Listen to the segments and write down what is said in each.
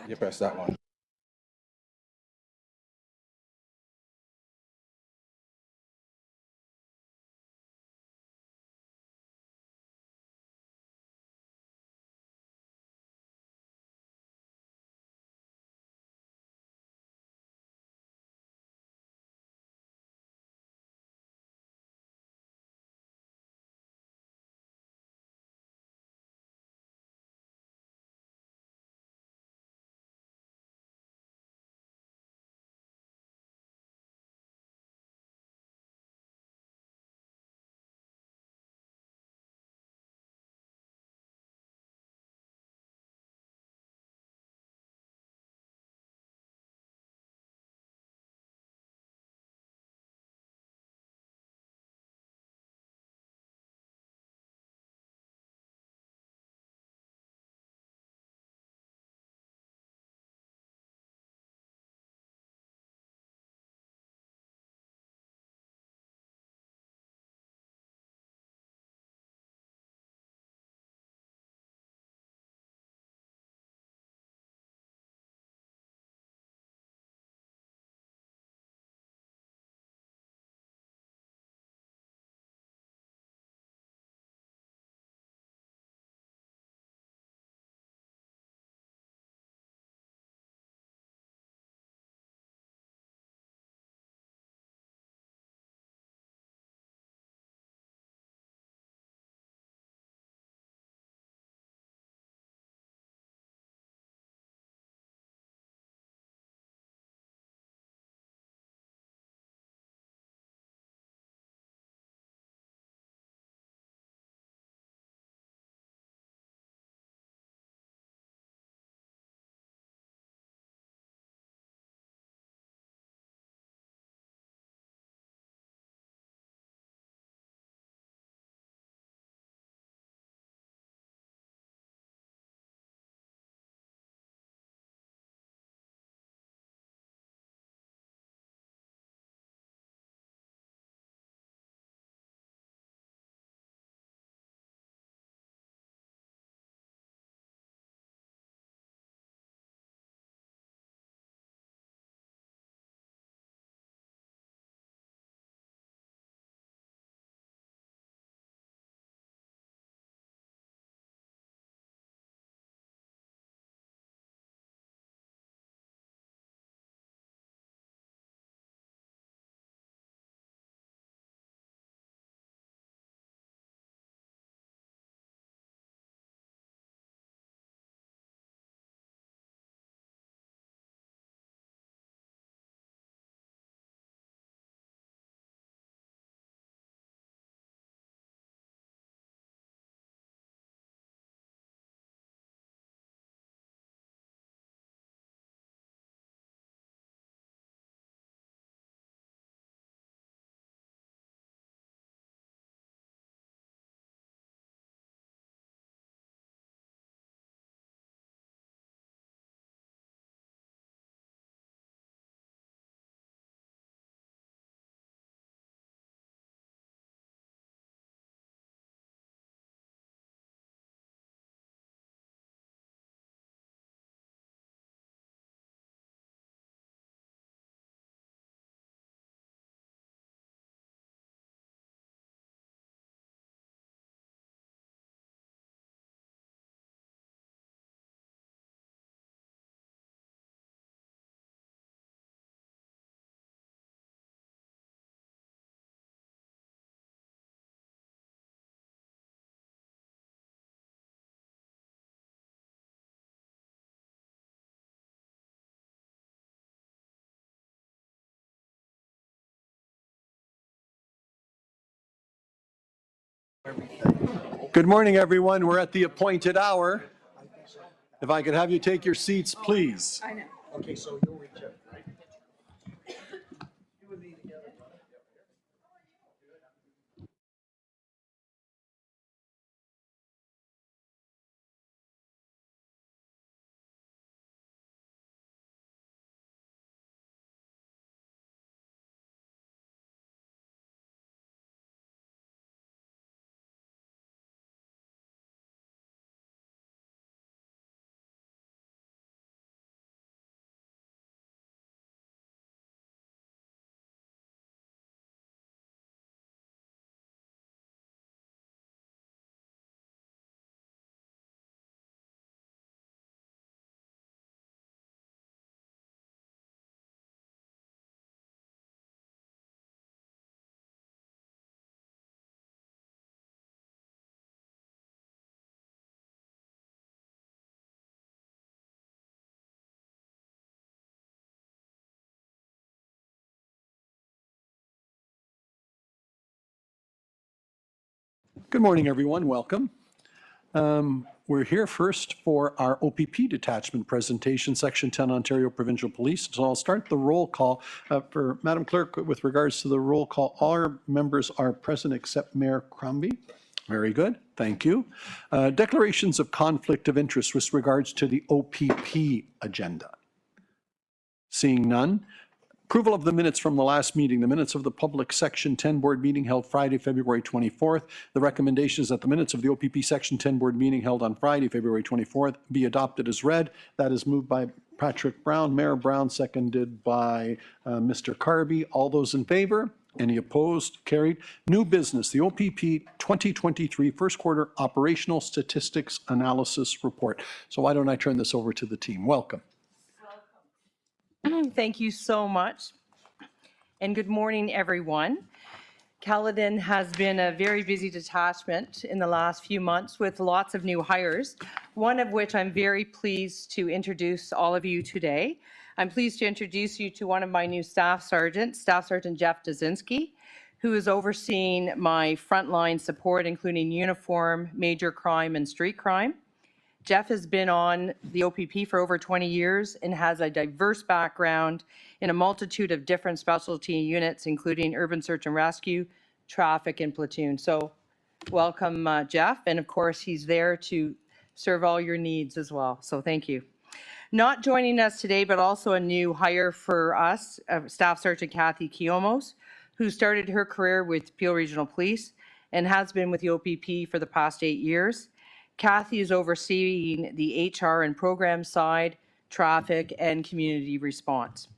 You press that one. Good morning, everyone. We're at the appointed hour. If I could have you take your seats, please. I know. Okay, so you'll reach out, right? Good morning, everyone. Welcome. We're here first for our OPP detachment presentation, Section 10, Ontario Provincial Police. So I'll start the roll call. For Madam Clerk, with regards to the roll call, all our members are present except Mayor Crombie. Very good. Thank you. Declarations of conflict of interest with regards to the OPP agenda. Seeing none. Approval of the minutes from the last meeting, the minutes of the public Section 10 board meeting held Friday, February 24th. The recommendation is that the minutes of the OPP Section 10 board meeting held on Friday, February 24th be adopted as read. That is moved by Patrick Brown, Mayor Brown, seconded by Mr. Carby. All those in favor? Any opposed? Carried. New business, the OPP 2023 first quarter operational statistics analysis report. So why don't I turn this over to the team? Welcome. Thank you so much. And good morning, everyone. Caledon has been a very busy detachment in the last few months with lots of new hires, one of which I'm very pleased to introduce all of you today. I'm pleased to introduce you to one of my new staff sergeants, Staff Sergeant Jeff Dazinski, who is overseeing my frontline support, including uniform, major crime, and street crime. Jeff has been on the OPP for over 20 years and has a diverse background in a multitude of different specialty units, including urban search and rescue, traffic, and platoon. So welcome, Jeff. And of course, he's there to serve all your needs as well. So thank you. Not joining us today, but also a new hire for us, Staff Sergeant Kathy Kiomos, who started her career with Peel Regional Police and has been with the OPP for the past 8 years. Kathy is overseeing the HR and program side, traffic, and community response.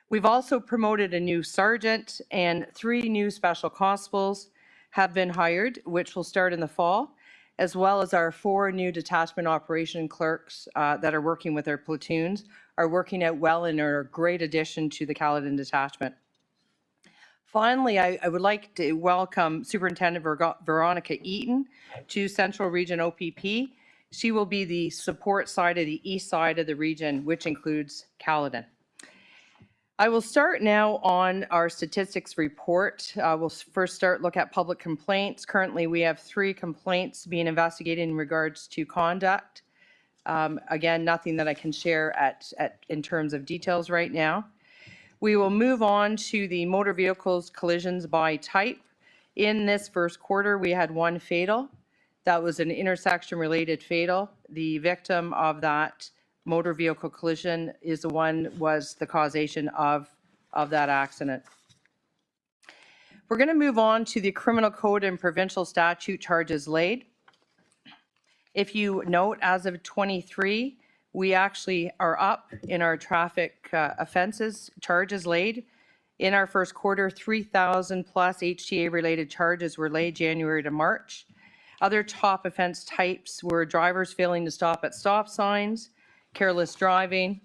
We've also promoted a new sergeant, and 3 new special constables have been hired, which will start in the fall, as well as our 4 new detachment operation clerks that are working with our platoons are working out well and are a great addition to the Caledon detachment. Finally, I would like to welcome Superintendent Veronica Eaton to Central Region OPP. She will be the support side of the east side of the region, which includes Caledon. I will start now on our statistics report. We'll first look at public complaints. Currently, we have 3 complaints being investigated in regards to conduct. Again, nothing that I can share in terms of details right now. We will move on to the motor vehicles collisions by type. In this first quarter, we had 1 fatal. That was an intersection-related fatal. The victim of that motor vehicle collision is the one was the causation of that accident. We're going to move on to the criminal code and provincial statute charges laid. If you note, as of 23, we actually are up in our traffic offenses charges laid. In our first quarter, 3,000 plus HTA related charges were laid January to March. Other top offense types were drivers failing to stop at stop signs, careless driving.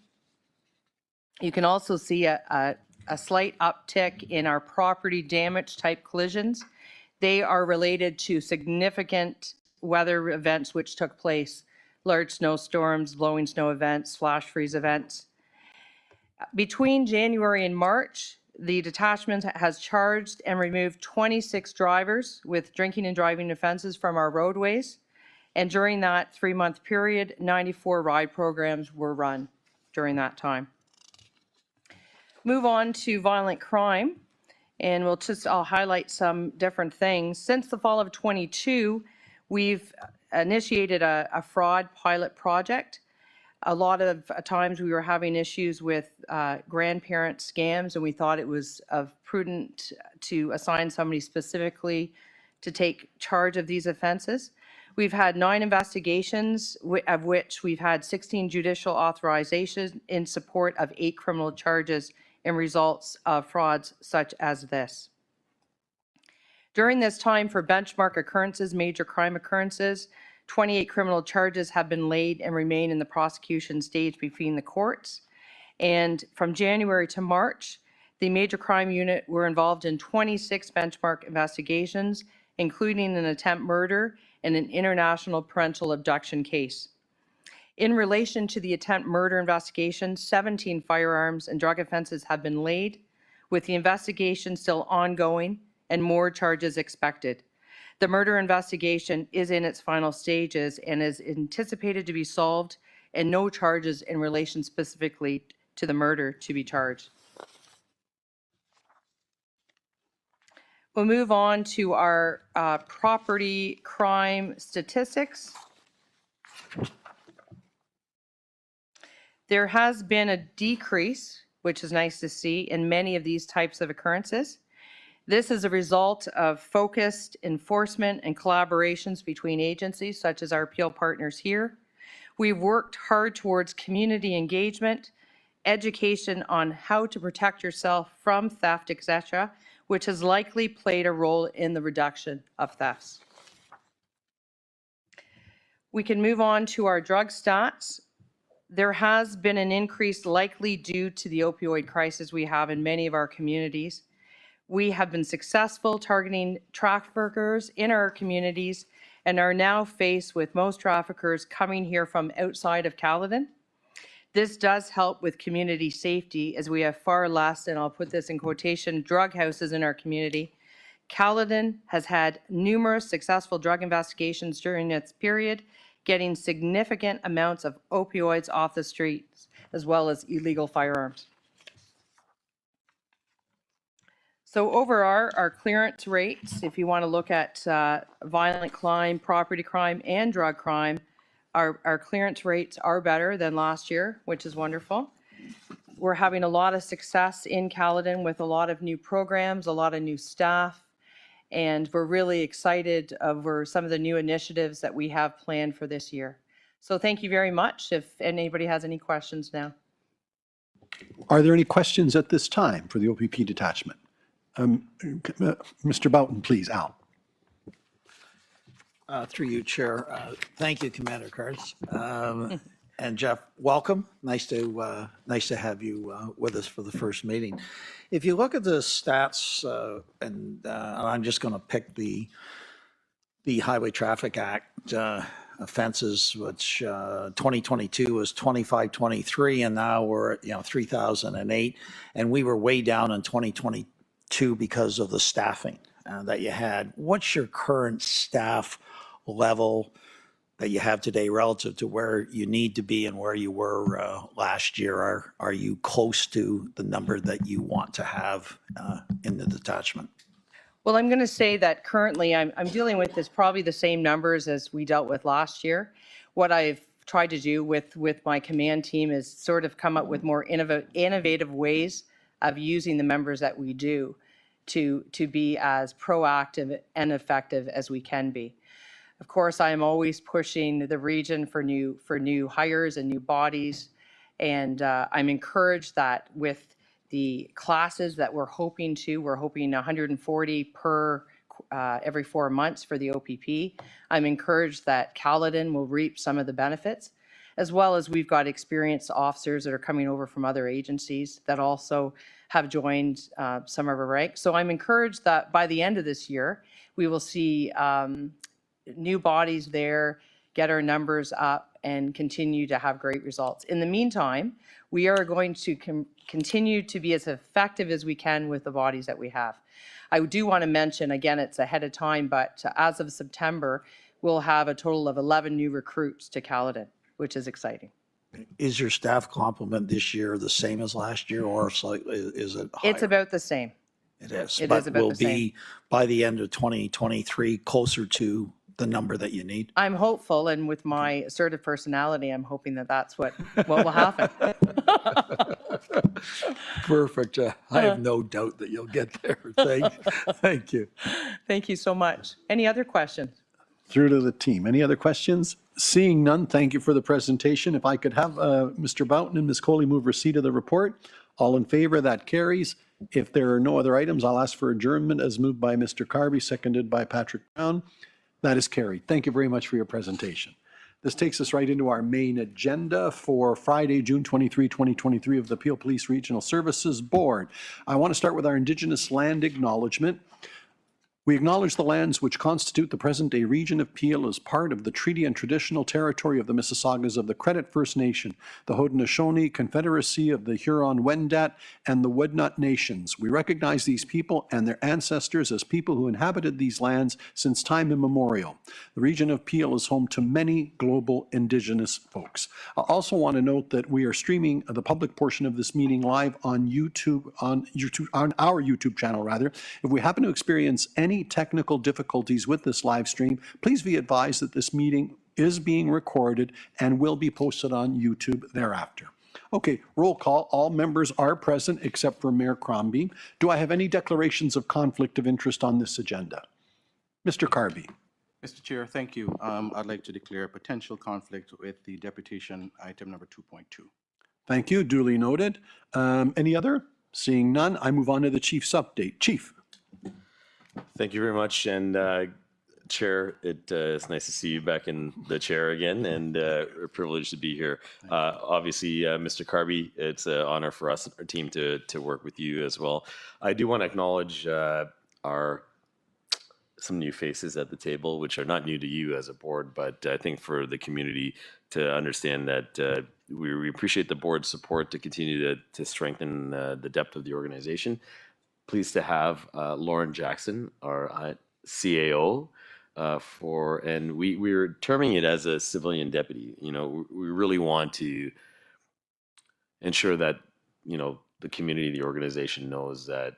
You can also see a slight uptick in our property damage type collisions. They are related to significant weather events which took place, large snowstorms, blowing snow events, flash freeze events. Between January and March, the detachment has charged and removed 26 drivers with drinking and driving offenses from our roadways. And during that 3-month period, 94 ride programs were run during that time. Move on to violent crime, and I'll highlight some different things. Since the fall of 22, we've initiated a fraud pilot project. A lot of times we were having issues with grandparent scams, and we thought it was prudent to assign somebody specifically to take charge of these offenses. We've had 9 investigations, of which we've had 16 judicial authorizations in support of 8 criminal charges and results of frauds such as this. During this time, for benchmark occurrences, major crime occurrences, 28 criminal charges have been laid and remain in the prosecution stage between the courts. And from January to March, the major crime unit were involved in 26 benchmark investigations, including an attempt murder and an international parental abduction case. In relation to the attempt murder investigation, 17 firearms and drug offenses have been laid, with the investigation still ongoing and more charges expected. The murder investigation is in its final stages and is anticipated to be solved, and no charges in relation specifically to the murder to be charged. We'll move on to our property crime statistics. There has been a decrease, which is nice to see, in many of these types of occurrences. This is a result of focused enforcement and collaborations between agencies, such as our appeal partners here. We've worked hard towards community engagement, education on how to protect yourself from theft, etc., which has likely played a role in the reduction of thefts. We can move on to our drug stats. There has been an increase likely due to the opioid crisis we have in many of our communities. We have been successful targeting traffickers in our communities and are now faced with most traffickers coming here from outside of Caledon. This does help with community safety, as we have far less, and I'll put this in quotation, drug houses in our community. Caledon has had numerous successful drug investigations during its period, getting significant amounts of opioids off the streets, as well as illegal firearms. So over our clearance rates, if you want to look at violent crime, property crime, and drug crime, our clearance rates are better than last year, which is wonderful. We're having a lot of success in Caledon with a lot of new programs, a lot of new staff, and we're really excited over some of the new initiatives that we have planned for this year. So thank you very much. If anybody has any questions now. Are there any questions at this time for the OPP detachment? Mr. Boughton, please, Al. Through you, Chair. Thank you, Commander Kurtz. And Jeff, welcome. Nice to have you with us for the first meeting. If you look at the stats, and I'm just going to pick the Highway Traffic Act offenses, which 2022 was 2523, and now we're at 3,008, and we were way down in 2022 because of the staffing that you had. What's your current staff level that you have today relative to where you need to be and where you were last year? Are you close to the number that you want to have in the detachment? Well, I'm going to say that currently I'm dealing with probably the same numbers as we dealt with last year. What I've tried to do with my command team is sort of come up with more innovative ways of using the members that we do to be as proactive and effective as we can be. Of course, I am always pushing the region for new hires and new bodies, and I'm encouraged that with the classes that we're hoping 140 per every 4 months for the OPP. I'm encouraged that Caledon will reap some of the benefits, as well as we've got experienced officers that are coming over from other agencies that also have joined some of our ranks. So I'm encouraged that by the end of this year, we will see new bodies there, get our numbers up, and continue to have great results. In the meantime, we are going to continue to be as effective as we can with the bodies that we have. I do want to mention, again, it's ahead of time, but as of September, we'll have a total of 11 new recruits to Caledon, which is exciting. Is your staff complement this year the same as last year, or slightly, is it higher? It's about the same. It is, It but is about will the same. be, by the end of 2023, closer to the number that you need? I'm hopeful, and with my assertive personality, I'm hoping that that's what will happen. Perfect. I have no doubt that you'll get there. Thank you. Thank you so much. Any other questions? Through to the team. Any other questions? Seeing none, thank you for the presentation. If I could have Mr. Boughton and Ms. Coley move receipt of the report. All in favor, that carries. If there are no other items, I'll ask for adjournment as moved by Mr. Carby, seconded by Patrick Brown. That is carried. Thank you very much for your presentation. This takes us right into our main agenda for Friday, June 23, 2023 of the Peel Police Regional Services Board. I want to start with our Indigenous land acknowledgement. We acknowledge the lands which constitute the present-day region of Peel as part of the treaty and traditional territory of the Mississaugas of the Credit First Nation, the Haudenosaunee Confederacy of the Huron-Wendat, and the Woodnut Nations. We recognize these people and their ancestors as people who inhabited these lands since time immemorial. The region of Peel is home to many global Indigenous folks. I also want to note that we are streaming the public portion of this meeting live on our YouTube channel rather. If we happen to experience any technical difficulties with this live stream, please be advised that this meeting is being recorded and will be posted on YouTube thereafter. Okay, roll call. All members are present except for Mayor Crombie. Do I have any declarations of conflict of interest on this agenda? Mr. Carby. Mr. Chair, thank you. I'd like to declare a potential conflict with the deputation item number 2.2. Thank you. Duly noted. Any other? Seeing none, I move on to the Chief's update. Chief. Thank you very much. And Chair, it's nice to see you back in the chair again, and a privilege to be here. Obviously, Mr. Carby, it's an honor for us, our team, to work with you as well. I do want to acknowledge some new faces at the table, which are not new to you as a board, but I think for the community to understand that we appreciate the board's support to continue to strengthen the depth of the organization. Pleased to have Lauren Jackson, our CAO, and we're terming it as a civilian deputy. You know, we really want to ensure that, you know, the community, the organization knows that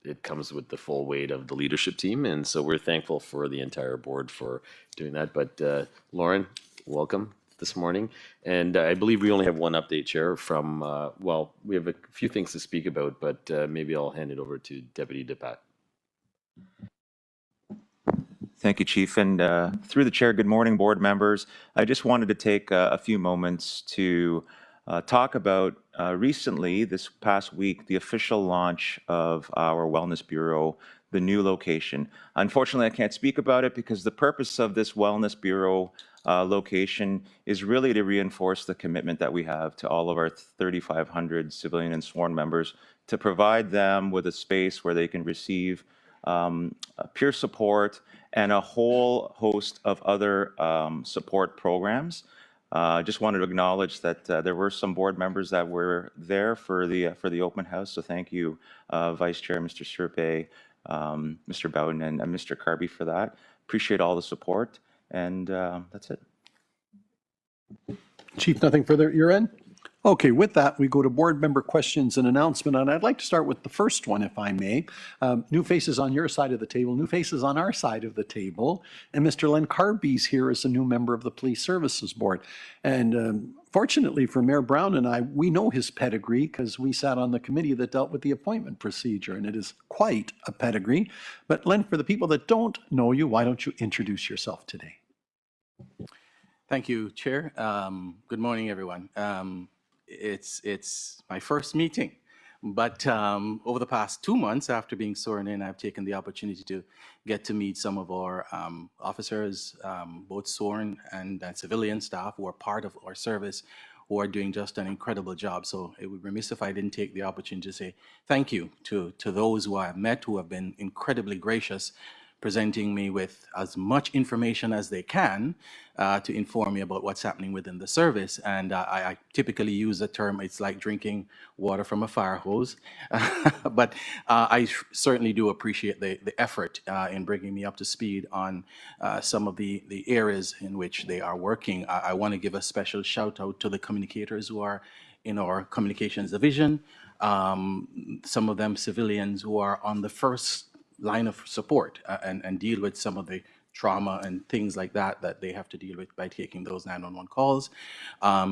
it comes with the full weight of the leadership team. And so we're thankful for the entire board for doing that. But Lauren, welcome this morning. And I believe we only have one update, Chair, from, well, we have a few things to speak about, but maybe I'll hand it over to Deputy DePat. Thank you, Chief. And through the chair, good morning, board members. I just wanted to take a few moments to talk about recently, this past week, the official launch of our Wellness Bureau, the new location. Unfortunately, I can't speak about it because the purpose of this Wellness Bureau location is really to reinforce the commitment that we have to all of our 3,500 civilian and sworn members to provide them with a space where they can receive peer support and a whole host of other support programs. Just wanted to acknowledge that there were some board members that were there for the open house. So thank you, Vice Chair, Mr. Serpe, Mr. Bowden, and Mr. Carby for that. Appreciate all the support, and that's it. Chief, nothing further at your end? Okay, with that, we go to board member questions and announcement, and I'd like to start with the first one, if I may. New faces on your side of the table, new faces on our side of the table, and Mr. Len Carby's here as a new member of the Police Services Board. And fortunately for Mayor Brown and I, we know his pedigree because we sat on the committee that dealt with the appointment procedure, and it is quite a pedigree. But Len, for the people that don't know you, why don't you introduce yourself today? Thank you, Chair. Good morning, everyone. It's my first meeting, but over the past 2 months after being sworn in, I've taken the opportunity to get to meet some of our officers, both sworn and civilian staff who are part of our service, who are doing just an incredible job. So it would be remiss if I didn't take the opportunity to say thank you to those who I have met, who have been incredibly gracious, presenting me with as much information as they can to inform me about what's happening within the service. And I typically use the term, it's like drinking water from a fire hose. But I certainly do appreciate the effort in bringing me up to speed on some of the areas in which they are working. I want to give a special shout out to the communicators who are in our communications division, some of them civilians who are on the first line of support and deal with some of the trauma and things like that that they have to deal with by taking those 911 calls.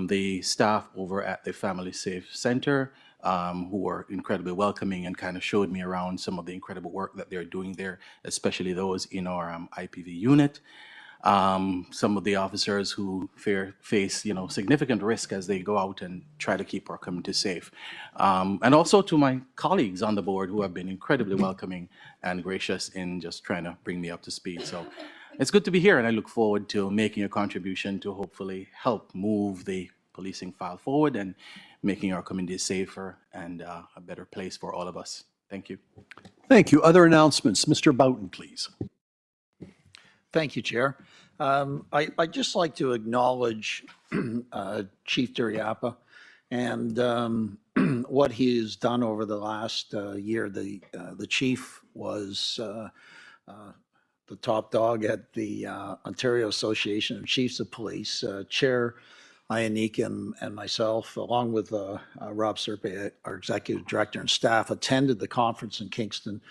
The staff over at the Family Safe Center, who were incredibly welcoming and kind of showed me around some of the incredible work that they're doing there, especially those in our IPV unit. Some of the officers who face, significant risk as they go out and try to keep our community safe. And also to my colleagues on the board who have been incredibly welcoming and gracious in just trying to bring me up to speed. So it's good to be here, and I look forward to making a contribution to hopefully help move the policing file forward and making our community safer and a better place for all of us. Thank you. Thank you. Other announcements? Mr. Boughton, please. Thank you, Chair. I'd just like to acknowledge Chief Duriapa and what he has done over the last year. The chief was the top dog at the Ontario Association of Chiefs of Police. Chair Ionique and myself, along with Rob Serpe, our executive director and staff, attended the conference in Kingston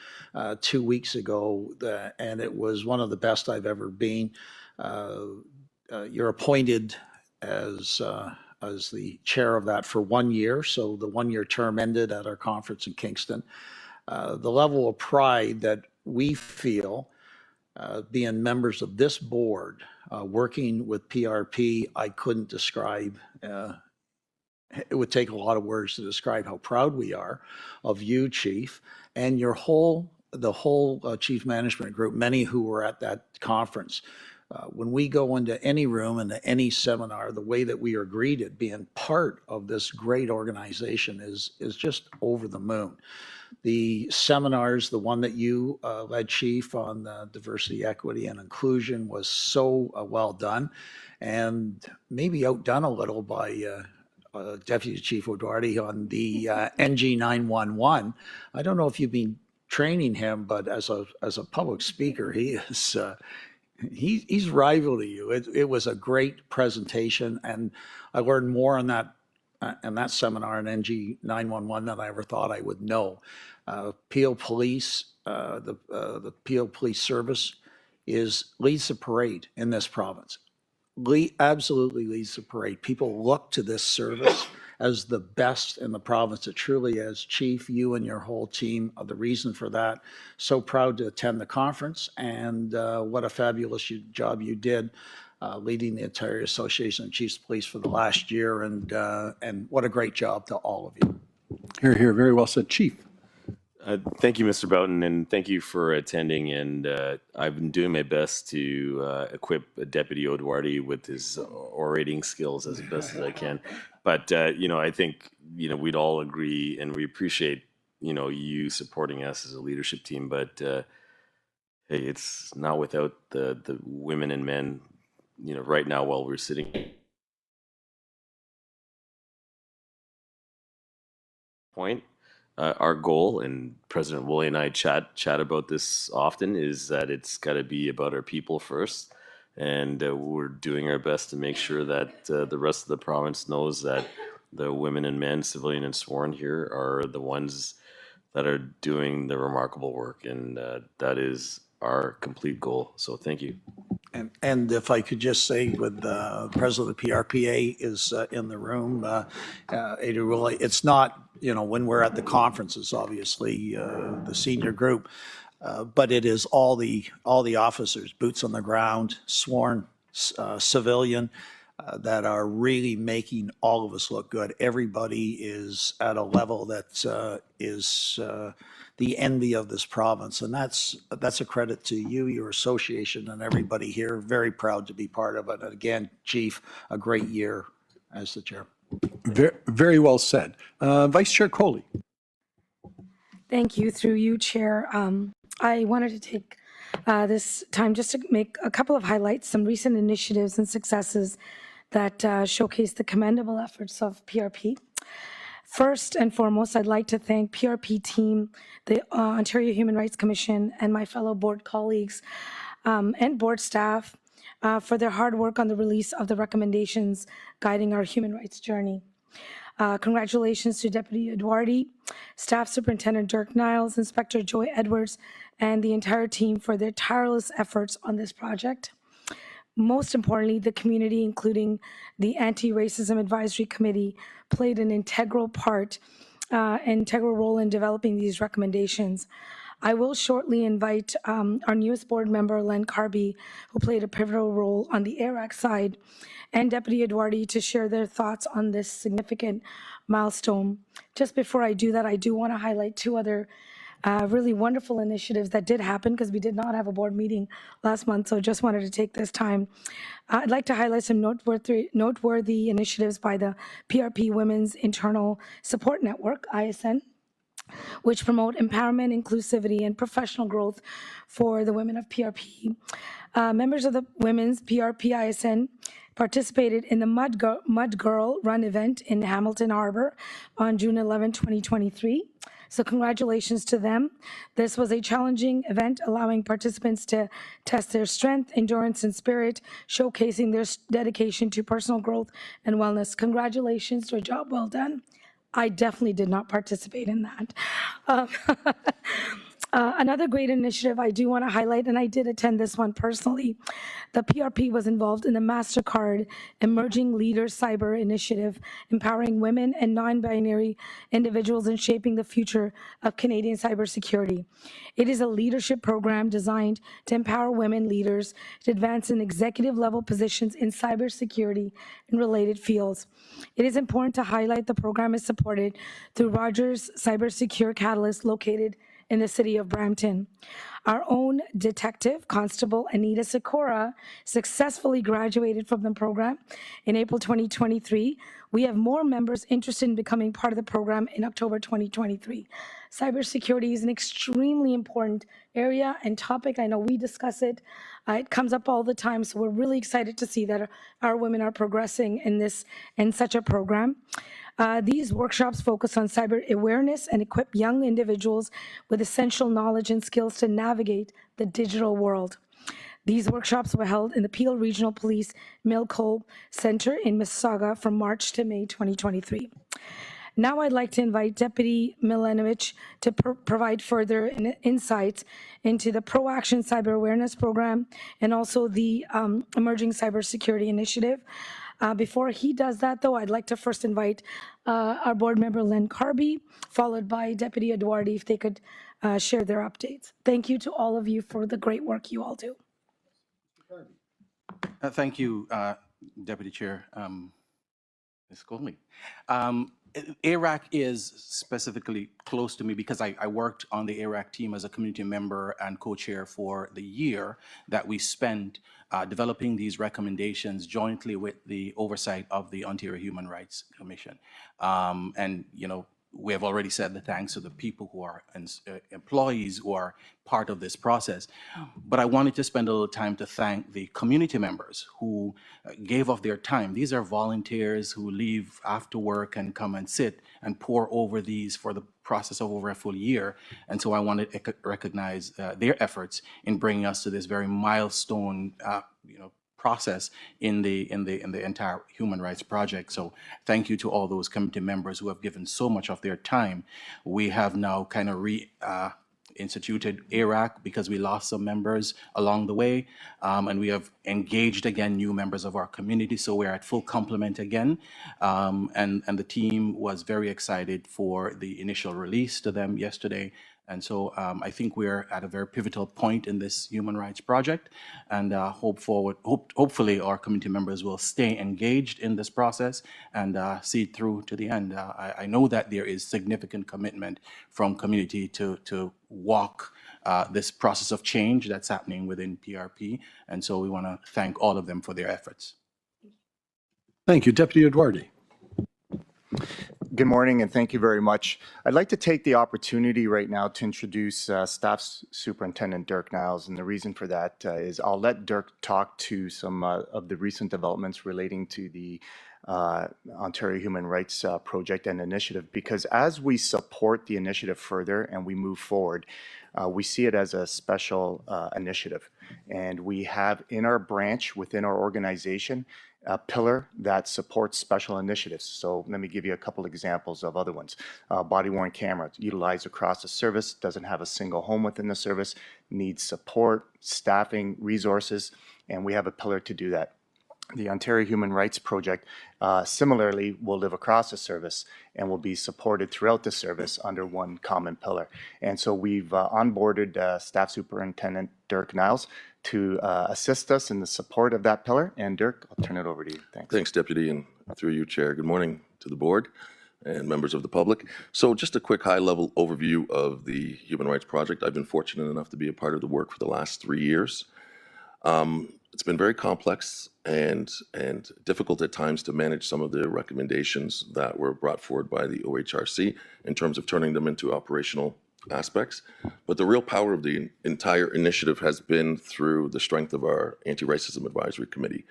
2 weeks ago, and it was one of the best I've ever been. You're appointed as the chair of that for 1 year, so the 1-year term ended at our conference in Kingston. The level of pride that we feel being members of this board, working with PRP, I couldn't describe. It would take a lot of words to describe how proud we are of you, Chief, and the whole Chief Management Group, many who were at that conference. When we go into any room, into any seminar, the way that we are greeted, being part of this great organization is just over the moon. The seminars, the one that you led, Chief, on diversity, equity, and inclusion was so well done, and maybe outdone a little by Deputy Chief O'Doherty on the NG 911. I don't know if you've been training him, but as a public speaker, he is he's rival to you. It was a great presentation, and I learned more on that seminar in NG 911 than I ever thought I would know. Peel Police, the Peel Police Service leads the parade in this province. Absolutely leads the parade. People look to this service as the best in the province. It truly is. Chief, you and your whole team are the reason for that. So proud to attend the conference, and what a fabulous job you did leading the Ontario Association of Chiefs of Police for the last year, and what a great job to all of you. Hear, hear. Very well said. Chief. Thank you, Mr. Boughton, and thank you for attending. And I've been doing my best to equip Deputy O'Doherty with his orating skills as best as I can. But I think we'd all agree, and we appreciate you supporting us as a leadership team. But hey, it's not without the women and men. Right now, while we're sitting point. Our goal, and President Woolley and I chat about this often, is that it's got to be about our people first, and we're doing our best to make sure that the rest of the province knows that the women and men, civilian and sworn, here are the ones that are doing the remarkable work, and that is our complete goal. So thank you. And if I could just say, with the president of the PRPA is in the room, Ada Woolley, it's not, when we're at the conferences, obviously, the senior group, but it is all the officers, boots on the ground, sworn, civilian, that are really making all of us look good. Everybody is at a level that is the envy of this province, and that's a credit to you, your association, and everybody here. Very proud to be part of it. And again, Chief, a great year as the chair. Very, very well said. Vice Chair Coley. Thank you. Through you, Chair. I wanted to take this time just to make a couple of highlights, some recent initiatives and successes that showcase the commendable efforts of PRP. First and foremost, I'd like to thank PRP team, the Ontario Human Rights Commission, and my fellow board colleagues and board staff for their hard work on the release of the recommendations guiding our human rights journey. Congratulations to Deputy Edwardi, Staff Superintendent Dirk Niles, Inspector Joy Edwards, and the entire team for their tireless efforts on this project. Most importantly, the community, including the Anti-Racism Advisory Committee, played an integral role in developing these recommendations. I will shortly invite our newest board member, Len Carby, who played a pivotal role on the ARAC side, and Deputy Edwardi to share their thoughts on this significant milestone. Just before I do that, I do want to highlight two other really wonderful initiatives that did happen because we did not have a board meeting last month, so just wanted to take this time. I'd like to highlight some noteworthy initiatives by the PRP Women's Internal Support Network, ISN, which promote empowerment, inclusivity, and professional growth for the women of PRP. Members of the Women's PRP ISN participated in the Mud Girl Run event in Hamilton Harbor on June 11, 2023. So congratulations to them. This was a challenging event, allowing participants to test their strength, endurance, and spirit, showcasing their dedication to personal growth and wellness. Congratulations to a job well done. I definitely did not participate in that. Another great initiative I do want to highlight, and I did attend this one personally, the PRP was involved in the MasterCard Emerging Leaders Cyber Initiative, empowering women and non-binary individuals in shaping the future of Canadian cybersecurity. It is a leadership program designed to empower women leaders to advance in executive level positions in cybersecurity and related fields. It is important to highlight the program is supported through Rogers Cybersecure Catalyst located in the city of Brampton. Our own Detective Constable Anita Sikora successfully graduated from the program in April 2023. We have more members interested in becoming part of the program in October 2023. Cybersecurity is an extremely important area and topic. I know we discuss it. It comes up all the time, so we're really excited to see that our women are progressing in such a program. These workshops focus on cyber awareness and equip young individuals with essential knowledge and skills to navigate the digital world. These workshops were held in the Peel Regional Police Milco Center in Mississauga from March to May 2023. Now I'd like to invite Deputy Milanovich to provide further insights into the Pro-Action Cyber Awareness Program and also the Emerging Cybersecurity Initiative. Before he does that, though, I'd like to first invite our board member, Len Carby, followed by Deputy Edwardi, if they could share their updates. Thank you to all of you for the great work you all do. Thank you, Deputy Chair. Ms. Coley. ARAC is specifically close to me because I worked on the ARAC team as a community member and co-chair for the year that we spent developing these recommendations jointly with the oversight of the Ontario Human Rights Commission. And, you know, we have already said the thanks to the people who are employees who are part of this process. But I wanted to spend a little time to thank the community members who gave of their time. These are volunteers who leave after work and come and sit and pore over these for the process of over a full year. And so I wanted to recognize their efforts in bringing us to this very milestone, process in the entire human rights project. So thank you to all those committee members who have given so much of their time. We have now kind of instituted ARAC because we lost some members along the way, and we have engaged again new members of our community, so we're at full complement again. And the team was very excited for the initial release to them yesterday. And so I think we're at a very pivotal point in this human rights project, and hopefully our community members will stay engaged in this process and see it through to the end. I know that there is significant commitment from community to walk this process of change that's happening within PRP, and so we want to thank all of them for their efforts. Thank you. Deputy Edwardi. Good morning, and thank you very much. I'd like to take the opportunity right now to introduce Staff Superintendent Dirk Niles, and the reason for that is I'll let Dirk talk to some of the recent developments relating to the Ontario Human Rights Project and initiative, because as we support the initiative further and we move forward, we see it as a special initiative. And we have in our branch, within our organization, a pillar that supports special initiatives. So let me give you a couple examples of other ones. Body-worn camera utilized across the service, doesn't have a single home within the service, needs support, staffing, resources, and we have a pillar to do that. The Ontario Human Rights Project similarly will live across the service and will be supported throughout the service under one common pillar. And so we've onboarded Staff Superintendent Dirk Niles to assist us in the support of that pillar. And Dirk, I'll turn it over to you. Thanks. Thanks, Deputy, and through you, Chair. Good morning to the board and members of the public. So just a quick high-level overview of the Human Rights Project. I've been fortunate enough to be a part of the work for the last 3 years. It's been very complex and difficult at times to manage some of the recommendations that were brought forward by the OHRC in terms of turning them into operational aspects. But the real power of the entire initiative has been through the strength of our Anti-Racism Advisory Committee,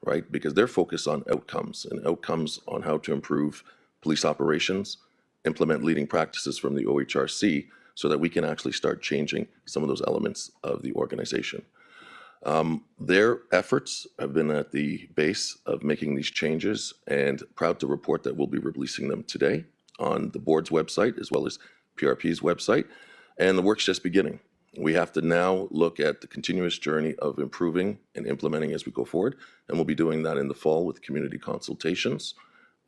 right? Because they're focused on outcomes and outcomes on how to improve police operations, implement leading practices from the OHRC so that we can actually start changing some of those elements of the organization. Their efforts have been at the base of making these changes, and proud to report that we'll be releasing them today on the board's website as well as PRP's website, and the work's just beginning. We have to now look at the continuous journey of improving and implementing as we go forward, and we'll be doing that in the fall with community consultations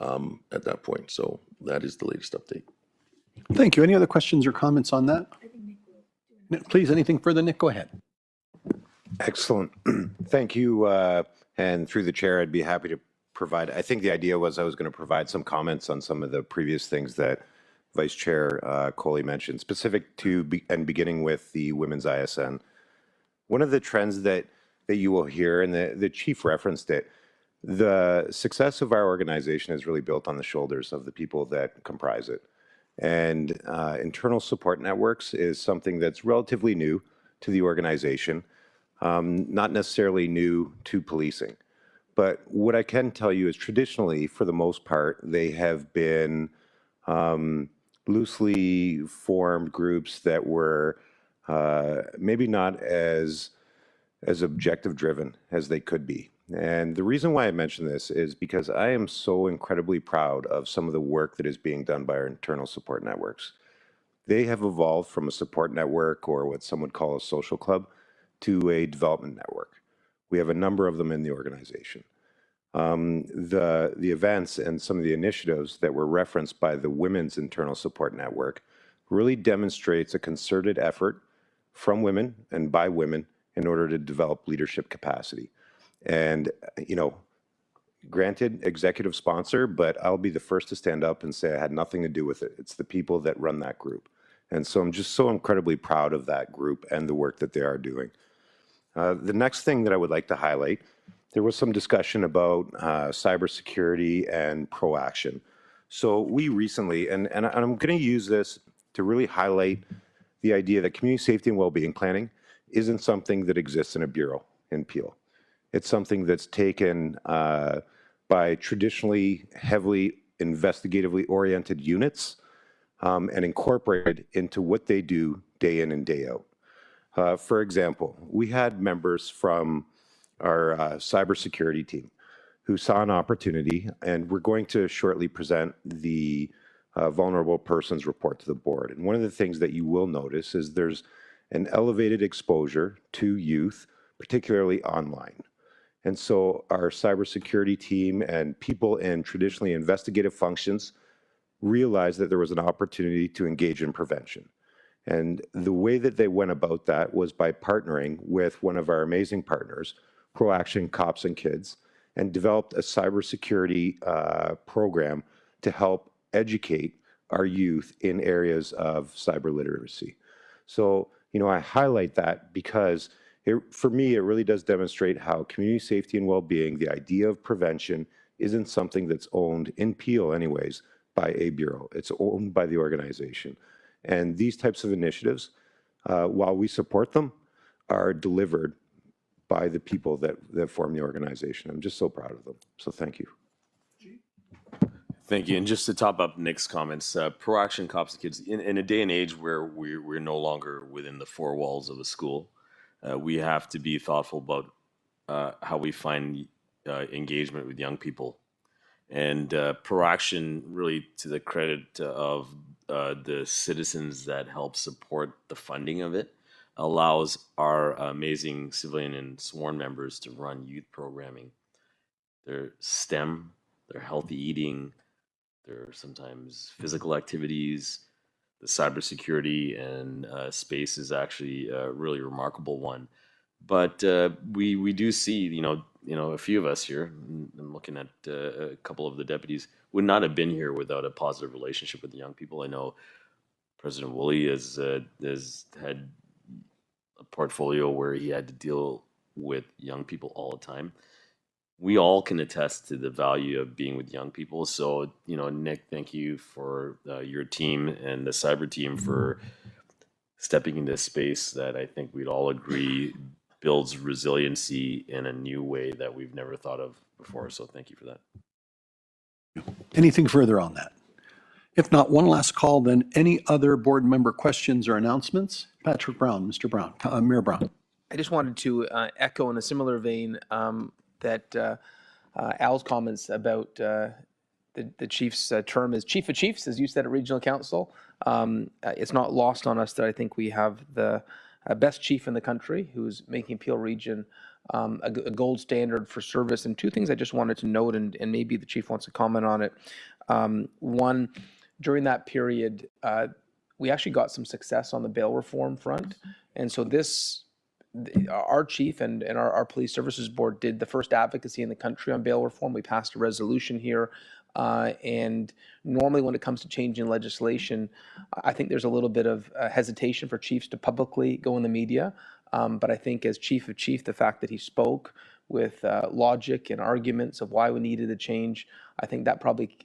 at that point. So that is the latest update. Thank you. Any other questions or comments on that? Please, anything further, Nick? Go ahead. Excellent. Thank you. And through the chair, I'd be happy to provide. I think the idea was I was going to provide some comments on some of the previous things that Vice Chair Coley mentioned, specific to and beginning with the Women's ISN. One of the trends that you will hear, and the chief referenced it, the success of our organization is really built on the shoulders of the people that comprise it. And internal support networks is something that's relatively new to the organization. Not necessarily new to policing. But what I can tell you is traditionally, for the most part, they have been loosely formed groups that were maybe not as objective driven as they could be. And the reason why I mention this is because I am so incredibly proud of some of the work that is being done by our internal support networks. They have evolved from a support network, or what some would call a social club, to a development network. We have a number of them in the organization. The events and some of the initiatives that were referenced by the Women's Internal Support Network really demonstrates a concerted effort from women and by women in order to develop leadership capacity. And, you know, granted, executive sponsor, but I'll be the first to stand up and say I had nothing to do with it. It's the people that run that group. And so I'm just so incredibly proud of that group and the work that they are doing. The next thing that I would like to highlight, there was some discussion about cybersecurity and proaction. So we recently, and I'm going to use this to really highlight the idea that community safety and well-being planning isn't something that exists in a bureau in Peel. It's something that's taken by traditionally heavily investigatively oriented units and incorporated into what they do day in and day out. For example, we had members from our cybersecurity team who saw an opportunity, and we're going to shortly present the vulnerable persons report to the board. And one of the things that you will notice is there's an elevated exposure to youth, particularly online. And so our cybersecurity team and people in traditionally investigative functions realized that there was an opportunity to engage in prevention. And the way that they went about that was by partnering with one of our amazing partners, ProAction Cops and Kids, and developed a cybersecurity program to help educate our youth in areas of cyber literacy. So, you know, I highlight that because for me, it really does demonstrate how community safety and well-being, the idea of prevention, isn't something that's owned in Peel anyways by a bureau. It's owned by the organization. And these types of initiatives, while we support them, are delivered by the people that form the organization. I'm just so proud of them. So thank you. Thank you. And just to top up Nick's comments, Pro-Action Cops and Kids, in a day and age where we're no longer within the four walls of a school, we have to be thoughtful about how we find engagement with young people. And Pro-Action, really to the credit of the citizens that help support the funding of it, allows our amazing civilian and sworn members to run youth programming. Their STEM, their healthy eating, there are sometimes physical activities. The cybersecurity and space is actually a really remarkable one. But we do see, a few of us here. I'm looking at a couple of the deputies would not have been here without a positive relationship with the young people. I know President Woolley has had a portfolio where he had to deal with young people all the time. We all can attest to the value of being with young people. So, Nick, thank you for your team and the cyber team for stepping into a space that I think we'd all agree builds resiliency in a new way that we've never thought of before. So thank you for that. Anything further on that? If not, one last call, then any other board member questions or announcements? Patrick Brown, Mr. Brown, Mayor Brown. I just wanted to echo in a similar vein that Al's comments about the chief's term as chief of chiefs, as you said at regional council. It's not lost on us that I think we have the best chief in the country who's making Peel Region a gold standard for service. And two things I just wanted to note, and maybe the chief wants to comment on it. One, during that period, we actually got some success on the bail reform front. And so our chief and our police services board did the first advocacy in the country on bail reform. We passed a resolution here. And normally when it comes to changing legislation, I think there's a little bit of hesitation for chiefs to publicly go in the media. But I think as chief of chief, the fact that he spoke with logic and arguments of why we needed a change, I think that probably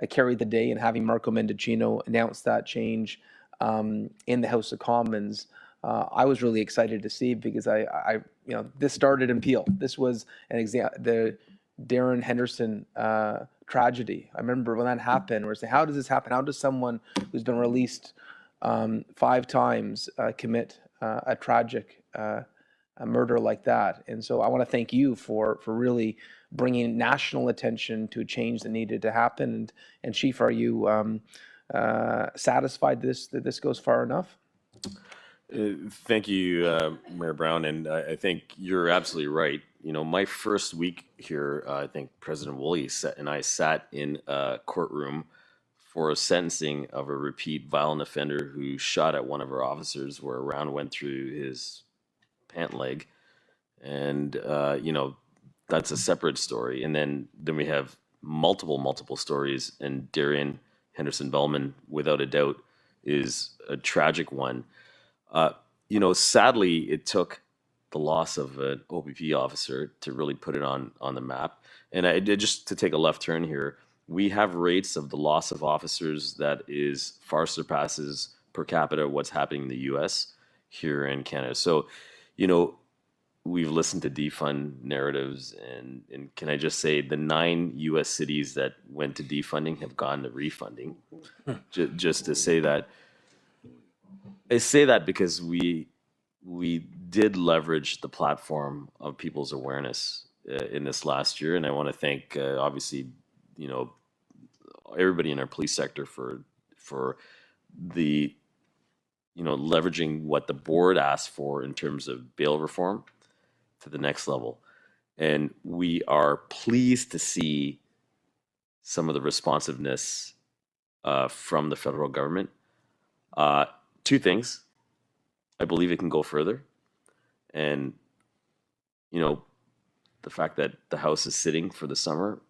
carried the day. And having Marco Mendicino announce that change in the House of Commons, I was really excited to see, because this started in Peel. This was an example, the Darren Henderson tragedy. I remember when that happened, we're saying, how does this happen? How does someone who's been released 5 times commit a tragic murder like that? And so I want to thank you for really bringing national attention to a change that needed to happen. And Chief, are you satisfied that this goes far enough? Thank you, Mayor Brown. And I think you're absolutely right. My first week here, I think President Woolley and I sat in a courtroom for a sentencing of a repeat violent offender who shot at one of our officers, where a round went through his pant leg. And, that's a separate story. And then we have multiple stories. And Darian Henderson Bellman, without a doubt, is a tragic one. Sadly, it took the loss of an OPP officer to really put it on the map. And I did, just to take a left turn here, we have rates of the loss of officers that is far surpasses per capita what's happening in the US here in Canada. So, we've listened to defund narratives, and can I just say the 9 US cities that went to defunding have gone to refunding. Just to say that. I say that because we did leverage the platform of people's awareness in this last year, and I want to thank obviously everybody in our police sector for the leveraging what the board asked for in terms of bail reform to the next level. And we are pleased to see some of the responsiveness from the federal government. 2 things. I believe it can go further. And, the fact that the House is sitting for the summer,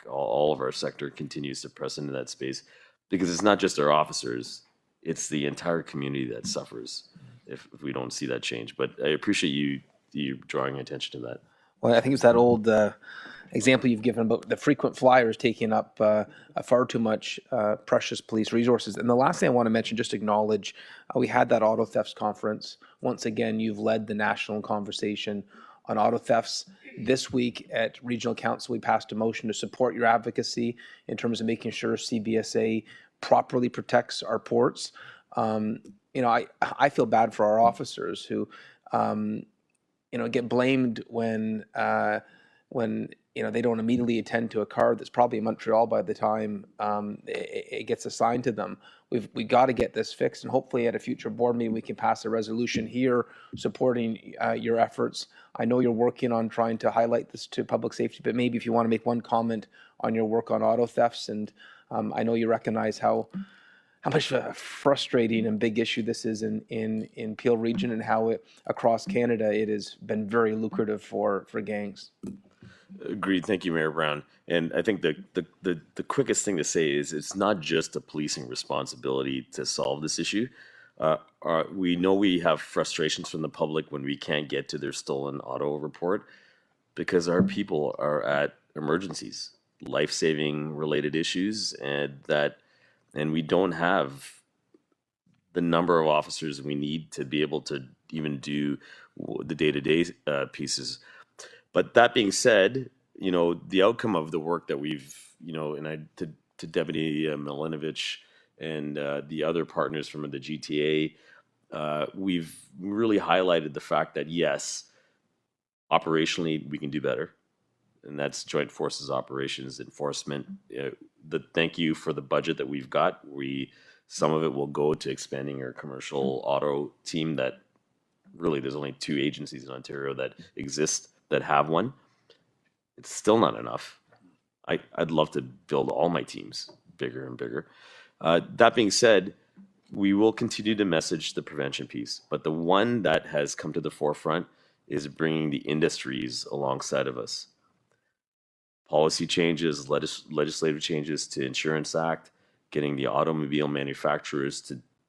all of our sector continues to press into that space, because it's not just our officers, it's the entire community that suffers if we don't see that change. But I appreciate you drawing attention to that. Well, I think it's that old example you've given about the frequent flyers taking up far too much precious police resources. And the last thing I want to mention, just acknowledge, we had that auto thefts conference. Once again, you've led the national conversation on auto thefts. This week at Regional Council, we passed a motion to support your advocacy in terms of making sure CBSA properly protects our ports. I feel bad for our officers who get blamed when they don't immediately attend to a car that's probably in Montreal by the time it gets assigned to them. We got to get this fixed, and hopefully at a future board meeting we can pass a resolution here supporting your efforts. I know you're working on trying to highlight this to public safety, but maybe if you want to make one comment on your work on auto thefts, and I know you recognize how much of a frustrating and big issue this is in Peel region, and how across Canada it has been very lucrative for gangs. Agreed. Thank you, Mayor Brown. And I think the quickest thing to say is it's not just a policing responsibility to solve this issue. We know we have frustrations from the public when we can't get to their stolen auto report because our people are at emergencies, life-saving related issues, and we don't have the number of officers we need to be able to even do the day-to-day pieces. But that being said, the outcome of the work that we've, to Deputy Milinovich and the other partners from the GTA, we've really highlighted the fact that, yes, operationally we can do better. And that's Joint Forces Operations Enforcement. Thank you for the budget that we've got. Some of it will go to expanding our commercial auto team that really there's only 2 agencies in Ontario that exist that have one. It's still not enough. I'd love to build all my teams bigger and bigger. That being said, we will continue to message the prevention piece, but the one that has come to the forefront is bringing the industries alongside of us. Policy changes, legislative changes to Insurance Act, getting the automobile manufacturers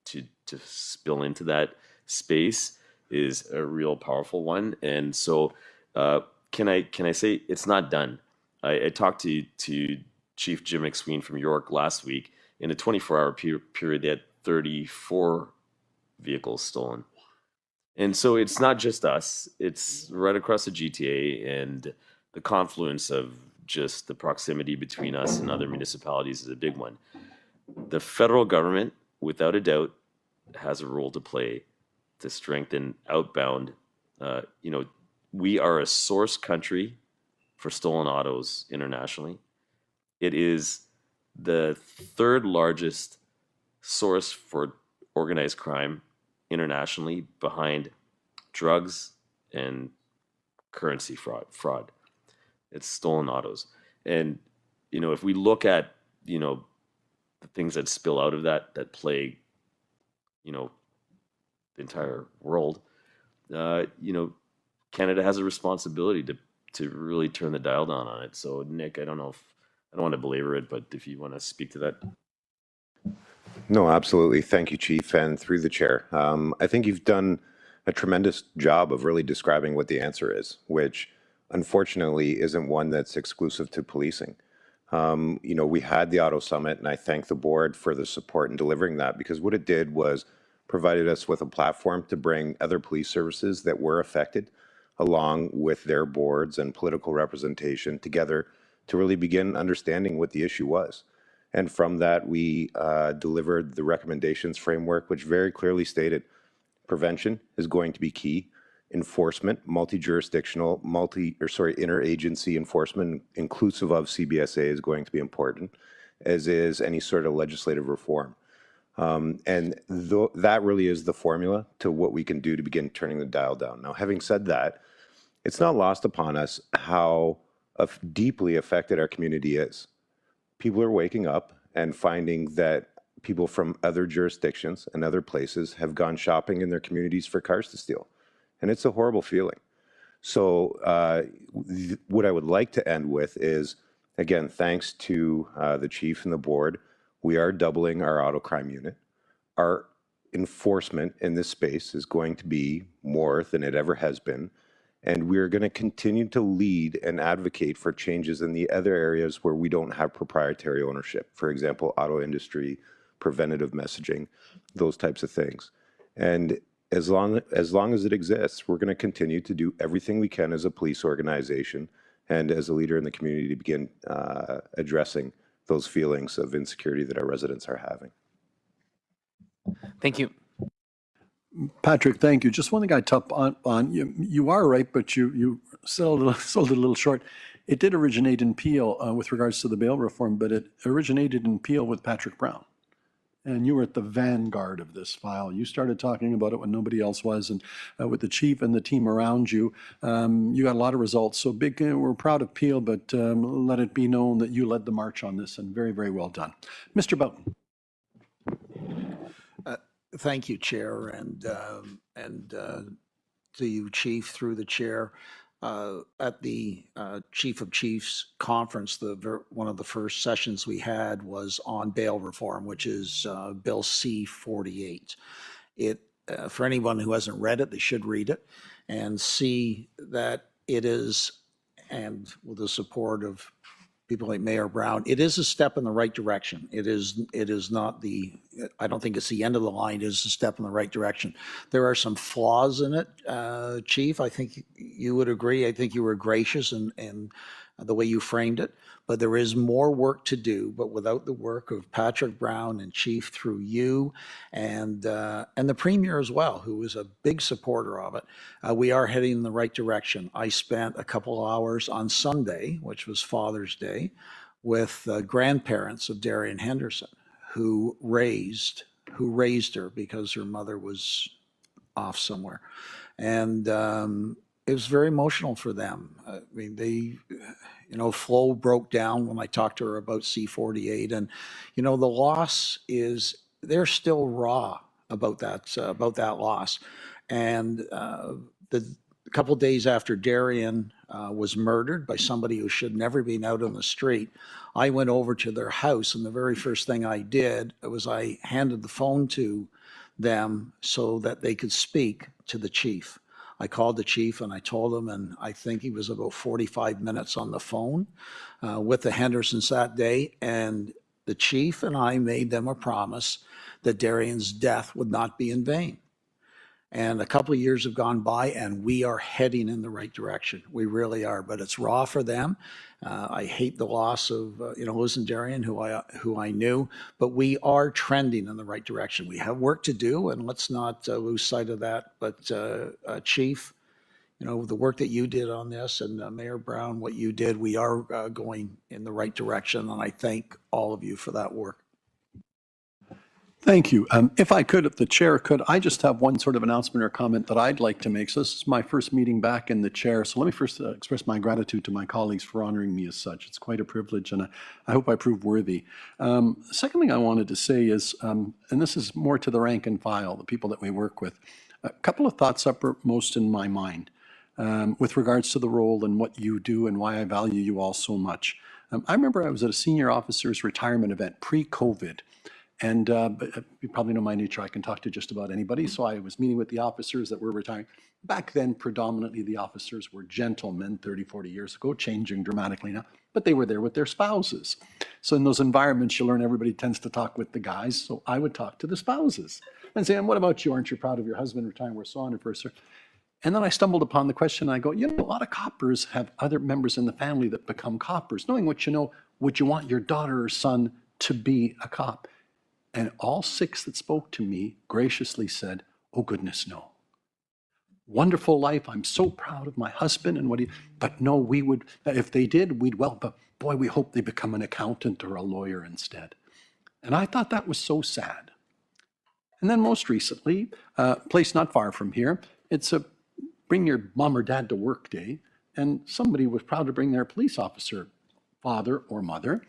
to spill into that space is a real powerful one. And so can I say it's not done? I talked to Chief Jim McSween from York last week. In a 24-hour period, they had 34 vehicles stolen. And so it's not just us. It's right across the GTA, and the confluence of just the proximity between us and other municipalities is a big one. The federal government, without a doubt, has a role to play to strengthen outbound. We are a source country for stolen autos internationally. It is the 3rd largest source for organized crime internationally, behind drugs and currency fraud. It's stolen autos. And, if we look at, the things that spill out of that plague, the entire world, Canada has a responsibility to really turn the dial down on it. So, Nick, I don't want to belabor it, but if you want to speak to that. No, absolutely. Thank you, Chief, and through the chair. I think you've done a tremendous job of really describing what the answer is, which unfortunately isn't one that's exclusive to policing. We had the Auto Summit, and I thank the board for the support in delivering that, because what it did was provided us with a platform to bring other police services that were affected, along with their boards and political representation, together to really begin understanding what the issue was. And from that, we delivered the recommendations framework, which very clearly stated prevention is going to be key. Enforcement, multi-jurisdictional, interagency enforcement, inclusive of CBSA, is going to be important, as is any sort of legislative reform. And that really is the formula to what we can do to begin turning the dial down. Now, having said that, it's not lost upon us how deeply affected our community is. People are waking up and finding that people from other jurisdictions and other places have gone shopping in their communities for cars to steal. And it's a horrible feeling. So what I would like to end with is, again, thanks to the chief and the board, we are doubling our auto crime unit. Our enforcement in this space is going to be more than it ever has been. And we're going to continue to lead and advocate for changes in the other areas where we don't have proprietary ownership. For example, auto industry, preventative messaging, those types of things. And as long as it exists, we're going to continue to do everything we can as a police organization and as a leader in the community to begin addressing those feelings of insecurity that our residents are having. Thank you. Patrick, thank you. Just one thing I top on you. You are right, but you sold it a little short. It did originate in Peel with regards to the bail reform, but it originated in Peel with Patrick Brown. And you were at the vanguard of this file. You started talking about it when nobody else was, and with the chief and the team around you, you got a lot of results. So big, we're proud of Peel, but let it be known that you led the march on this, and very, very well done. Mr. Boughton. Thank you, Chair, and to you, Chief, through the Chair. At the Chief of Chiefs conference, one of the first sessions we had was on bail reform, which is Bill C-48. For anyone who hasn't read it, they should read it and see that it is, and with the support of people like Mayor Brown, it is a step in the right direction. It is not I don't think it's the end of the line. It is a step in the right direction. There are some flaws in it, Chief. I think you would agree. I think you were gracious in the way you framed it, but there is more work to do. But without the work of Patrick Brown and Chief through you and the Premier as well, who was a big supporter of it, we are heading in the right direction. I spent a couple hours on Sunday, which was Father's Day, with grandparents of Darian Henderson, who raised her because her mother was off somewhere, and it was very emotional for them. I mean, Flo broke down when I talked to her about C-48, and the loss is, they're still raw about that loss. And the couple days after Darian was murdered by somebody who should never been out on the street, I went over to their house, and the very first thing I did was I handed the phone to them so that they could speak to the chief. I called the chief and I told him, and I think he was about 45 minutes on the phone with the Hendersons that day. And the chief and I made them a promise that Darian's death would not be in vain. And a couple of years have gone by, and we are heading in the right direction. We really are, but it's raw for them. I hate the loss of losing Darian, who I knew, but we are trending in the right direction. We have work to do, and let's not lose sight of that. But Chief, the work that you did on this, and Mayor Brown, what you did, we are going in the right direction, and I thank all of you for that work. Thank you. If I could, if the chair could, I just have one sort of announcement or comment that I'd like to make. So this is my first meeting back in the chair. So let me first express my gratitude to my colleagues for honoring me as such. It's quite a privilege, and I hope I prove worthy. The second thing I wanted to say is, and this is more to the rank and file, the people that we work with, a couple of thoughts uppermost in my mind with regards to the role and what you do and why I value you all so much. I remember I was at a senior officer's retirement event pre-COVID. And but you probably know my nature. I can talk to just about anybody. So I was meeting with the officers that were retiring. Back then, predominantly the officers were gentlemen 30, 40 years ago, changing dramatically now. But they were there with their spouses. So in those environments, you learn everybody tends to talk with the guys. So I would talk to the spouses and say, and what about you? Aren't you proud of your husband retiring? We're so honored for sir. And then I stumbled upon the question. And I go, a lot of coppers have other members in the family that become coppers. Knowing what you know, would you want your daughter or son to be a cop? And all six that spoke to me graciously said, oh, goodness, no. Wonderful life. I'm so proud of my husband and what he, but no, we would, if they did, we'd, well, but boy, we hope they become an accountant or a lawyer instead. And I thought that was so sad. And then most recently, a place not far from here, it's a bring your mom or dad to work day. And somebody was proud to bring their police officer, father or mother.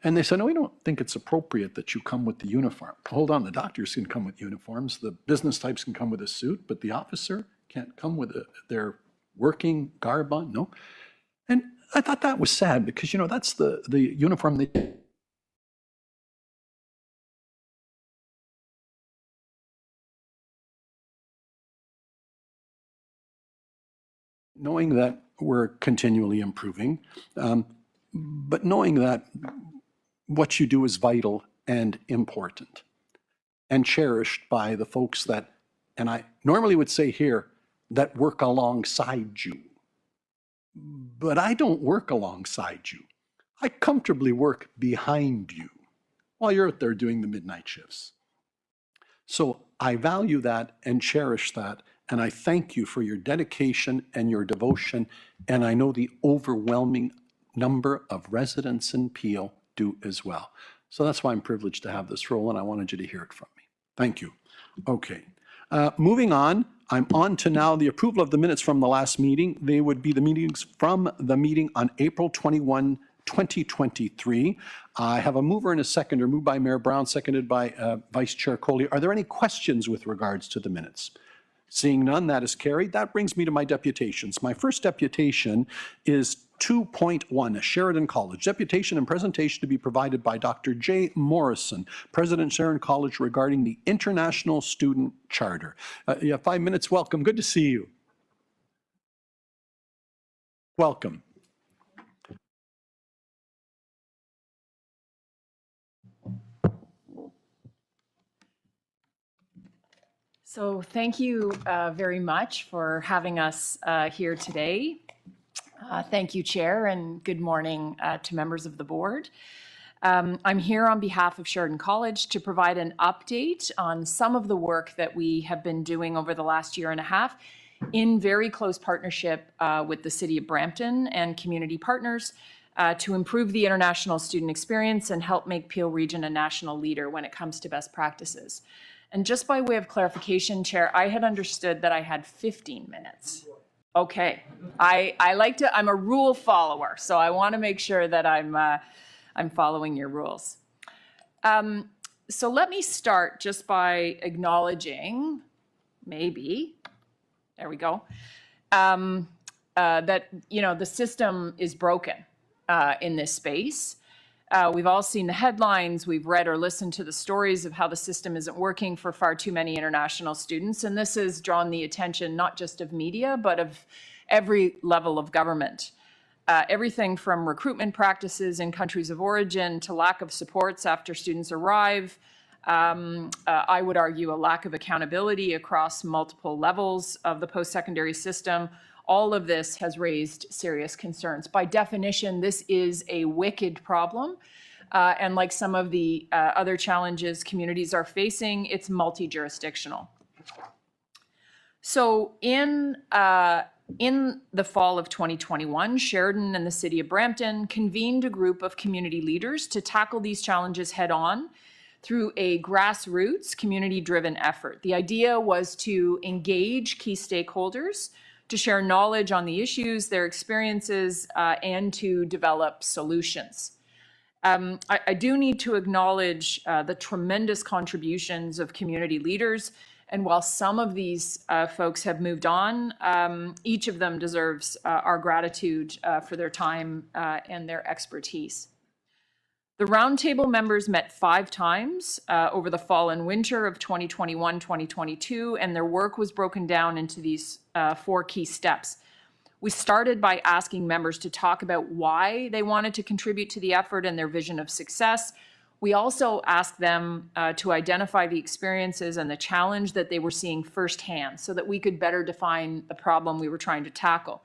And they said, no, we don't think it's appropriate that you come with the uniform. Hold on, the doctors can come with uniforms. The business types can come with a suit, but the officer can't come with their working garb on, no. And I thought that was sad because, that's the uniform they knowing that we're continually improving, but knowing that what you do is vital and important and cherished by the folks that, and I normally would say here, that work alongside you. But I don't work alongside you. I comfortably work behind you while you're out there doing the midnight shifts. So I value that and cherish that, and I thank you for your dedication and your devotion, and I know the overwhelming number of residents in Peel do as well. So that's why I'm privileged to have this role, and I wanted you to hear it from me. Thank you. Okay. Moving on, I'm on to now the approval of the minutes from the last meeting. They would be the meetings from the meeting on April 21, 2023. I have a mover and a seconder, moved by Mayor Brown, seconded by Vice Chair Coley. Are there any questions with regards to the minutes? Seeing none, that is carried. That brings me to my deputations. My first deputation is 2.1, Sheridan College. Deputation and presentation to be provided by Dr. J. Morrison, President Sheridan College, regarding the International Student Charter. You have 5 minutes. Welcome. Good to see you. Welcome. So thank you very much for having us here today. Thank you, Chair, and good morning to members of the board. I'm here on behalf of Sheridan College to provide an update on some of the work that we have been doing over the last year and a half in very close partnership with the City of Brampton and community partners to improve the international student experience and help make Peel Region a national leader when it comes to best practices. And just by way of clarification, Chair, I had understood that I had 15 minutes. Okay, I like to, I'm a rule follower, so I want to make sure that I'm following your rules. So let me start just by acknowledging, maybe, there we go, that, you know, the system is broken in this space. We've all seen the headlines, we've read or listened to the stories of how the system isn't working for far too many international students, and this has drawn the attention not just of media, but of every level of government. Everything from recruitment practices in countries of origin to lack of supports after students arrive. I would argue a lack of accountability across multiple levels of the post-secondary system. All of this has raised serious concerns. By definition, this is a wicked problem. And like some of the other challenges communities are facing, it's multi-jurisdictional. So in the fall of 2021, Sheridan and the City of Brampton convened a group of community leaders to tackle these challenges head on through a grassroots community-driven effort. The idea was to engage key stakeholders, to share knowledge on the issues, their experiences, and to develop solutions. I do need to acknowledge the tremendous contributions of community leaders. And while some of these folks have moved on, each of them deserves our gratitude for their time and their expertise. The roundtable members met 5 times over the fall and winter of 2021-2022, and their work was broken down into these 4 key steps. We started by asking members to talk about why they wanted to contribute to the effort and their vision of success. We also asked them to identify the experiences and the challenge that they were seeing firsthand so that we could better define the problem we were trying to tackle.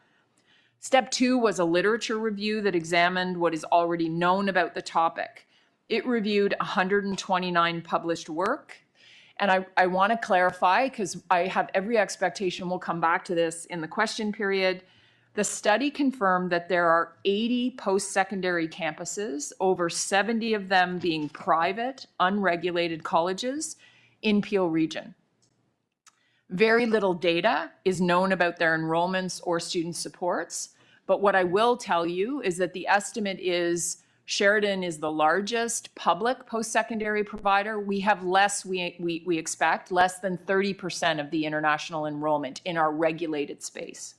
Step 2 was a literature review that examined what is already known about the topic. It reviewed 129 published work. And I want to clarify, because I have every expectation we'll come back to this in the question period. The study confirmed that there are 80 post-secondary campuses, over 70 of them being private, unregulated colleges in Peel Region. Very little data is known about their enrollments or student supports, but what I will tell you is that the estimate is Sheridan is the largest public post-secondary provider. We have less, we expect, less than 30% of the international enrollment in our regulated space.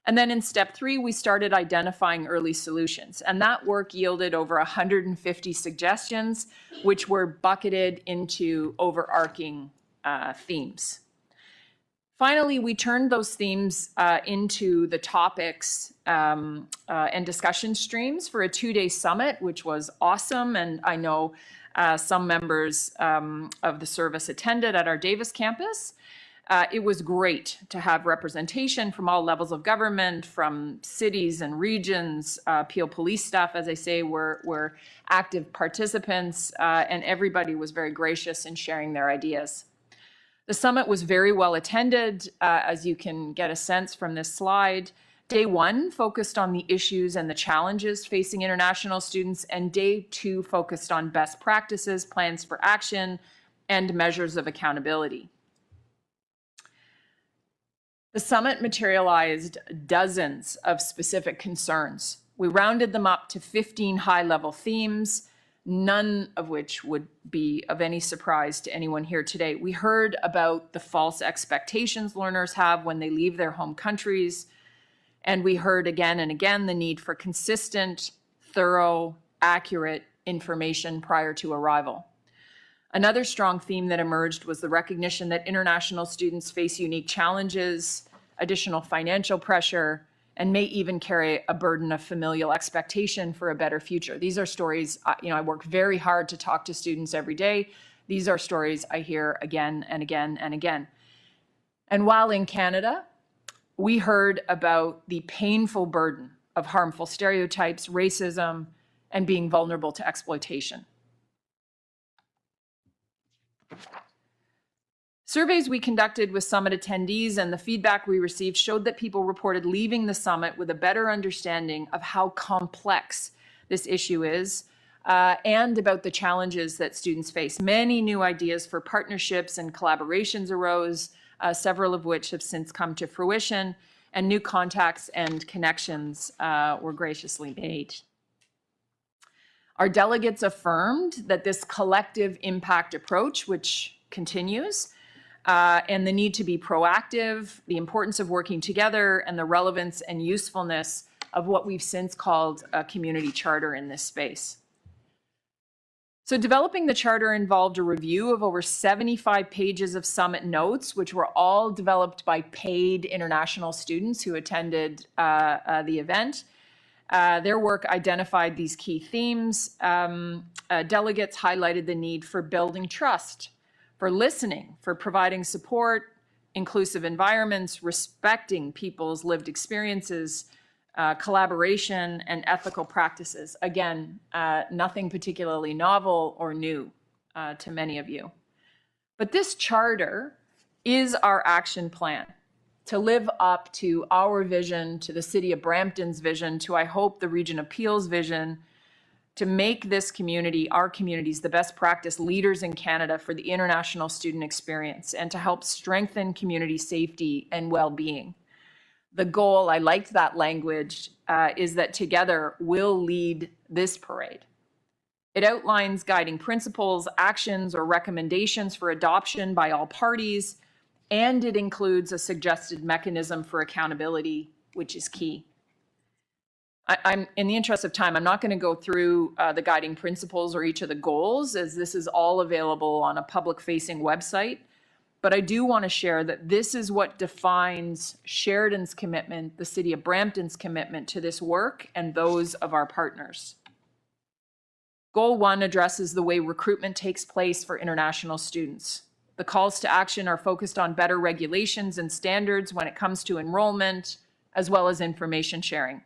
And then in step 3, we started identifying early solutions, and that work yielded over 150 suggestions, which were bucketed into overarching themes. Finally, we turned those themes into the topics and discussion streams for a 2-day summit, which was awesome. And I know some members of the service attended at our Davis campus. It was great to have representation from all levels of government, from cities and regions. Peel police staff, as I say, were active participants, and everybody was very gracious in sharing their ideas. The summit was very well attended, as you can get a sense from this slide. Day 1 focused on the issues and the challenges facing international students, and Day 2 focused on best practices, plans for action, and measures of accountability. The summit materialized dozens of specific concerns. We rounded them up to 15 high-level themes, none of which would be of any surprise to anyone here today. We heard about the false expectations learners have when they leave their home countries, and we heard again and again the need for consistent, thorough, accurate information prior to arrival. Another strong theme that emerged was the recognition that international students face unique challenges, additional financial pressure, and may even carry a burden of familial expectation for a better future. These are stories, I work very hard to talk to students every day. These are stories I hear again and again and again. And while in Canada, we heard about the painful burden of harmful stereotypes, racism, and being vulnerable to exploitation. Surveys we conducted with summit attendees and the feedback we received showed that people reported leaving the summit with a better understanding of how complex this issue is and about the challenges that students face. Many new ideas for partnerships and collaborations arose, several of which have since come to fruition, and new contacts and connections were graciously made. Our delegates affirmed that this collective impact approach, which continues, and the need to be proactive, the importance of working together, and the relevance and usefulness of what we've since called a community charter in this space. So developing the charter involved a review of over 75 pages of summit notes, which were all developed by paid international students who attended the event. Their work identified these key themes. Delegates highlighted the need for building trust, for listening, for providing support, inclusive environments, respecting people's lived experiences, collaboration, and ethical practices. Again, nothing particularly novel or new to many of you. But this charter is our action plan to live up to our vision, to the City of Brampton's vision, to, I hope, the Region of Peel's vision, to make this community, our communities, the best practice leaders in Canada for the international student experience, and to help strengthen community safety and well-being. The goal, I liked that language, is that together we'll lead this parade. It outlines guiding principles, actions, or recommendations for adoption by all parties, and it includes a suggested mechanism for accountability, which is key. I'm in the interest of time, I'm not going to go through the guiding principles or each of the goals, as this is all available on a public-facing website. But I do want to share that this is what defines Sheridan's commitment, the City of Brampton's commitment to this work, and those of our partners. Goal 1 addresses the way recruitment takes place for international students. The calls to action are focused on better regulations and standards when it comes to enrollment, as well as information sharing.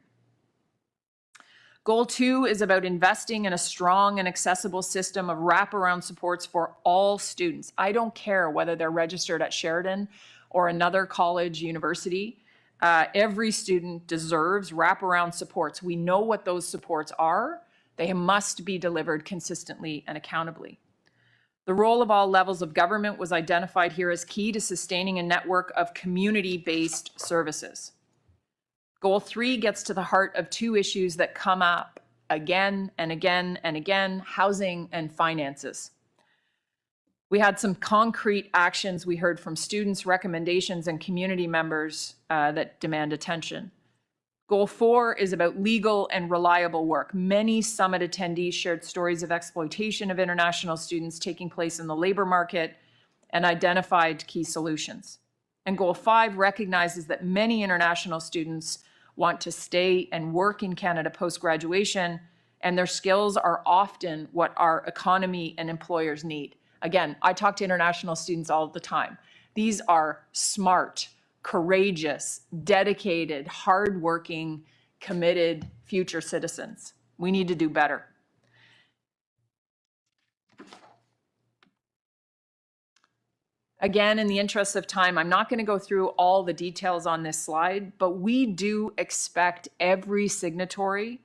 Goal 2 is about investing in a strong and accessible system of wraparound supports for all students. I don't care whether they're registered at Sheridan or another college, university. Every student deserves wraparound supports. We know what those supports are. They must be delivered consistently and accountably. The role of all levels of government was identified here as key to sustaining a network of community-based services. Goal 3 gets to the heart of two issues that come up again and again and again: housing and finances. We had some concrete actions we heard from students, recommendations, and community members that demand attention. Goal 4 is about legal and reliable work. Many summit attendees shared stories of exploitation of international students taking place in the labor market and identified key solutions. And Goal 5 recognizes that many international students want to stay and work in Canada post-graduation, and their skills are often what our economy and employers need. Again, I talk to international students all the time. These are smart, courageous, dedicated, hardworking, committed future citizens. We need to do better. Again, in the interest of time, I'm not going to go through all the details on this slide, but we do expect every signatory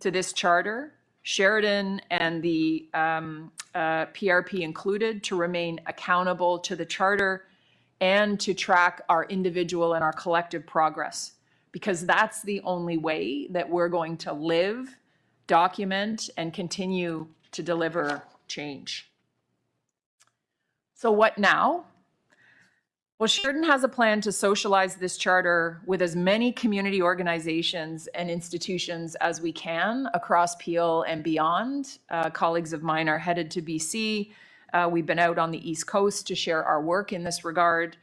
to this charter, Sheridan and the PRP included, to remain accountable to the charter and to track our individual and our collective progress, because that's the only way that we're going to live, document, and continue to deliver change. So what now? Well, Sheridan has a plan to socialize this charter with as many community organizations and institutions as we can across Peel and beyond. Colleagues of mine are headed to BC. We've been out on the East Coast to share our work in this regard.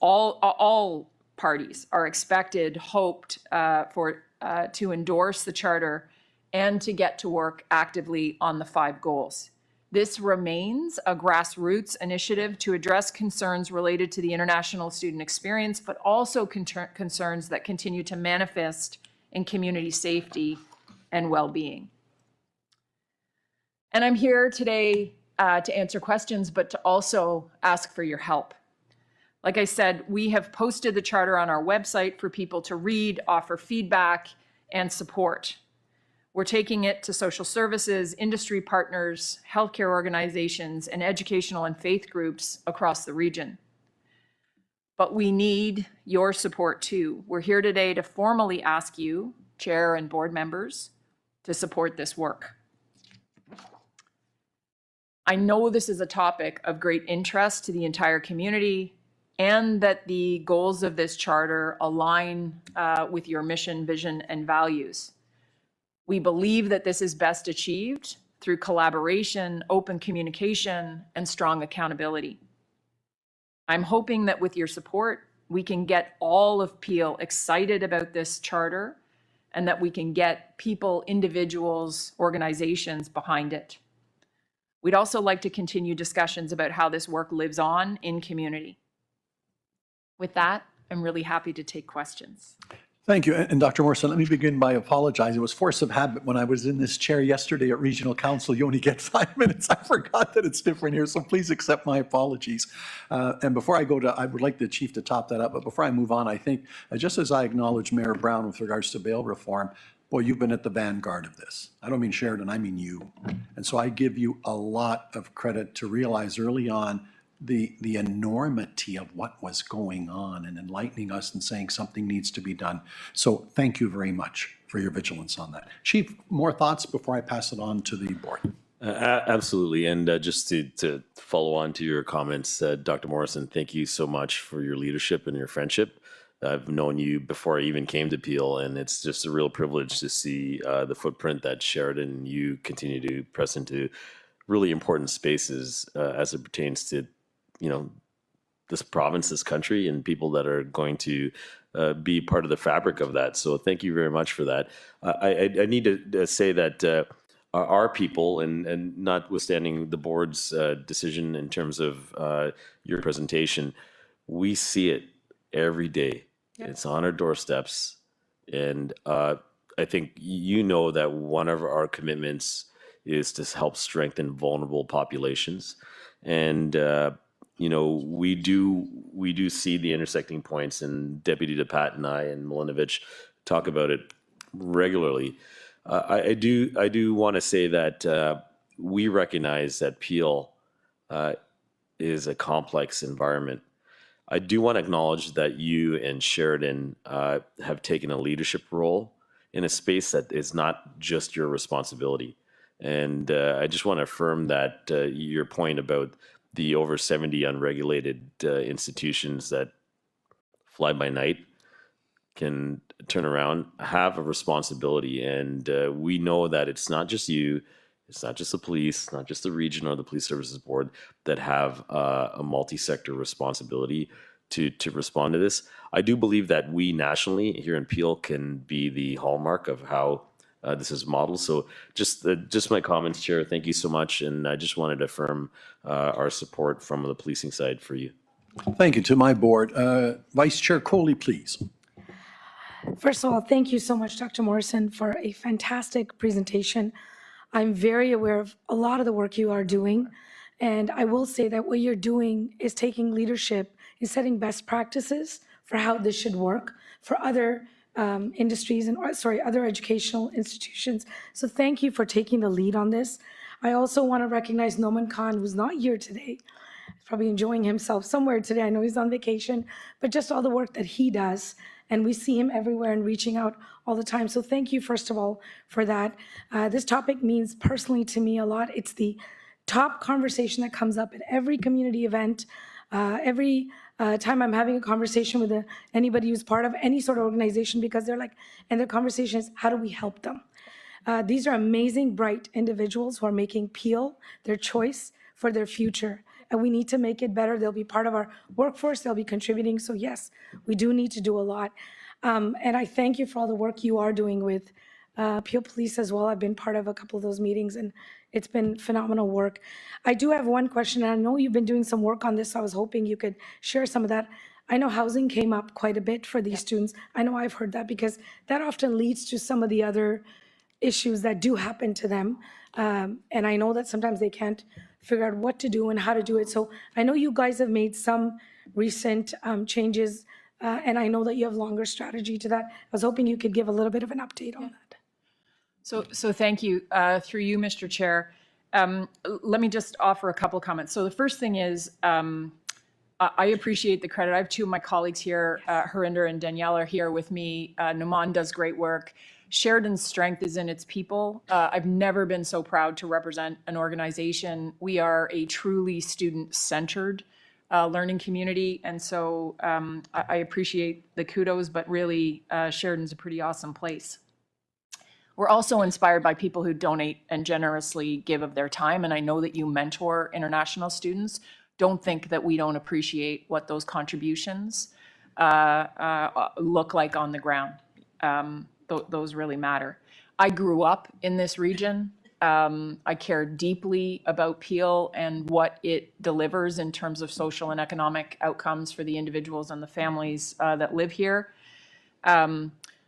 All parties are expected, hoped to endorse the charter and to get to work actively on the 5 goals. This remains a grassroots initiative to address concerns related to the international student experience, but also concerns that continue to manifest in community safety and well-being. And I'm here today to answer questions, but to also ask for your help. Like I said, we have posted the charter on our website for people to read, offer feedback, and support. We're taking it to social services, industry partners, healthcare organizations, and educational and faith groups across the region. But we need your support too. We're here today to formally ask you, Chair and board members, to support this work. I know this is a topic of great interest to the entire community, and that the goals of this charter align with your mission, vision, and values. We believe that this is best achieved through collaboration, open communication, and strong accountability. I'm hoping that with your support, we can get all of Peel excited about this charter, and that we can get people, individuals, organizations behind it. We'd also like to continue discussions about how this work lives on in community. With that, I'm really happy to take questions. Thank you. And Dr. Morrison, let me begin by apologizing. It was force of habit. When I was in this chair yesterday at Regional Council, you only get 5 minutes. I forgot that it's different here, so please accept my apologies. And before I go to, I would like the chief to top that up, but before I move on, I think, just as I acknowledge Mayor Brown with regards to bail reform, boy, you've been at the vanguard of this. I don't mean Sheridan, I mean you. And so I give you a lot of credit to realize early on the enormity of what was going on and enlightening us and saying something needs to be done. So thank you very much for your vigilance on that. Chief, more thoughts before I pass it on to the board? Absolutely. And just to follow on to your comments, Dr. Morrison, thank you so much for your leadership and your friendship. I've known you before I even came to Peel, and it's just a real privilege to see the footprint that Sheridan and you continue to press into really important spaces as it pertains to this province, this country, and people that are going to be part of the fabric of that. So thank you very much for that. I need to say that our people, and notwithstanding the board's decision in terms of your presentation, we see it every day. Yep. It's on our doorsteps. And I think you know that one of our commitments is to help strengthen vulnerable populations. And we do see the intersecting points, and Deputy DePatt and I and Milinovich talk about it regularly. I do want to say that we recognize that Peel is a complex environment. I do want to acknowledge that you and Sheridan have taken a leadership role in a space that is not just your responsibility. And I just want to affirm that your point about the over 70 unregulated institutions that fly by night can turn around, have a responsibility. And we know that it's not just you, it's not just the police, not just the region or the police services board that have a multi-sector responsibility to respond to this. I do believe that we nationally here in Peel can be the hallmark of how this is modeled. So just my comments, Chair. Thank you so much, and I just wanted to affirm our support from the policing side for you. Thank you to my board. Vice Chair Coley, please. First of all, thank you so much, Dr. Morrison, for a fantastic presentation. I'm very aware of a lot of the work you are doing, and I will say that what you're doing is taking leadership and setting best practices for how this should work for other industries and, other educational institutions. So thank you for taking the lead on this. I also want to recognize Noman Khan, who's not here today. He's probably enjoying himself somewhere today. I know he's on vacation, but just all the work that he does. And we see him everywhere and reaching out all the time. So thank you, first of all, for that. This topic means personally to me a lot. It's the top conversation that comes up at every community event, every time I'm having a conversation with anybody who's part of any sort of organization, because they're like, and their conversation is, how do we help them? These are amazing, bright individuals who are making Peel their choice for their future. And we need to make it better. They'll be part of our workforce. They'll be contributing. So yes, we do need to do a lot. And I thank you for all the work you are doing with Peel Police as well. I've been part of a couple of those meetings, and it's been phenomenal work. I do have one question, and I know you've been doing some work on this, so I was hoping you could share some of that. I know housing came up quite a bit for these students. I know I've heard that because that often leads to some of the other issues that do happen to them. And I know that sometimes they can't figure out what to do and how to do it. So I know you guys have made some recent changes, and I know that you have longer strategy to that. I was hoping you could give a little bit of an update on that. So thank you. Through you, Mr. Chair. Let me just offer a couple of comments. So the first thing is, I appreciate the credit. I have two of my colleagues here, Harinder and Danielle are here with me. Naman does great work. Sheridan's strength is in its people. I've never been so proud to represent an organization. We are a truly student-centered learning community, and so I appreciate the kudos, but really Sheridan's a pretty awesome place. We're also inspired by people who donate and generously give of their time, and I know that you mentor international students. Don't think that we don't appreciate what those contributions look like on the ground. Those really matter. I grew up in this region. I care deeply about Peel and what it delivers in terms of social and economic outcomes for the individuals and the families that live here.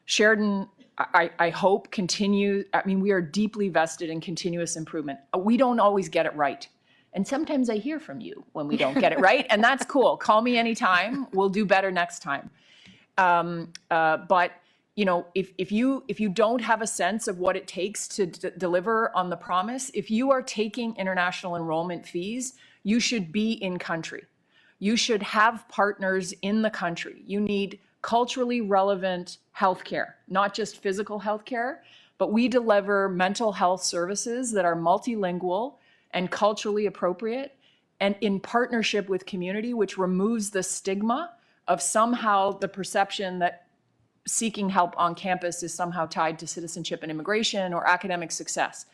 Sheridan, I hope continue. I mean, we are deeply vested in continuous improvement. We don't always get it right. And sometimes I hear from you when we don't get it right, and that's cool. Call me anytime. We'll do better next time. But you know, if you don't have a sense of what it takes to deliver on the promise, if you are taking international enrollment fees, you should be in country. You should have partners in the country. You need culturally relevant healthcare, not just physical healthcare, but we deliver mental health services that are multilingual and culturally appropriate and in partnership with community, which removes the stigma of somehow the perception that seeking help on campus is somehow tied to citizenship and immigration or academic success.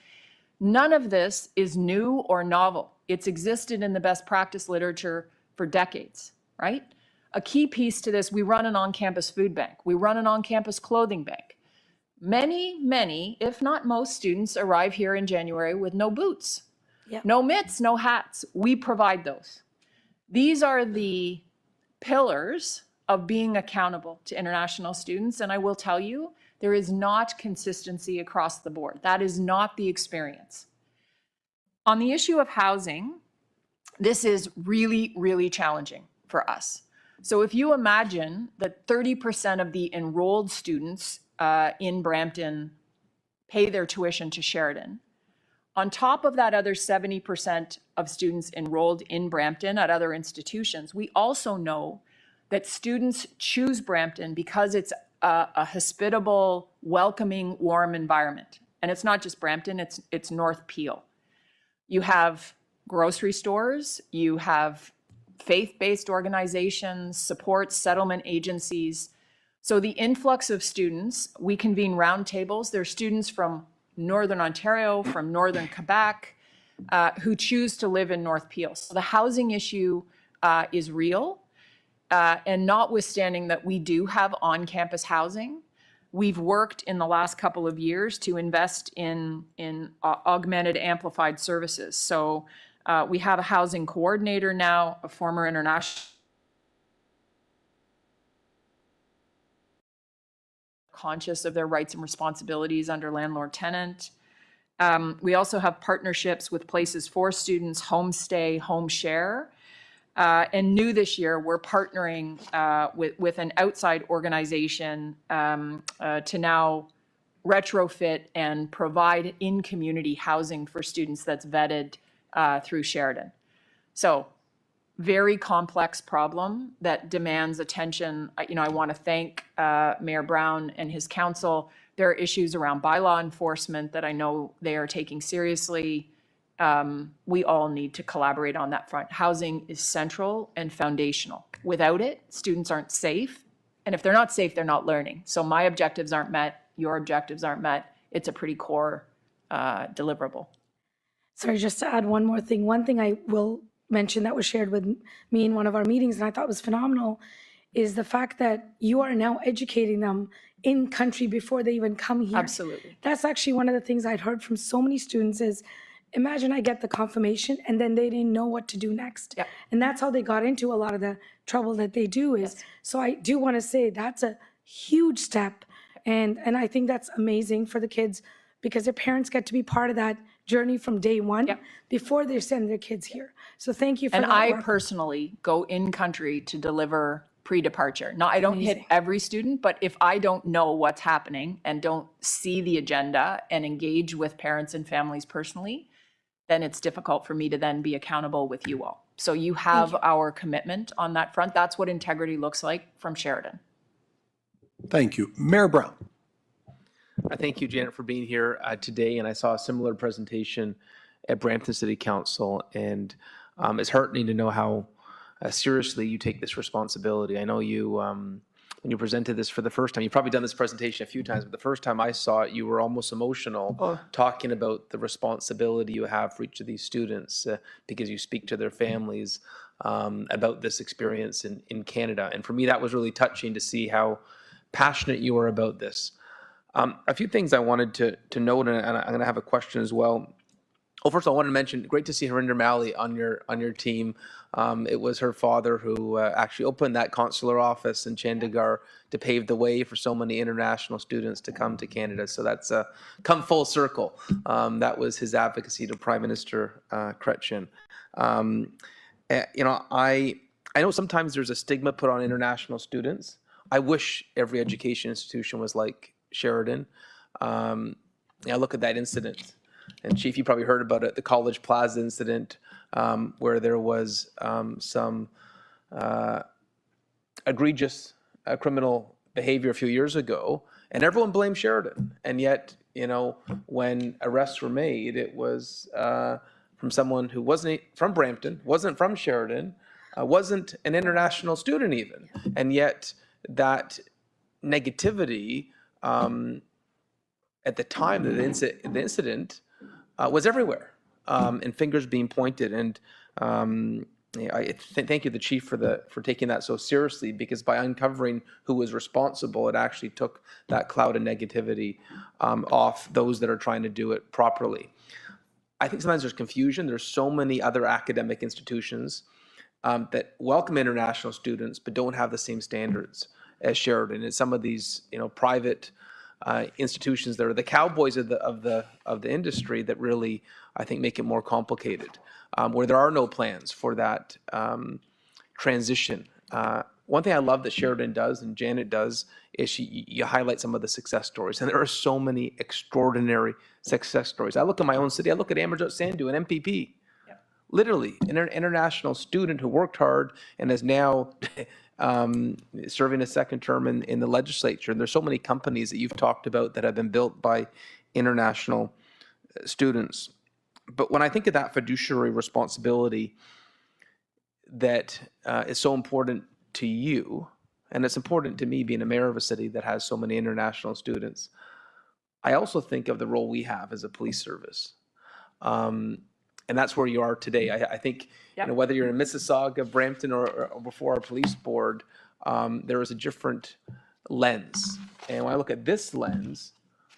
None of this is new or novel. It's existed in the best practice literature for decades, right? A key piece to this, we run an on-campus food bank. We run an on-campus clothing bank. Many, if not most students arrive here in January with no boots, no mitts, no hats. We provide those. These are the pillars of being accountable to international students. And I will tell you, there is not consistency across the board. That is not the experience. On the issue of housing, this is really, really challenging for us. So if you imagine that 30% of the enrolled students in Brampton pay their tuition to Sheridan, on top of that other 70% of students enrolled in Brampton at other institutions, we also know that students choose Brampton because it's a hospitable, welcoming, warm environment. And it's not just Brampton, it's North Peel. You have grocery stores, you have faith-based organizations, support settlement agencies. So the influx of students, we convene roundtables. There are students from Northern Ontario, from Northern Quebec, who choose to live in North Peel. So the housing issue is real. And notwithstanding that we do have on-campus housing, we've worked in the last couple of years to invest in augmented, amplified services. So we have a housing coordinator now, a former international conscious of their rights and responsibilities under landlord-tenant. We also have partnerships with places for students, homestay, home share. And new this year, we're partnering with an outside organization to now retrofit and provide in-community housing for students that's vetted through Sheridan. So very complex problem that demands attention. I want to thank Mayor Brown and his council. There are issues around bylaw enforcement that I know they are taking seriously. We all need to collaborate on that front. Housing is central and foundational. Without it, students aren't safe. And if they're not safe, they're not learning. So my objectives aren't met, your objectives aren't met. It's a pretty core deliverable. Sorry, just to add one more thing. One thing I will mention that was shared with me in one of our meetings and I thought was phenomenal is the fact that you are now educating them in country before they even come here. Absolutely. That's actually one of the things I'd heard from so many students is, imagine I get the confirmation and then they didn't know what to do next. Yep. And that's how they got into a lot of the trouble that they do is, Yes. So I do want to say that's a huge step. And I think that's amazing for the kids because their parents get to be part of that journey from day one Yep. before they send their kids here. So thank you for And that I work. personally go in country to deliver pre-departure. Now, I don't hit Amazing. every student, but if I don't know what's happening and don't see the agenda and engage with parents and families personally, then it's difficult for me to then be accountable with you all. So you have our commitment on that front. That's what integrity looks like from Sheridan. Thank you. Mayor Brown. I thank you, Janet, for being here today. And I saw a similar presentation at Brampton City Council. And it's heartening to know how seriously you take this responsibility. I know you, when you presented this for the first time, you've probably done this presentation a few times, but the first time I saw it, you were almost emotional talking about the responsibility you have for each of these students because you speak to their families about this experience in Canada. And for me, that was really touching to see how passionate you are about this. A few things I wanted to note, and I'm going to have a question as well. Well, first, I want to mention, great to see Harinder Malley on your team. It was her father who actually opened that consular office in Chandigarh to pave the way for so many international students to come to Canada. So that's come full circle. That was his advocacy to Prime Minister Chrétien. I know sometimes there's a stigma put on international students. I wish every education institution was like Sheridan. I look at that incident, and Chief, you probably heard about it, the College Plaza incident, where there was some egregious criminal behavior a few years ago, and everyone blamed Sheridan. And yet, when arrests were made, it was from someone who wasn't from Brampton, wasn't from Sheridan, wasn't an international student even, and yet that negativity at the time of the incident was everywhere, and fingers being pointed. And I thank you, the Chief, for taking that so seriously, because by uncovering who was responsible, it actually took that cloud of negativity off those that are trying to do it properly. I think sometimes there's confusion. There's so many other academic institutions that welcome international students but don't have the same standards as Sheridan. And some of these, private institutions that are the cowboys of the industry that really, I think, make it more complicated, where there are no plans for that transition. One thing I love that Sheridan does and Janet does is you highlight some of the success stories, and there are so many extraordinary success stories. I look at my own city. I look at Amberjack Sandu, an MPP. Literally, an international student who worked hard and is now serving a second term in the legislature. And there's so many companies that you've talked about that have been built by international students. But when I think of that fiduciary responsibility that is so important to you, and it's important to me being a mayor of a city that has so many international students, I also think of the role we have as a police service. And that's where you are today. I think you know, whether you're in Mississauga, Brampton, or before our police board, there is a different lens. And when I look at this lens,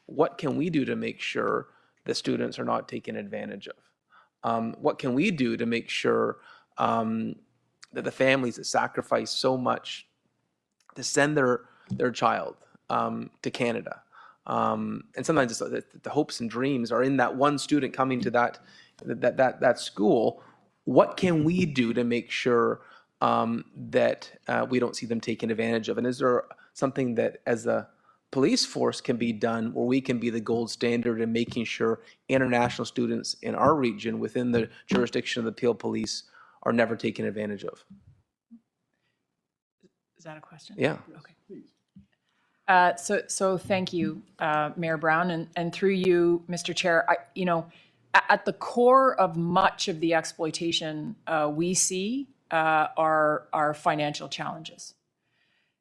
what can we do to make sure the students are not taken advantage of? What can we do to make sure that the families that sacrifice so much to send their child to Canada, and sometimes the hopes and dreams are in that one student coming to that school. What can we do to make sure that we don't see them taken advantage of? And is there something that, as a police force, can be done where we can be the gold standard in making sure international students in our region within the jurisdiction of the Peel Police are never taken advantage of? Is that a question? Yeah. Okay. So thank you, Mayor Brown, and through you, Mr. Chair. You know, at the core of much of the exploitation we see are financial challenges,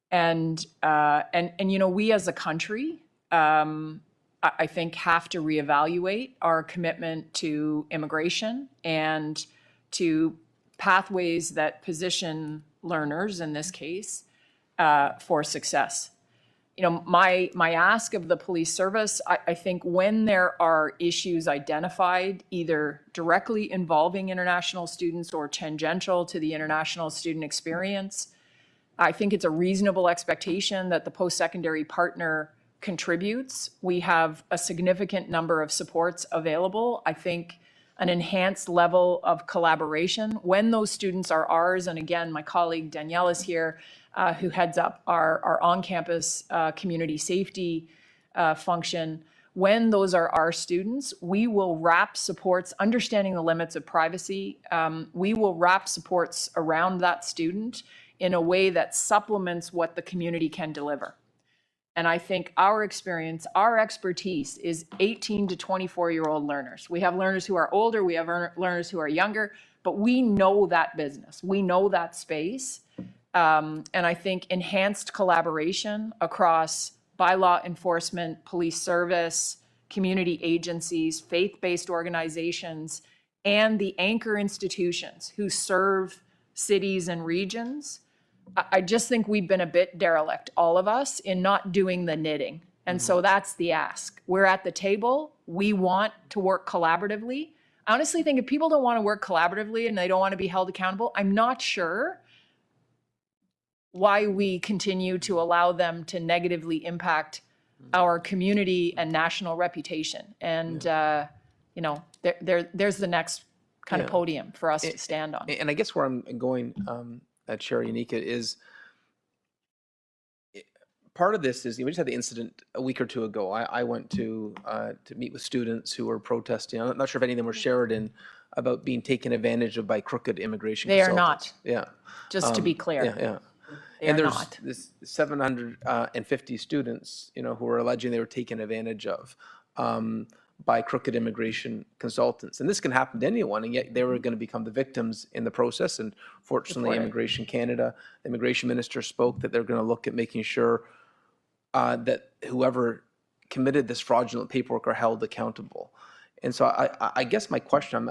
and you know, we as a country, I think, have to reevaluate our commitment to immigration and to pathways that position learners, in this case, for success. You know, my ask of the police service, I think when there are issues identified, either directly involving international students or tangential to the international student experience, I think it's a reasonable expectation that the post-secondary partner contributes. We have a significant number of supports available. I think an enhanced level of collaboration when those students are ours. And again, my colleague Danielle is here, who heads up our on-campus community safety function. When those are our students, we will wrap supports, understanding the limits of privacy, we will wrap supports around that student in a way that supplements what the community can deliver. And I think our experience, our expertise is 18 to 24-year-old learners. We have learners who are older, we have learners who are younger, but we know that business. We know that space. And I think enhanced collaboration across bylaw enforcement, police service, community agencies, faith-based organizations, and the anchor institutions who serve cities and regions. I just think we've been a bit derelict, all of us, in not doing the knitting. And so that's the ask. We're at the table. We want to work collaboratively. I honestly think if people don't want to work collaboratively and they don't want to be held accountable, I'm not sure why we continue to allow them to negatively impact our community and national reputation. And, you know, there's the next kind of podium for us to stand on. And I guess where I'm going, Chair Yanika, is part of this is, we just had the incident a week or two ago. I went to meet with students who were protesting. I'm not sure if any of them were Sheridan, about being taken advantage of by crooked immigration consultants. They are not. Just to be clear. Yeah. They and are there's not. this 750 students, you know, who are alleging they were taken advantage of by crooked immigration consultants. And this can happen to anyone, and yet they were going to become the victims in the process. And fortunately, Immigration Canada, the immigration minister spoke that they're going to look at making sure that whoever committed this fraudulent paperwork are held accountable. And so I guess my question,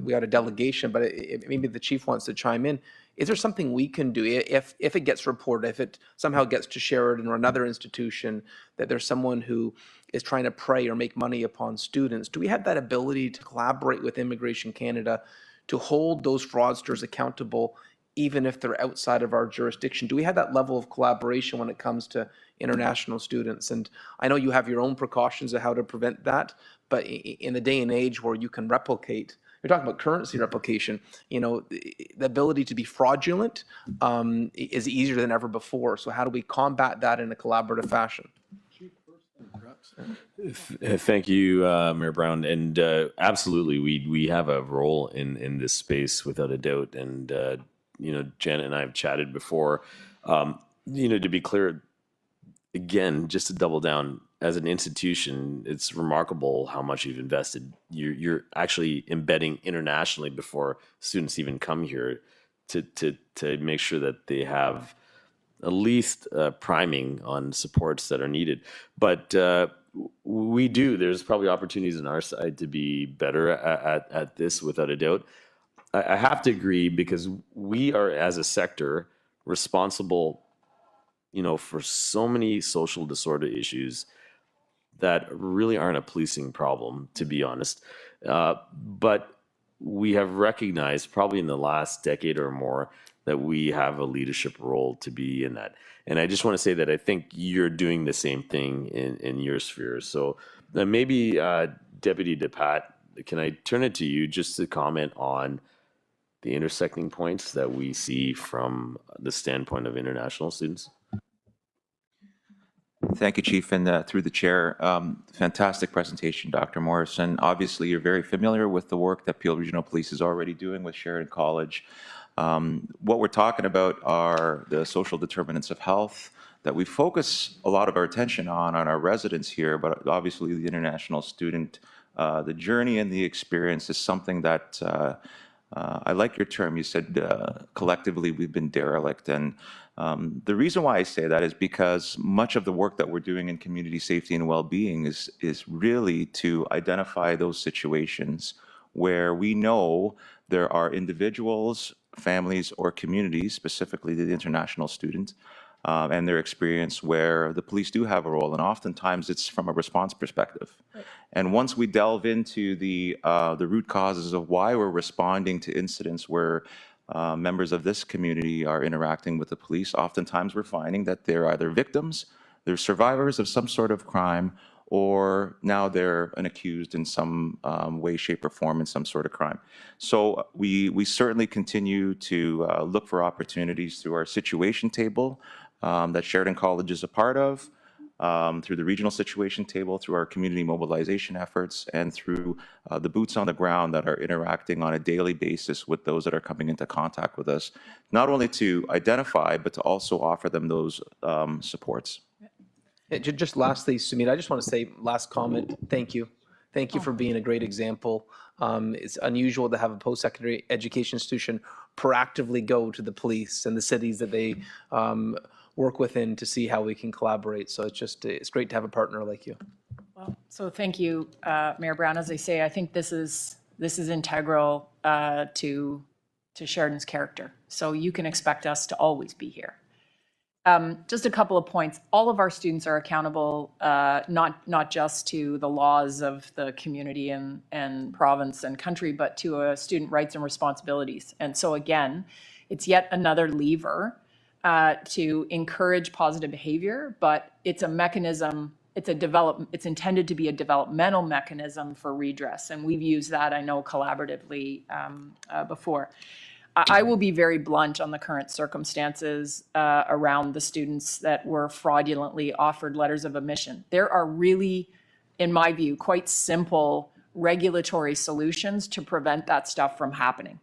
we had a delegation, but maybe the chief wants to chime in. Is there something we can do if it gets reported, if it somehow gets to Sheridan or another institution, that there's someone who is trying to prey or make money upon students? Do we have that ability to collaborate with Immigration Canada to hold those fraudsters accountable, even if they're outside of our jurisdiction? Do we have that level of collaboration when it comes to international students? And I know you have your own precautions of how to prevent that, but in the day and age where you can replicate, you're talking about currency replication, you know, the ability to be fraudulent is easier than ever before. So how do we combat that in a collaborative fashion? Thank you, Mayor Brown. And absolutely, we have a role in this space without a doubt. And, you know, Janet and I have chatted before. You know, to be clear, again, just to double down, as an institution, it's remarkable how much you've invested. You're actually embedding internationally before students even come here to make sure that they have at least priming on supports that are needed. But we do. There's probably opportunities on our side to be better at this, without a doubt. I have to agree, because we are, as a sector, responsible, for so many social disorder issues that really aren't a policing problem, to be honest. But we have recognized, probably in the last decade or more, that we have a leadership role to be in that. And I just want to say that I think you're doing the same thing in your sphere. So maybe, Deputy DePat, can I turn it to you just to comment on the intersecting points that we see from the standpoint of international students? Thank you, Chief, and through the chair. Fantastic presentation, Dr. Morrison. Obviously, you're very familiar with the work that Peel Regional Police is already doing with Sheridan College. What we're talking about are the social determinants of health that we focus a lot of our attention on our residents here, but obviously the international student, the journey and the experience is something that I like your term. You said collectively we've been derelict. And the reason why I say that is because much of the work that we're doing in community safety and well-being is really to identify those situations where we know there are individuals, families, or communities, specifically the international student, and their experience where the police do have a role, and oftentimes it's from a response perspective. Right. And once we delve into the root causes of why we're responding to incidents where members of this community are interacting with the police, oftentimes we're finding that they're either victims, they're survivors of some sort of crime, or now they're an accused in some way, shape, or form in some sort of crime. So we certainly continue to look for opportunities through our situation table that Sheridan College is a part of, through the regional situation table, through our community mobilization efforts, and through the boots on the ground that are interacting on a daily basis with those that are coming into contact with us, not only to identify, but to also offer them those supports. Just lastly, Sumit, I just want to say, last comment, thank you. Thank you for being a great example. It's unusual to have a post-secondary education institution proactively go to the police and the cities that they work within to see how we can collaborate. So it's great to have a partner like you. Well, so thank you, Mayor Brown. As I say, I think this is integral to Sheridan's character. So you can expect us to always be here. Just a couple of points. All of our students are accountable, not just to the laws of the community and province and country, but to student rights and responsibilities. And so again, it's yet another lever to encourage positive behavior, but it's a mechanism. It's intended to be a developmental mechanism for redress, and we've used that, I know, collaboratively before. I will be very blunt on the current circumstances around the students that were fraudulently offered letters of admission. There are really, in my view, quite simple regulatory solutions to prevent that stuff from happening.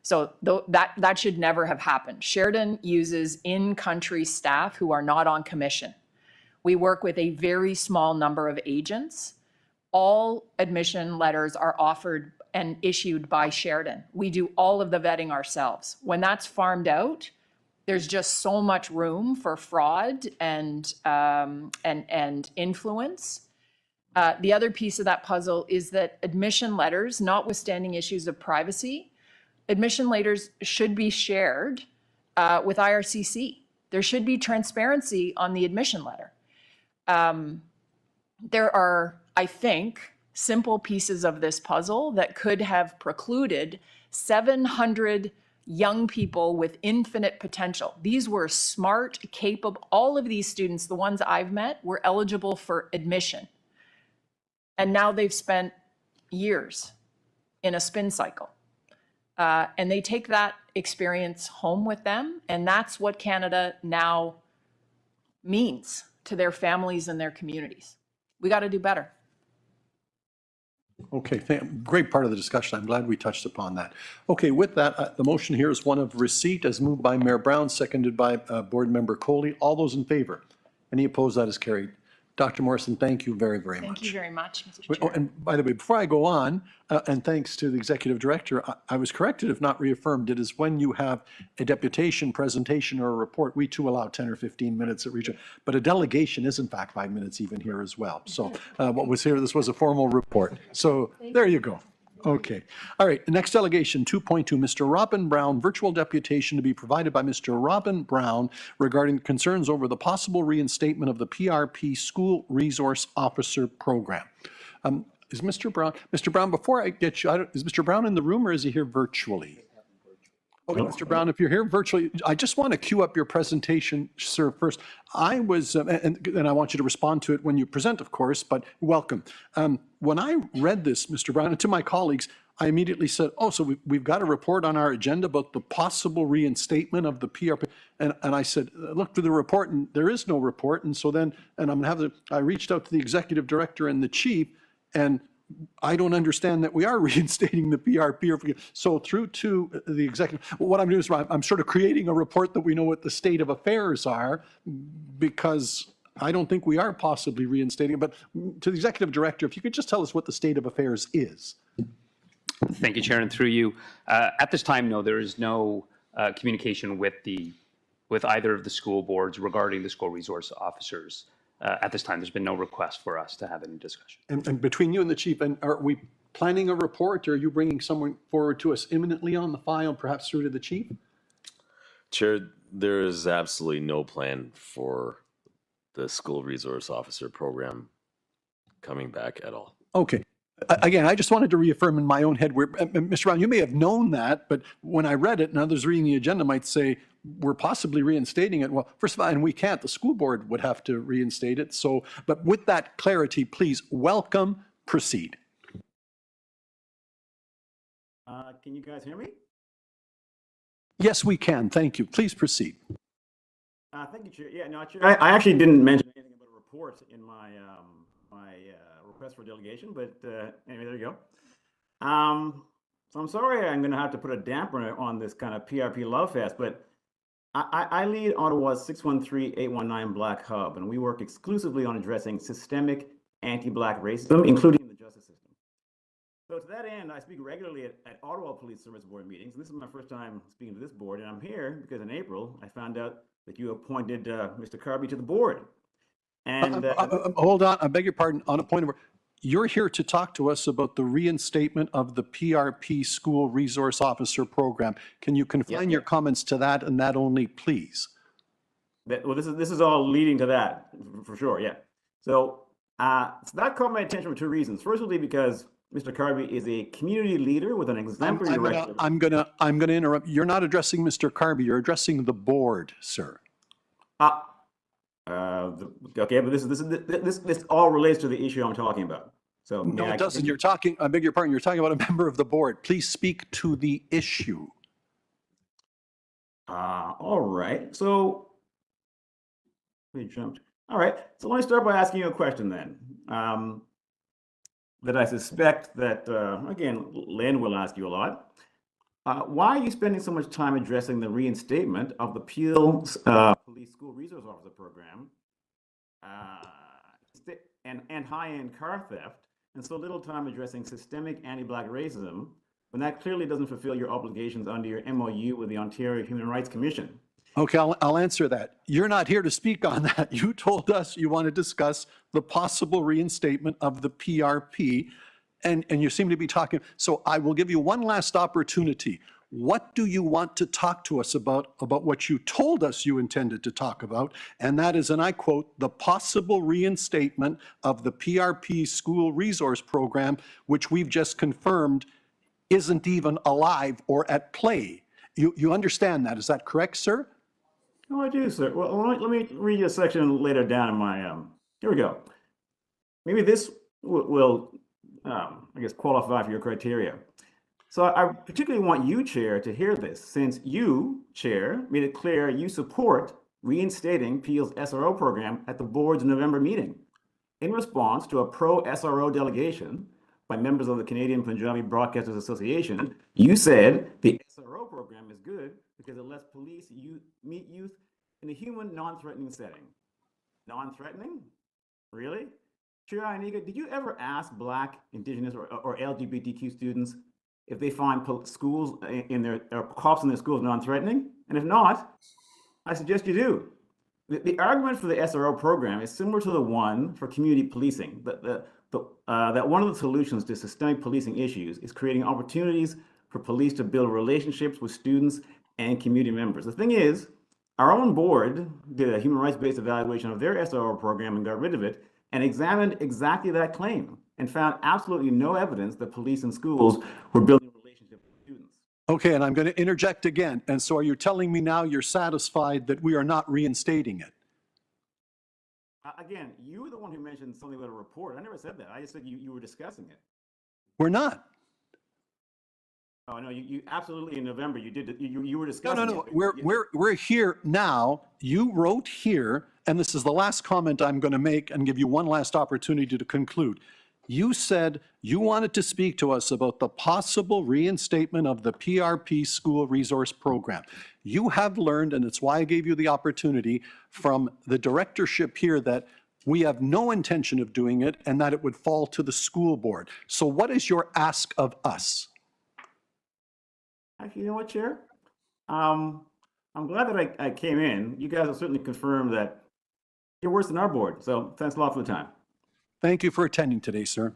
So that should never have happened. Sheridan uses in-country staff who are not on commission. We work with a very small number of agents. All admission letters are offered and issued by Sheridan. We do all of the vetting ourselves. When that's farmed out, there's just so much room for fraud and influence. The other piece of that puzzle is that admission letters, notwithstanding issues of privacy, admission letters should be shared with IRCC. There should be transparency on the admission letter. There are, I think, simple pieces of this puzzle that could have precluded 700 young people with infinite potential. These were smart, capable, all of these students, the ones I've met, were eligible for admission. And now they've spent years in a spin cycle. And they take that experience home with them, and that's what Canada now means to their families and their communities. We got to do better. Okay, great part of the discussion. I'm glad we touched upon that. Okay, with that, the motion here is one of receipt as moved by Mayor Brown, seconded by Board Member Coley. All those in favor? Any opposed? That is carried. Dr. Morrison, thank you very, very Thank much. you very much, Mr. Oh, Chair. and by the way, before I go on, and thanks to the executive director, I was corrected, if not reaffirmed. It is when you have a deputation, presentation, or a report, we too allow 10 or 15 minutes at region. But a delegation is in fact 5 minutes even here as well. So what was here, this was a formal report. So there you go. Okay. All right. The next delegation, 2.2, Mr. Robin Brown, virtual deputation to be provided by Mr. Robin Brown regarding concerns over the possible reinstatement of the PRP School Resource Officer Program. Is Mr. Brown, before I get you, is Mr. Brown in the room or is he here virtually? Okay, Mr. Brown, if you're here virtually, I just want to queue up your presentation, sir, first. I was, and I want you to respond to it when you present, of course, but welcome. When I read this, Mr. Brown, and to my colleagues, I immediately said, oh, so we've got a report on our agenda about the possible reinstatement of the PRP. And I said, look through the report, and there is no report. And so then, and I'm going to have I reached out to the executive director and the chief, and I don't understand that we are reinstating the PRP. So through to the executive, what I'm doing is I'm sort of creating a report that we know what the state of affairs are, because I don't think we are possibly reinstating it. But to the executive director, if you could just tell us what the state of affairs is. Thank you, Chair, and through you. At this time, no, there is no communication with either of the school boards regarding the school resource officers. At this time, there's been no request for us to have any discussion. And between you and the chief, and are we planning a report, or are you bringing someone forward to us imminently on the file, perhaps through to the chief? Chair, there is absolutely no plan for the school resource officer program coming back at all. Okay. Again, I just wanted to reaffirm in my own head, Mr. Brown, you may have known that, but when I read it and others reading the agenda might say, we're possibly reinstating it. Well, first of all, and we can't, the school board would have to reinstate it. So, but with that clarity, please welcome, proceed. Can you guys hear me? Yes, we can. Thank you. Please proceed. Thank you, Chair. Yeah, no, Chair, I actually didn't mention anything about a report in my request for delegation, but anyway, there you go. So I'm sorry I'm going to have to put a damper on this kind of PRP love fest, but I lead Ottawa's 613-819 Black Hub, and we work exclusively on addressing systemic anti-Black racism, including in the justice system. So to that end, I speak regularly at Ottawa Police Service Board meetings. This is my first time speaking to this board, and I'm here because in April, I found out that you appointed Mr. Carby to the board. And hold on, I beg your pardon, on a point of, you're here to talk to us about the reinstatement of the PRP School Resource Officer Program. Can you confine your comments to that and that only, please? Well, this is all leading to that, for sure, yeah. So that caught my attention for two reasons. Firstly, because Mr. Carby is a community leader with an exemplary record. I'm gonna interrupt. You're not addressing Mr. Carby, you're addressing the board, sir. Okay, but this all relates to the issue I'm talking about. So no, it doesn't. You're talking, I beg your pardon, you're talking about a member of the board. Please speak to the issue. All right. So we jumped. All right. So let me start by asking you a question then. That I suspect that again, Lynn will ask you a lot. Why are you spending so much time addressing the reinstatement of the Peel Police School Resource Officer Program and high-end car theft, and so little time addressing systemic anti-Black racism, when that clearly doesn't fulfill your obligations under your MOU with the Ontario Human Rights Commission? Okay, I'll answer that. You're not here to speak on that. You told us you want to discuss the possible reinstatement of the PRP, and you seem to be talking. So I will give you one last opportunity. What do you want to talk to us about what you told us you intended to talk about? And that is, and I quote, the possible reinstatement of the PRP School Resource Program, which we've just confirmed isn't even alive or at play. You understand that, is that correct, sir? Oh, I do, sir. Well, let me read you a section later down in my, here we go. Maybe this will I guess, qualify for your criteria. So I particularly want you, Chair, to hear this, since you, Chair, made it clear you support reinstating Peel's SRO program at the board's November meeting. In response to a pro-SRO delegation by members of the Canadian Punjabi Broadcasters Association, you said the SRO program is good because it lets police meet youth in a human, non-threatening setting. Non-threatening? Really? Chair Iniga, did you ever ask Black, Indigenous, or LGBTQ students if they find schools in their or cops in their schools non-threatening? And if not, I suggest you do. The argument for the SRO program is similar to the one for community policing. That one of the solutions to systemic policing issues is creating opportunities for police to build relationships with students and community members. The thing is, our own board did a human rights-based evaluation of their SRO program and got rid of it, and examined exactly that claim and found absolutely no evidence that police and schools were building relationships with students. Okay, and I'm going to interject again. And so are you telling me now you're satisfied that we are not reinstating it? Again, you were the one who mentioned something about a report. I never said that. I just said you were discussing it. We're not. Oh, no, you absolutely in November, you did, you were discussing No. it. We're here now. You wrote here, and this is the last comment I'm going to make and give you one last opportunity to conclude. You said you wanted to speak to us about the possible reinstatement of the PRP School Resource Program. You have learned, and it's why I gave you the opportunity, from the directorship here that we have no intention of doing it and that it would fall to the school board. So what is your ask of us? Actually, you know what, Chair? I'm glad that I came in. You guys have certainly confirmed that you're worse than our board. So thanks a lot for the time. Thank you for attending today, sir.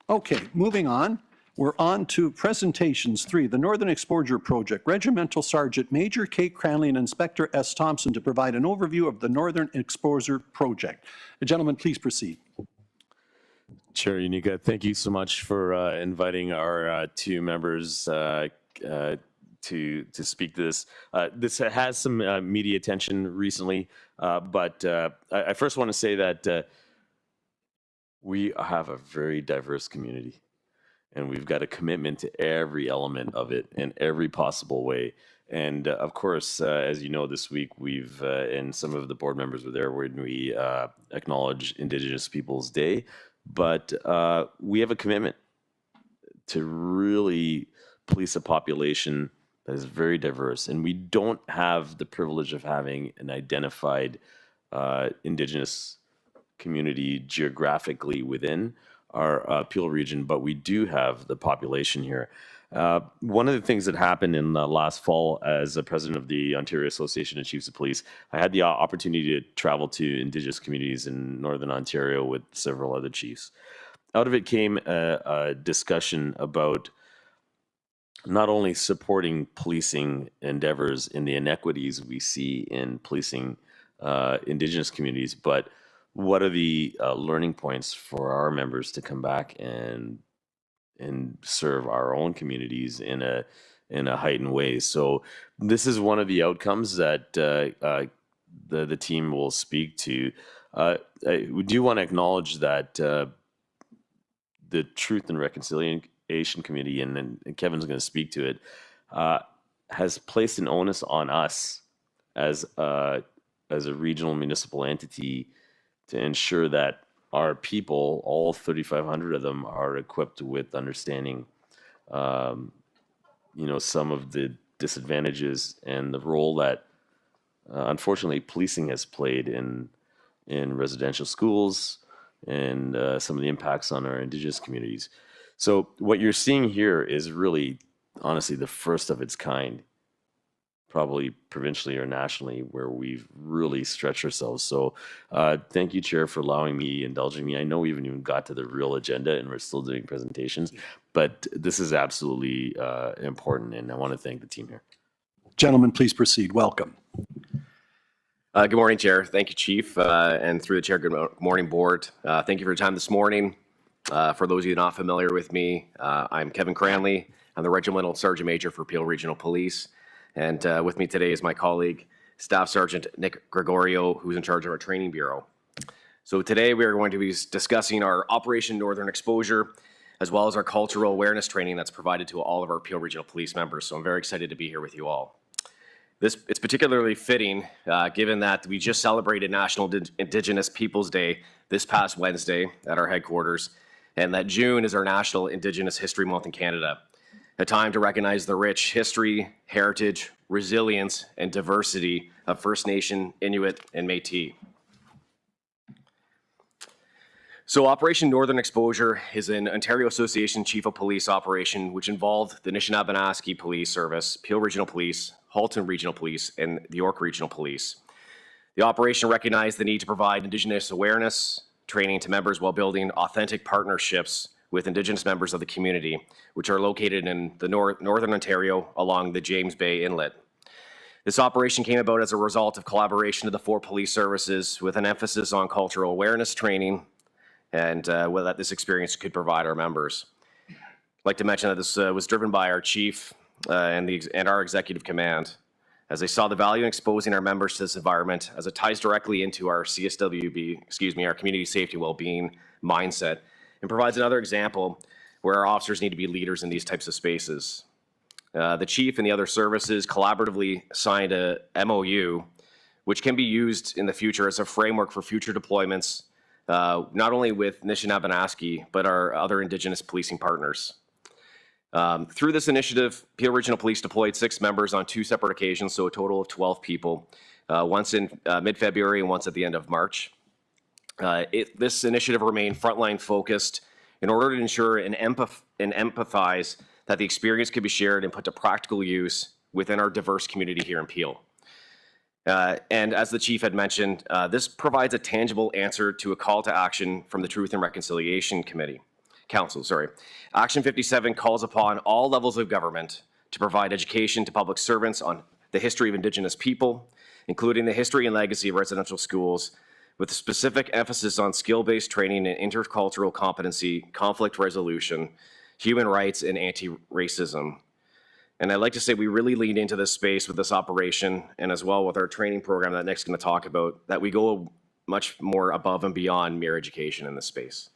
Okay, moving on. We're on to presentations 3, the Northern Exposure Project. Regimental Sergeant Major Kate Cranley and Inspector S. Thompson to provide an overview of the Northern Exposure Project. Gentlemen, please proceed. Chair Unica, thank you so much for inviting our 2 members to speak to this. This has some media attention recently, but I first want to say that we have a very diverse community, and we've got a commitment to every element of it in every possible way. And of course, as you know, this week we've, and some of the board members were there when we acknowledge Indigenous Peoples Day, but we have a commitment to really police a population that is very diverse. And we don't have the privilege of having an identified Indigenous community geographically within our Peel region, but we do have the population here. One of the things that happened in last fall as a president of the Ontario Association of Chiefs of Police, I had the opportunity to travel to Indigenous communities in Northern Ontario with several other chiefs. Out of it came a discussion about not only supporting policing endeavors in the inequities we see in policing Indigenous communities, but what are the learning points for our members to come back and serve our own communities in a heightened way. So this is one of the outcomes that the team will speak to. We do want to acknowledge that the Truth and Reconciliation Committee, and Kevin's going to speak to it, has placed an onus on us as a regional municipal entity to ensure that our people, all 3,500 of them, are equipped with understanding, some of the disadvantages and the role that, unfortunately, policing has played in residential schools and some of the impacts on our Indigenous communities. So what you're seeing here is really, honestly, the first of its kind, probably provincially or nationally, where we've really stretched ourselves. So thank you, Chair, for allowing me, indulging me. I know we haven't even got to the real agenda and we're still doing presentations, but this is absolutely important, and I want to thank the team here. Gentlemen, please proceed. Welcome. Good morning, Chair. Thank you, Chief, and through the Chair, good morning, Board. Thank you for your time this morning. For those of you not familiar with me, I'm Kevin Cranley. I'm the Regimental Sergeant Major for Peel Regional Police. And with me today is my colleague, Staff Sergeant Nick Gregorio, who's in charge of our training bureau. So today we are going to be discussing our Operation Northern Exposure, as well as our cultural awareness training that's provided to all of our Peel Regional Police members. So I'm very excited to be here with you all. It's particularly fitting, given that we just celebrated National Indigenous Peoples Day this past Wednesday at our headquarters, and that June is our National Indigenous History Month in Canada. A time to recognize the rich history, heritage, resilience, and diversity of First Nation, Inuit, and Métis. So Operation Northern Exposure is an Ontario Association Chief of Police operation which involved the Anishinaabe Police Service, Peel Regional Police, Halton Regional Police, and the York Regional Police. The operation recognized the need to provide Indigenous awareness training to members while building authentic partnerships with Indigenous members of the community, which are located in the Northern Ontario along the James Bay Inlet. This operation came about as a result of collaboration of the 4 police services with an emphasis on cultural awareness training and that this experience could provide our members. I'd like to mention that this was driven by our chief and our executive command, as they saw the value in exposing our members to this environment, as it ties directly into our CSWB, our community safety well-being mindset, and provides another example where our officers need to be leaders in these types of spaces. The chief and the other services collaboratively signed a MOU, which can be used in the future as a framework for future deployments, not only with Anishinaabe, but our other Indigenous policing partners. Through this initiative, Peel Regional Police deployed 6 members on 2 separate occasions, so a total of 12 people, once in mid-February and once at the end of March. This initiative remained frontline focused in order to ensure and empathize that the experience could be shared and put to practical use within our diverse community here in Peel. And as the chief had mentioned, this provides a tangible answer to a call to action from the Truth and Reconciliation Council. Action 57 calls upon all levels of government to provide education to public servants on the history of Indigenous people, including the history and legacy of residential schools, with a specific emphasis on skill-based training in intercultural competency, conflict resolution, human rights, and anti-racism. And I'd like to say we really leaned into this space with this operation, and as well with our training program that Nick's going to talk about, that we go much more above and beyond mere education in this space.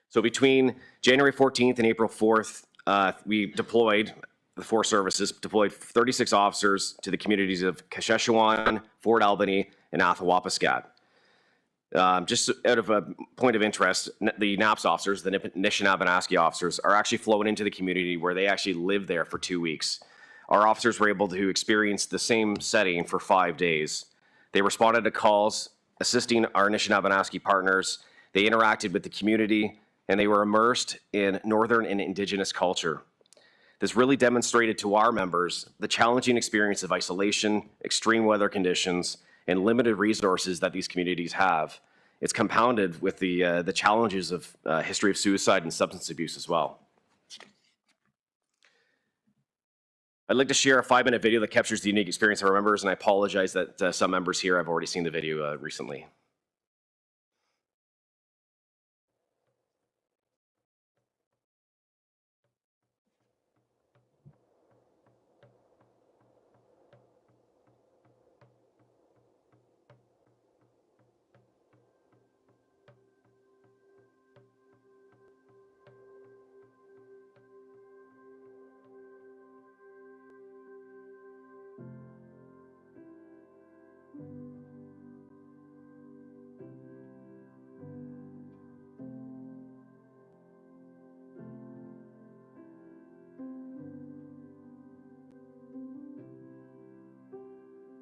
So between January 14th and April 4th, we deployed, the 4 services deployed 36 officers to the communities of Kasheshawan, Fort Albany, and Athawapaskat. Just out of a point of interest, the NAPS officers, the Anishinaabe officers, are actually flown into the community where they actually live there for 2 weeks. Our officers were able to experience the same setting for 5 days. They responded to calls, assisting our Anishinaabe partners. They interacted with the community, and they were immersed in Northern and Indigenous culture. This really demonstrated to our members the challenging experience of isolation, extreme weather conditions, and limited resources that these communities have. It's compounded with the challenges of history of suicide and substance abuse as well. I'd like to share a 5-minute video that captures the unique experience of our members, and I apologize that some members here have already seen the video recently.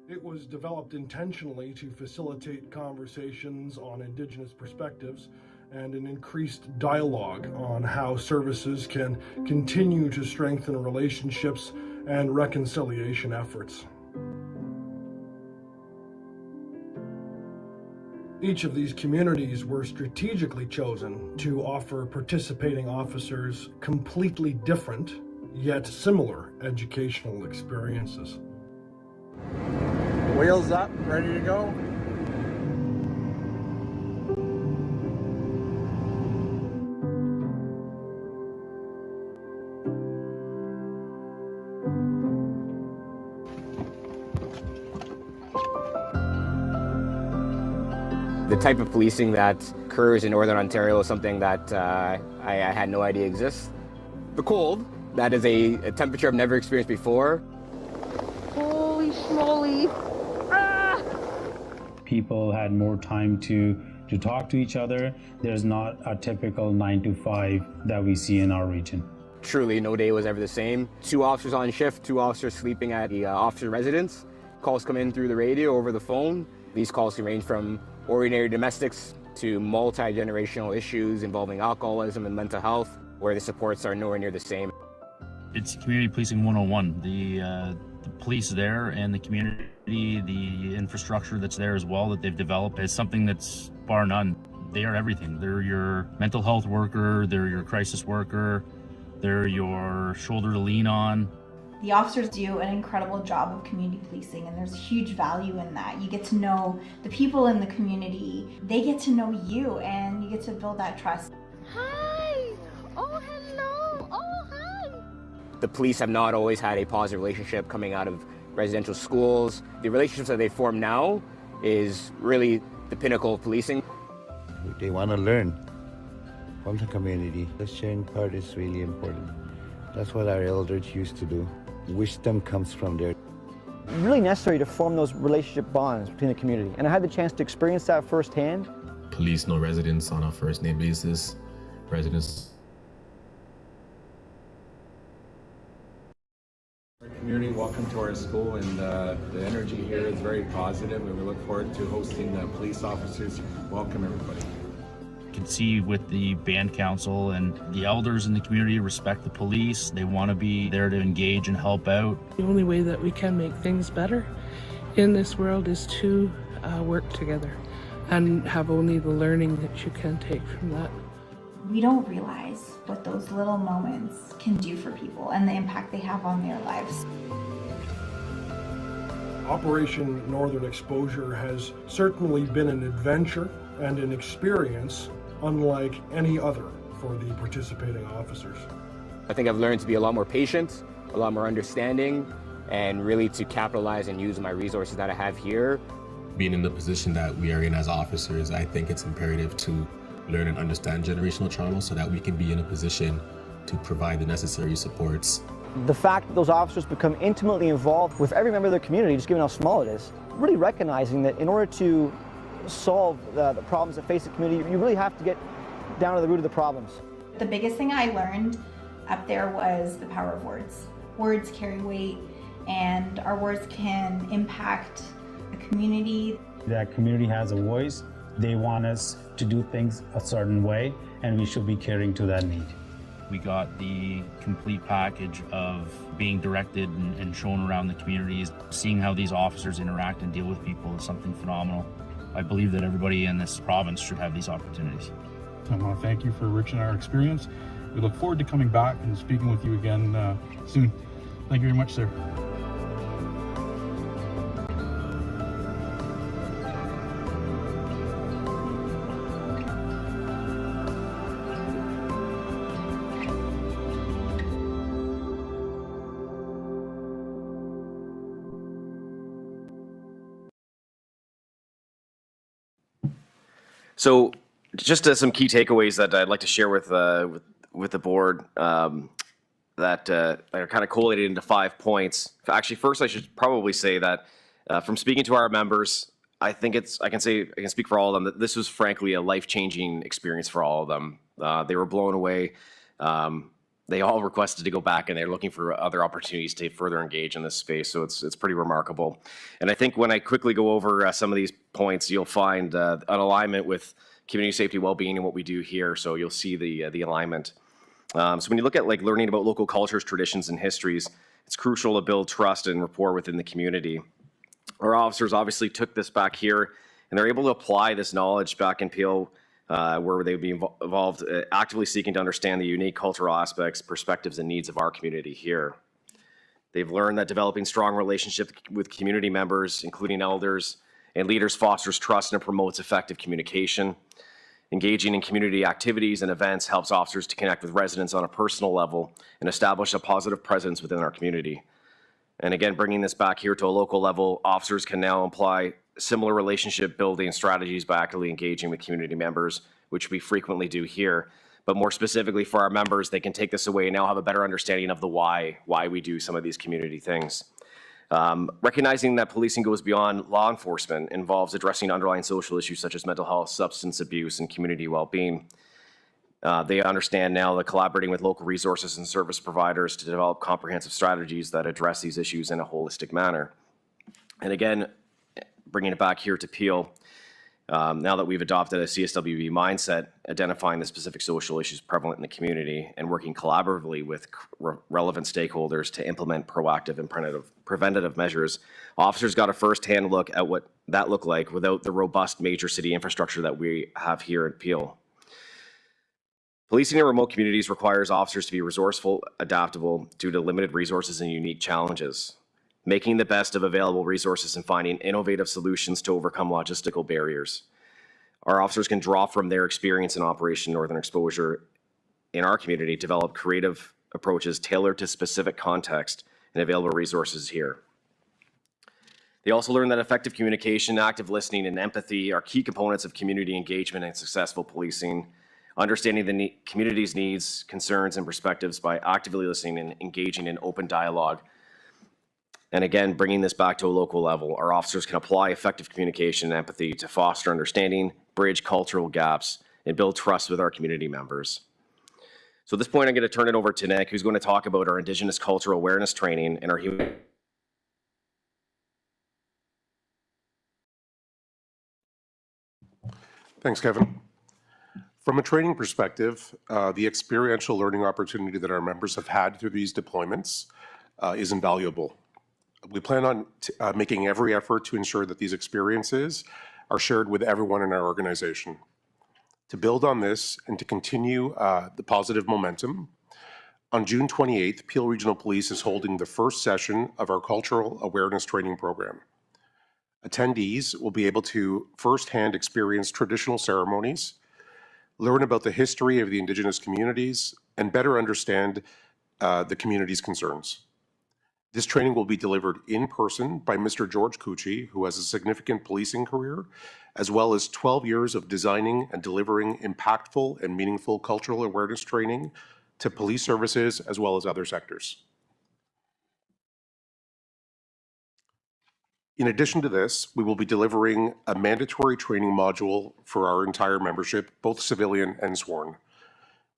It was developed intentionally to facilitate conversations on Indigenous perspectives and an increased dialogue on how services can continue to strengthen relationships and reconciliation efforts. Each of these communities were strategically chosen to offer participating officers completely different, yet similar educational experiences. Wheels up, ready to go. The type of policing that occurs in Northern Ontario is something that I had no idea exists. The cold, that is a temperature I've never experienced before. Holy schmoly. Ah! People had more time to talk to each other. There's not a typical 9 to 5 that we see in our region. Truly, no day was ever the same. 2 officers on shift, 2 officers sleeping at the officer residence. Calls come in through the radio, over the phone. These calls can range from ordinary domestics to multi-generational issues involving alcoholism and mental health, where the supports are nowhere near the same. It's community policing 101. The police there and the community, the infrastructure that's there as well that they've developed is something that's bar none. They are everything. They're your mental health worker, they're your crisis worker, they're your shoulder to lean on. The officers do an incredible job of community policing, and there's huge value in that. You get to know the people in the community, they get to know you, and you get to build that trust. Hi! Oh, hello! Oh, hi! The police have not always had a positive relationship coming out of residential schools. The relationships that they form now is really the pinnacle of policing. They want to learn from the community. The sharing part is really important. That's what our elders used to do. Wisdom comes from there. Really necessary to form those relationship bonds between the community. And I had the chance to experience that firsthand. Police know residents on a first name basis. Residents. Our community, welcome to our school, and the energy here is very positive, and we look forward to hosting the police officers. Welcome everybody. You can see with the band council and the elders in the community respect the police. They want to be there to engage and help out. The only way that we can make things better in this world is to work together and have only the learning that you can take from that. We don't realize what those little moments can do for people and the impact they have on their lives. Operation Northern Exposure has certainly been an adventure and an experience unlike any other for the participating officers. I think I've learned to be a lot more patient, a lot more understanding, and really to capitalize and use my resources that I have here. Being in the position that we are in as officers, I think it's imperative to learn and understand generational trauma so that we can be in a position to provide the necessary supports. The fact that those officers become intimately involved with every member of their community, just given how small it is, really recognizing that in order to solve the problems that face the community, you really have to get down to the root of the problems. The biggest thing I learned up there was the power of words. Words carry weight, and our words can impact the community. That community has a voice. They want us to do things a certain way, and we should be catering to that need. We got the complete package of being directed and shown around the communities. Seeing how these officers interact and deal with people is something phenomenal. I believe that everybody in this province should have these opportunities. I want to thank you for enriching our experience. We look forward to coming back and speaking with you again soon. Thank you very much, sir. So just some key takeaways that I'd like to share with the board that are kind of collated into 5 points. Actually, first I should probably say that from speaking to our members, I think I can speak for all of them that this was frankly a life-changing experience for all of them. They were blown away. They all requested to go back, and they're looking for other opportunities to further engage in this space. So it's pretty remarkable. And I think when I quickly go over some of these points, you'll find an alignment with community safety, well-being, and what we do here. So you'll see the alignment. So when you look at like learning about local cultures, traditions, and histories, it's crucial to build trust and rapport within the community. Our officers obviously took this back here, and they're able to apply this knowledge back in Peel, where they'd be involved, actively seeking to understand the unique cultural aspects, perspectives, and needs of our community here. They've learned that developing strong relationships with community members, including elders and leaders, fosters trust and promotes effective communication. Engaging in community activities and events helps officers to connect with residents on a personal level and establish a positive presence within our community. And again, bringing this back here to a local level, officers can now apply similar relationship building strategies by actively engaging with community members, which we frequently do here. But more specifically for our members, they can take this away and now have a better understanding of the why we do some of these community things. Recognizing that policing goes beyond law enforcement involves addressing underlying social issues such as mental health, substance abuse, and community well-being. They understand now that collaborating with local resources and service providers to develop comprehensive strategies that address these issues in a holistic manner. And again, bringing it back here to Peel, Now that we've adopted a CSWB mindset, identifying the specific social issues prevalent in the community and working collaboratively with relevant stakeholders to implement proactive and preventative measures, officers got a first-hand look at what that looked like without the robust major city infrastructure that we have here at Peel. Policing in remote communities requires officers to be resourceful, adaptable due to limited resources and unique challenges. Making the best of available resources and finding innovative solutions to overcome logistical barriers. Our officers can draw from their experience in Operation Northern Exposure in our community, develop creative approaches tailored to specific context and available resources here. They also learn that effective communication, active listening, and empathy are key components of community engagement and successful policing. Understanding the community's needs, concerns, and perspectives by actively listening and engaging in open dialogue. And again, bringing this back to a local level, our officers can apply effective communication and empathy to foster understanding, bridge cultural gaps, and build trust with our community members. So at this point, I'm going to turn it over to Nick, who's going to talk about our Indigenous cultural awareness training and our human. Thanks, Kevin. From a training perspective, the experiential learning opportunity that our members have had through these deployments is invaluable. We plan on making every effort to ensure that these experiences are shared with everyone in our organization. To build on this and to continue the positive momentum, on June 28th, Peel Regional Police is holding the first session of our Cultural Awareness Training Program. Attendees will be able to firsthand experience traditional ceremonies, learn about the history of the Indigenous communities, and better understand the community's concerns. This training will be delivered in person by Mr. George Cucci, who has a significant policing career, as well as 12 years of designing and delivering impactful and meaningful cultural awareness training to police services as well as other sectors. In addition to this, we will be delivering a mandatory training module for our entire membership, both civilian and sworn.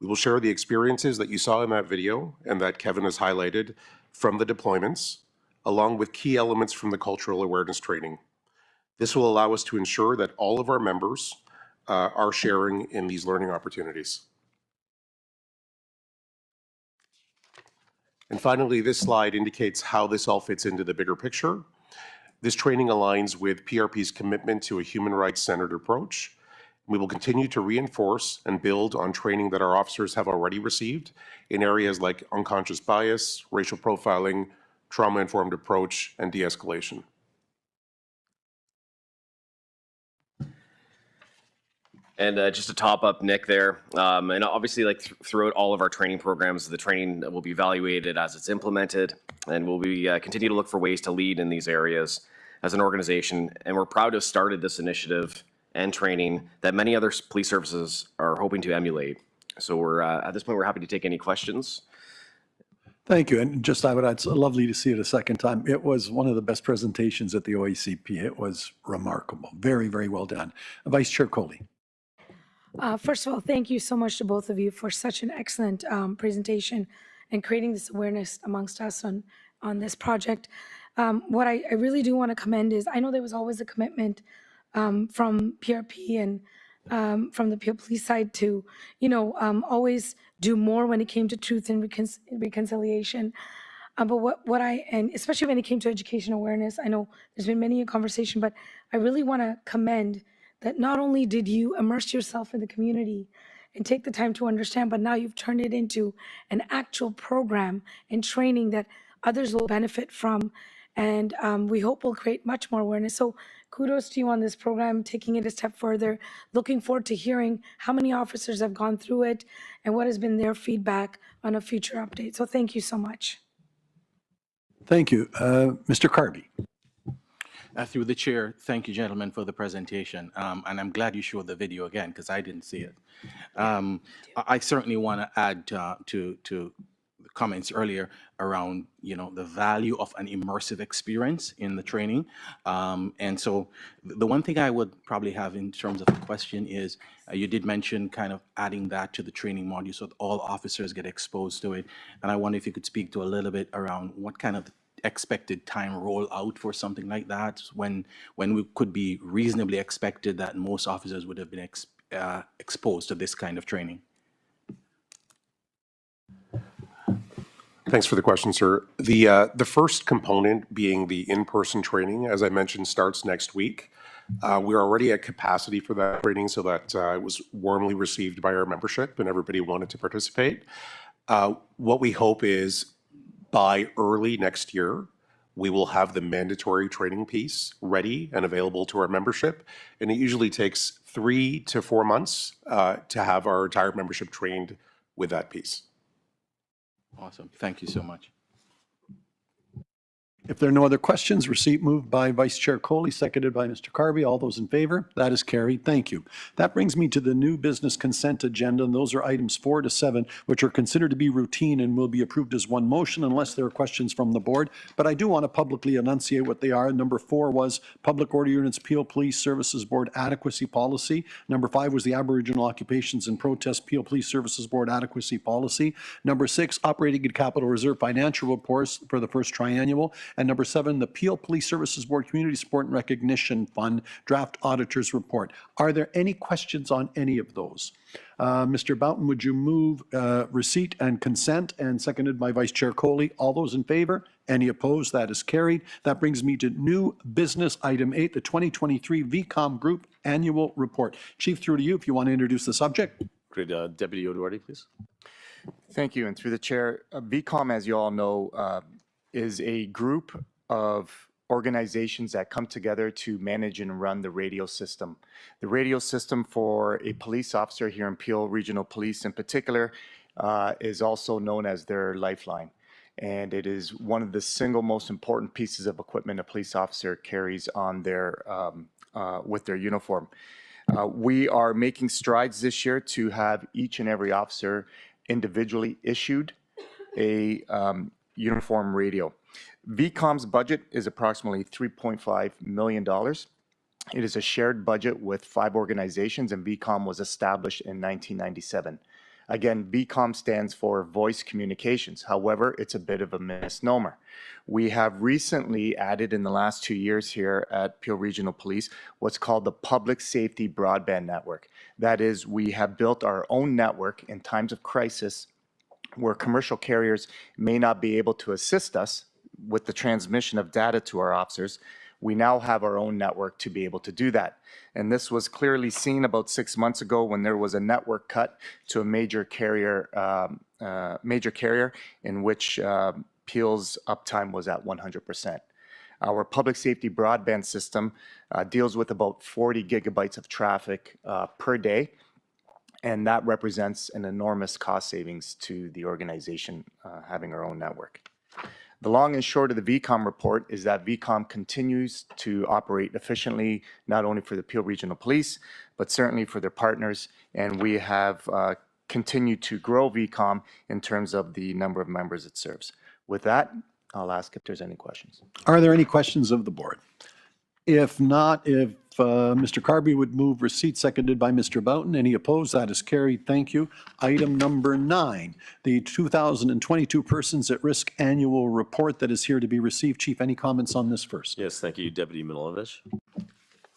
We will share the experiences that you saw in that video and that Kevin has highlighted from the deployments, along with key elements from the cultural awareness training. This will allow us to ensure that all of our members are sharing in these learning opportunities. And finally, this slide indicates how this all fits into the bigger picture. This training aligns with PRP's commitment to a human rights-centered approach. We will continue to reinforce and build on training that our officers have already received in areas like unconscious bias, racial profiling, trauma-informed approach, and de-escalation. And just to top up Nick there, and obviously like throughout all of our training programs, the training will be evaluated as it's implemented, and we'll be continue to look for ways to lead in these areas as an organization. And we're proud to have started this initiative and training that many other police services are hoping to emulate. So we're at this point, we're happy to take any questions. Thank you. And just I would add, it's lovely to see it a second time. It was one of the best presentations at the OACP. It was remarkable. Very, very well done. Vice Chair Coley. First of all, thank you so much to both of you for such an excellent presentation and creating this awareness amongst us on this project. What I really do want to commend is, I know there was always a commitment from PRP and from the Peel Police side to, always do more when it came to truth and reconciliation. But and especially when it came to education awareness, I know there's been many a conversation, but I really want to commend that not only did you immerse yourself in the community and take the time to understand, but now you've turned it into an actual program and training that others will benefit from. And we hope will create much more awareness. So kudos to you on this program, taking it a step further. Looking forward to hearing how many officers have gone through it and what has been their feedback on a future update. So thank you so much. Thank you. Mr. Carby. Through the chair, thank you, gentlemen, for the presentation. And I'm glad you showed the video again, because I didn't see it. I certainly want to add to the comments earlier around, the value of an immersive experience in the training. And so the one thing I would probably have in terms of the question is, you did mention kind of adding that to the training module so that all officers get exposed to it. And I wonder if you could speak to a little bit around what kind of expected time roll out for something like that? When we could be reasonably expected that most officers would have been exposed to this kind of training? Thanks for the question, sir. The first component being the in-person training, as I mentioned, starts next week. We're already at capacity for that training, so that it was warmly received by our membership and everybody wanted to participate. What we hope is by early next year, we will have the mandatory training piece ready and available to our membership. And it usually takes 3 to 4 months to have our entire membership trained with that piece. Awesome. Thank you so much. If there are no other questions, receipt moved by Vice Chair Coley, seconded by Mr. Carby. All those in favor? That is carried. Thank you. That brings me to the new business consent agenda, and those are items 4 to 7, which are considered to be routine and will be approved as one motion unless there are questions from the board. But I do want to publicly enunciate what they are. Number 4 was Public Order Units Peel Police Services Board Adequacy Policy. Number 5 was the Aboriginal Occupations and Protest Peel Police Services Board Adequacy Policy. Number 6, Operating and Capital Reserve Financial Reports for the first triennial. And number 7, the Peel Police Services Board Community Support and Recognition Fund Draft Auditor's Report. Are there any questions on any of those? Mr. Boughton, would you move receipt and consent, and seconded by Vice Chair Coley? All those in favor? Any opposed? That is carried. That brings me to new business item 8, the 2023 VCOM Group Annual Report. Chief, through to you if you want to introduce the subject. Great. Deputy Oduordi, please. Thank you. And through the chair, VCOM, as you all know, is a group of organizations that come together to manage and run the radio system. The radio system for a police officer here in Peel Regional Police in particular is also known as their lifeline. And it is one of the single most important pieces of equipment a police officer carries on their with their uniform. We are making strides this year to have each and every officer individually issued a uniform radio. VCOM's budget is approximately $3.5 million. It is a shared budget with 5 organizations, and VCOM was established in 1997. Again, VCOM stands for Voice Communications. However, it's a bit of a misnomer. We have recently added in the last 2 years here at Peel Regional Police what's called the Public Safety Broadband Network. That is, we have built our own network in times of crisis where commercial carriers may not be able to assist us with the transmission of data to our officers. We now have our own network to be able to do that. And this was clearly seen about 6 months ago when there was a network cut to a major carrier in which Peel's uptime was at 100%. Our public safety broadband system deals with about 40 gigabytes of traffic per day. And that represents an enormous cost savings to the organization having our own network. The long and short of the VCOM report is that VCOM continues to operate efficiently, not only for the Peel Regional Police, but certainly for their partners. And we have continued to grow VCOM in terms of the number of members it serves. With that, I'll ask if there's any questions. Are there any questions of the board? If not, if Mr. Carby would move receipt, seconded by Mr. Boughton. Any opposed? That is carried. Thank you. Item number 9, the 2022 Persons at Risk Annual Report that is here to be received. Chief, any comments on this first? Yes, thank you, Deputy Milovic.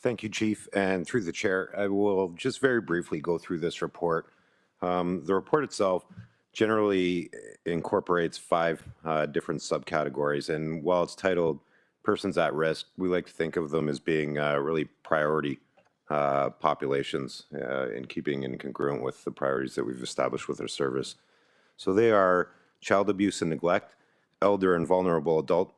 Thank you, Chief. And through the chair, I will just very briefly go through this report. The report itself generally incorporates 5 different subcategories. And while it's titled Persons at Risk, we like to think of them as being really priority populations in keeping and congruent with the priorities that we've established with our service. So they are child abuse and neglect, elder and vulnerable adult,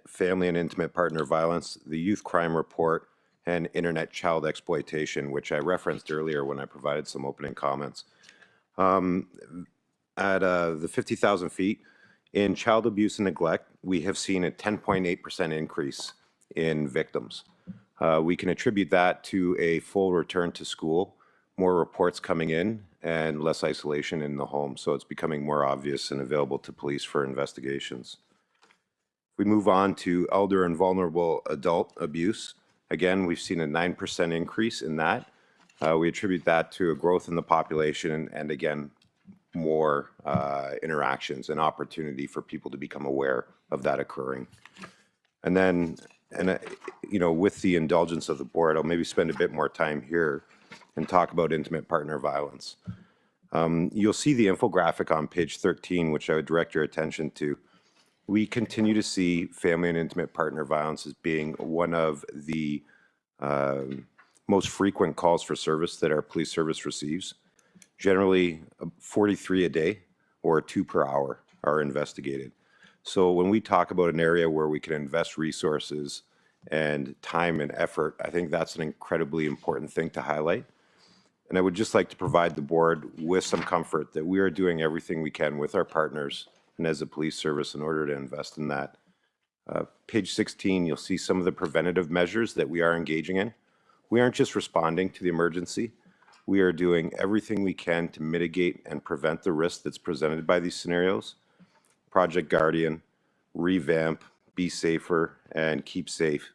family and intimate partner violence, the youth crime report, and internet child exploitation, which I referenced earlier when I provided some opening comments. At the 50,000 feet, in child abuse and neglect, we have seen a 10.8% increase in victims. We can attribute that to a full return to school, more reports coming in, and less isolation in the home. So it's becoming more obvious and available to police for investigations. We move on to elder and vulnerable adult abuse. Again, we've seen a 9% increase in that. We attribute that to a growth in the population and again, more interactions and opportunity for people to become aware of that occurring. And then, with the indulgence of the board, I'll maybe spend a bit more time here and talk about intimate partner violence. You'll see the infographic on page 13, which I would direct your attention to. We continue to see family and intimate partner violence as being one of the most frequent calls for service that our police service receives. Generally, 43 a day or 2 per hour are investigated. So when we talk about an area where we can invest resources and time and effort, I think that's an incredibly important thing to highlight. And I would just like to provide the board with some comfort that we are doing everything we can with our partners and as a police service in order to invest in that. Page 16, you'll see some of the preventative measures that we are engaging in. We aren't just responding to the emergency. We are doing everything we can to mitigate and prevent the risk that's presented by these scenarios. Project Guardian, revamp, be safer, and keep safe.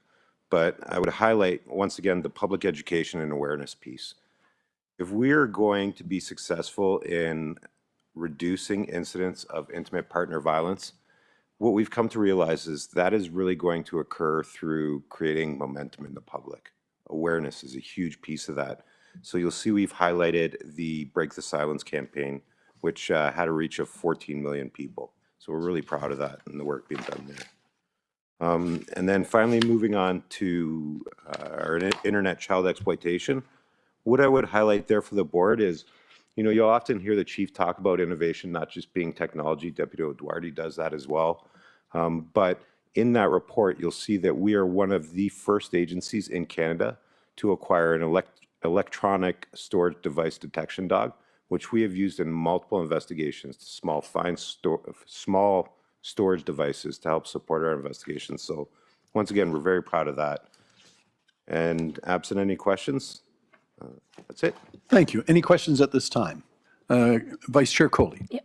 But I would highlight, once again, the public education and awareness piece. If we are going to be successful in reducing incidents of intimate partner violence, what we've come to realize is that is really going to occur through creating momentum in the public. Awareness is a huge piece of that. So you'll see we've highlighted the Break the Silence campaign, which had a reach of 14 million people. So we're really proud of that and the work being done there. And then finally, moving on to our internet child exploitation. What I would highlight there for the board is, you'll often hear the chief talk about innovation not just being technology. Deputy O'Dwyer does that as well. But in that report, you'll see that we are one of the first agencies in Canada to acquire an electronic storage device detection dog, which we have used in multiple investigations to small storage devices to help support our investigations. So once again, we're very proud of that. And absent any questions, that's it. Thank you. Any questions at this time? Vice Chair Coley. Yep.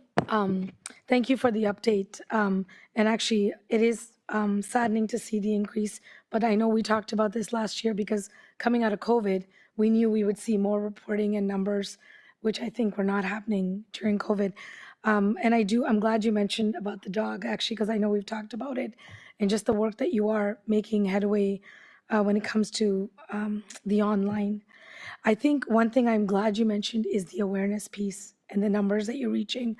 Thank you for the update. And actually, it is saddening to see the increase, but I know we talked about this last year because coming out of COVID, we knew we would see more reporting and numbers, which I think were not happening during COVID. And I'm glad you mentioned about the dog, actually, because I know we've talked about it and just the work that you are making headway when it comes to the online. I think one thing I'm glad you mentioned is the awareness piece and the numbers that you're reaching.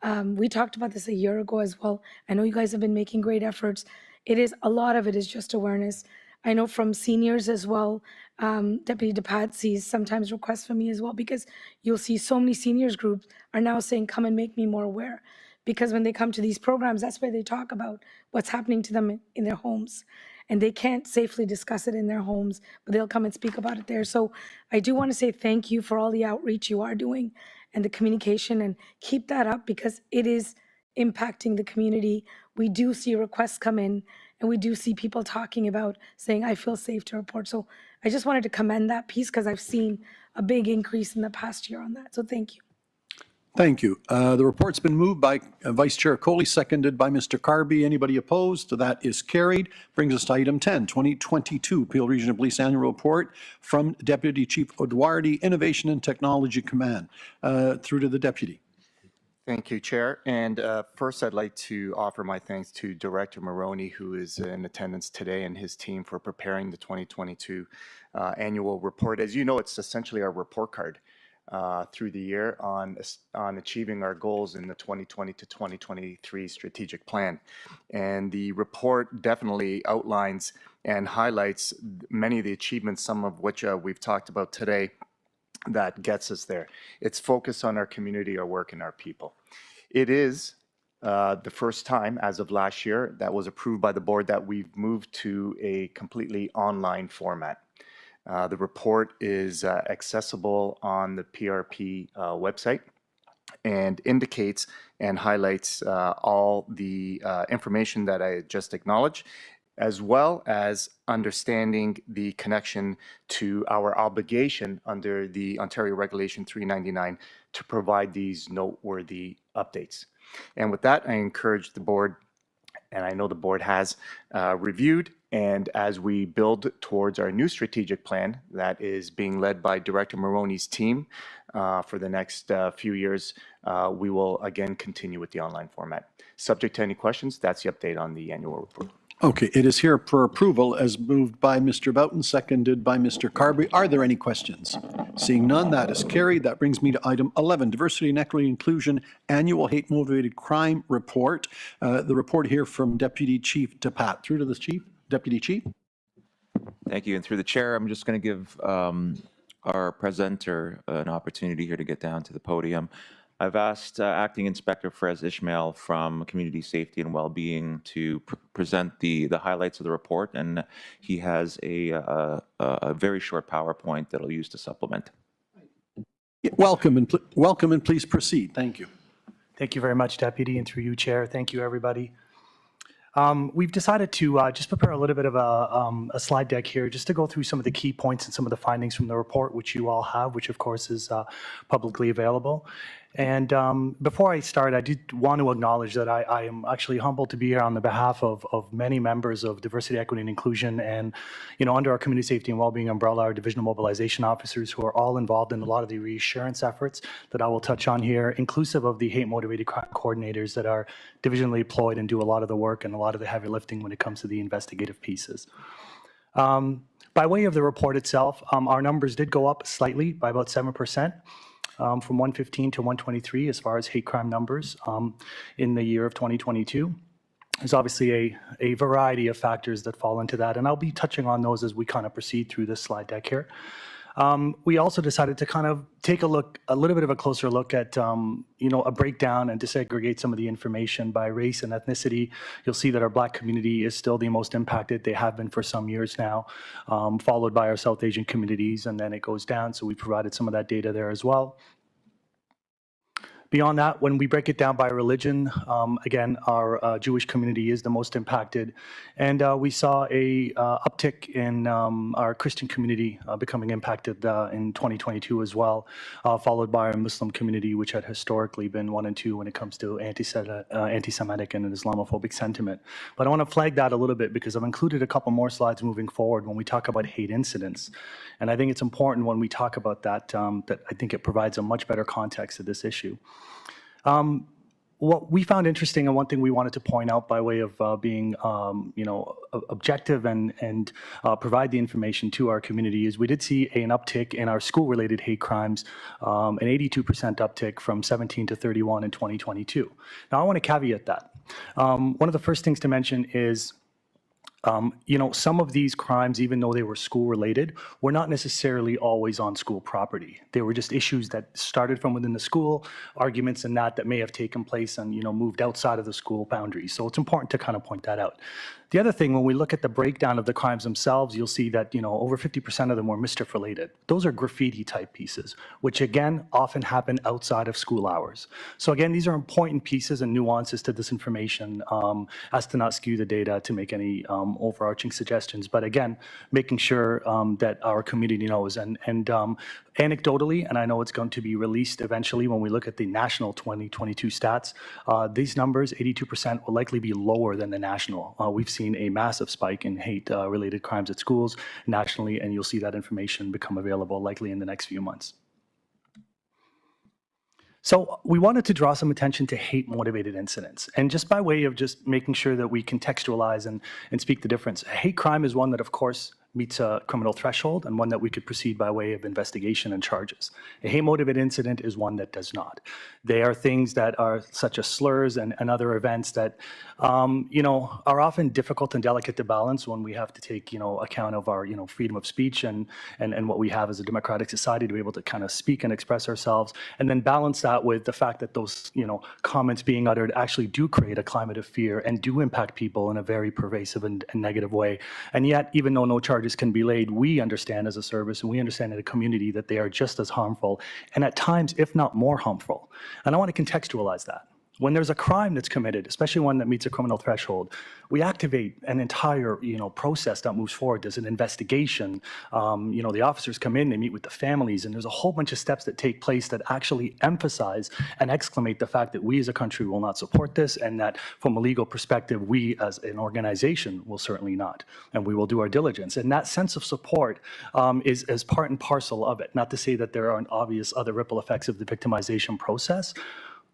We talked about this a year ago as well. I know you guys have been making great efforts. A lot of it is just awareness. I know from seniors as well, Deputy DePatsy sometimes requests from me as well, because you'll see so many seniors groups are now saying, come and make me more aware. Because when they come to these programs, that's where they talk about what's happening to them in their homes. And they can't safely discuss it in their homes, but they'll come and speak about it there. So I do want to say thank you for all the outreach you are doing and the communication, and keep that up because it is impacting the community. We do see requests come in, and we do see people talking about saying, I feel safe to report. So I just wanted to commend that piece because I've seen a big increase in the past year on that. So thank you. Thank you. The report's been moved by Vice Chair Coley, seconded by Mr. Carby. Anybody opposed? That is carried. Brings us to item 10, 2022 Peel Regional Police Annual Report from Deputy Chief O'Dwyer, Innovation and Technology Command. Through to the Deputy. Thank you, Chair. And first, I'd like to offer my thanks to Director Maroney, who is in attendance today, and his team for preparing the 2022 annual report. As you know, it's essentially our report card through the year on achieving our goals in the 2020 to 2023 strategic plan. And the report definitely outlines and highlights many of the achievements, some of which we've talked about today, that gets us there. It's focused on our community, our work, and our people. It is the first time, as of last year, that was approved by the board that we've moved to a completely online format. The report is accessible on the PRP website and indicates and highlights all the information that I just acknowledged, as well as understanding the connection to our obligation under the Ontario Regulation 399 to provide these noteworthy updates. And with that, I encourage the board, and I know the board has reviewed And as we build towards our new strategic plan that is being led by Director Maroney's team for the next few years, we will again continue with the online format. Subject to any questions, that's the update on the annual report. Okay, it is here for approval as moved by Mr. Boughton, seconded by Mr. Carberry. Are there any questions? Seeing none, that is carried. That brings me to item 11, Diversity and Equity Inclusion Annual Hate-Motivated Crime Report. The report here from Deputy Chief DePatt. Through to the Chief. Deputy Chief. Thank you. And through the chair, I'm just going to give our presenter an opportunity here to get down to the podium. I've asked Acting Inspector Frez Ishmael from Community Safety and Wellbeing to present the highlights of the report, and he has a very short PowerPoint that he'll use to supplement. Welcome and please proceed. Thank you. Thank you very much, Deputy, and through you, Chair. Thank you, everybody. We've decided to just prepare a little bit of a slide deck here just to go through some of the key points and some of the findings from the report, which you all have, which of course is publicly available. And before I start, I did want to acknowledge that I am actually humbled to be here on the behalf of many members of Diversity, Equity, and Inclusion, and under our Community Safety and Wellbeing umbrella, our Divisional Mobilization Officers, who are all involved in a lot of the reassurance efforts that I will touch on here, inclusive of the hate-motivated crime coordinators that are divisionally deployed and do a lot of the work and a lot of the heavy lifting when it comes to the investigative pieces. By way of the report itself, our numbers did go up slightly by about 7%. From 115 to 123 as far as hate crime numbers in the year of 2022. There's obviously a variety of factors that fall into that, and I'll be touching on those as we kind of proceed through this slide deck here. We also decided to kind of take a little bit of a closer look at, a breakdown and disaggregate some of the information by race and ethnicity. You'll see that our Black community is still the most impacted. They have been for some years now, followed by our South Asian communities, and then it goes down. So we provided some of that data there as well. Beyond that, when we break it down by religion, again, our Jewish community is the most impacted. And we saw a uptick in our Christian community becoming impacted in 2022 as well, followed by our Muslim community, which had historically been 1 and 2 when it comes to anti-Semitic and Islamophobic sentiment. But I want to flag that a little bit because I've included a couple more slides moving forward when we talk about hate incidents. And I think it's important when we talk about that, that I think it provides a much better context to this issue. What we found interesting, and one thing we wanted to point out by way of being, objective and provide the information to our community, is we did see an uptick in our school-related hate crimes, an 82% uptick from 17 to 31 in 2022. Now, I want to caveat that. One of the first things to mention is, some of these crimes, even though they were school-related, were not necessarily always on school property. They were just issues that started from within the school, arguments and that may have taken place and, moved outside of the school boundaries. So it's important to kind of point that out. The other thing, when we look at the breakdown of the crimes themselves, you'll see that, over 50% of them were mischief-related. Those are graffiti-type pieces, which, again, often happen outside of school hours. So, again, these are important pieces and nuances to this information as to not skew the data to make any overarching suggestions. But, again, making sure that our community knows. And anecdotally, and I know it's going to be released eventually when we look at the national 2022 stats, these numbers, 82%, will likely be lower than the national. We've seen a massive spike in hate-related crimes at schools nationally, and you'll see that information become available likely in the next few months. So we wanted to draw some attention to hate-motivated incidents. And just by way of just making sure that we contextualize and speak the difference, hate crime is one that, of course, meets a criminal threshold and one that we could proceed by way of investigation and charges. A hate-motivated incident is one that does not. They are things that are such as slurs and other events that, are often difficult and delicate to balance when we have to take, account of our, freedom of speech and what we have as a democratic society to be able to kind of speak and express ourselves, and then balance that with the fact that those, comments being uttered actually do create a climate of fear and do impact people in a very pervasive and negative way. And yet, even though no charges can be laid, we understand as a service and we understand in a community that they are just as harmful and at times, if not more harmful. And I want to contextualize that. When there's a crime that's committed, especially one that meets a criminal threshold, we activate an entire, process that moves forward. There's an investigation. The officers come in, they meet with the families, and there's a whole bunch of steps that take place that actually emphasize and exclamate the fact that we as a country will not support this, and that from a legal perspective, we as an organization will certainly not, and we will do our diligence. And that sense of support is part and parcel of it. Not to say that there aren't obvious other ripple effects of the victimization process,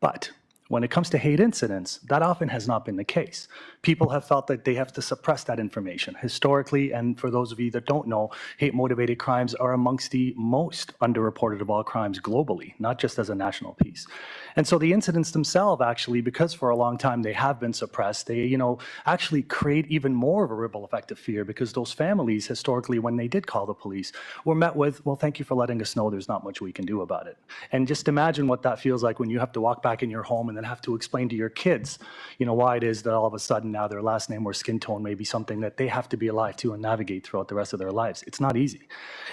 but when it comes to hate incidents, that often has not been the case. People have felt that they have to suppress that information. Historically, and for those of you that don't know, hate-motivated crimes are amongst the most underreported of all crimes globally, not just as a national piece. And so the incidents themselves actually, because for a long time they have been suppressed, they actually create even more of a ripple effect of fear, because those families historically, when they did call the police, were met with, well, thank you for letting us know, there's not much we can do about it. And just imagine what that feels like when you have to walk back in your home and then have to explain to your kids, why it is that all of a sudden now their last name or skin tone may be something that they have to be alive to and navigate throughout the rest of their lives. It's not easy.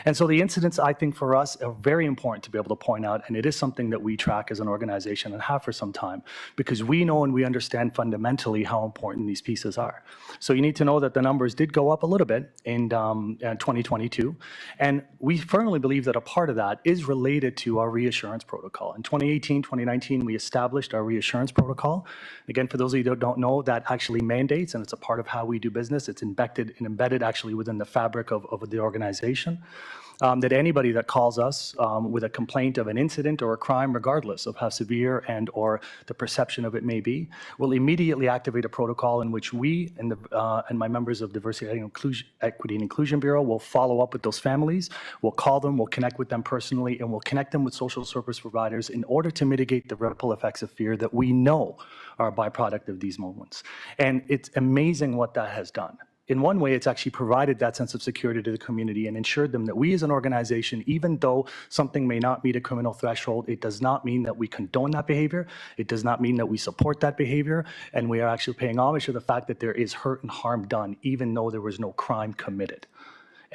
And so the incidents, I think, for us are very important to be able to point out, and it is something that we track as an organization and have for some time, because we know and we understand fundamentally how important these pieces are. So you need to know that the numbers did go up a little bit in 2022, and we firmly believe that a part of that is related to our reassurance protocol. In 2018, 2019, we established our reassurance protocol. Again, for those of you that don't know, that actually mandates, and it's a part of how we do business, it's embedded actually within the fabric of the organization, that anybody that calls us with a complaint of an incident or a crime, regardless of how severe and or the perception of it may be, will immediately activate a protocol in which we and my members of Diversity, Equity and Inclusion Bureau will follow up with those families. We'll call them, we'll connect with them personally, and we'll connect them with social service providers in order to mitigate the ripple effects of fear that we know are a byproduct of these moments. And it's amazing what that has done. In one way, it's actually provided that sense of security to the community and ensured them that we as an organization, even though something may not meet a criminal threshold, it does not mean that we condone that behavior. It does not mean that we support that behavior. And we are actually paying homage to the fact that there is hurt and harm done, even though there was no crime committed.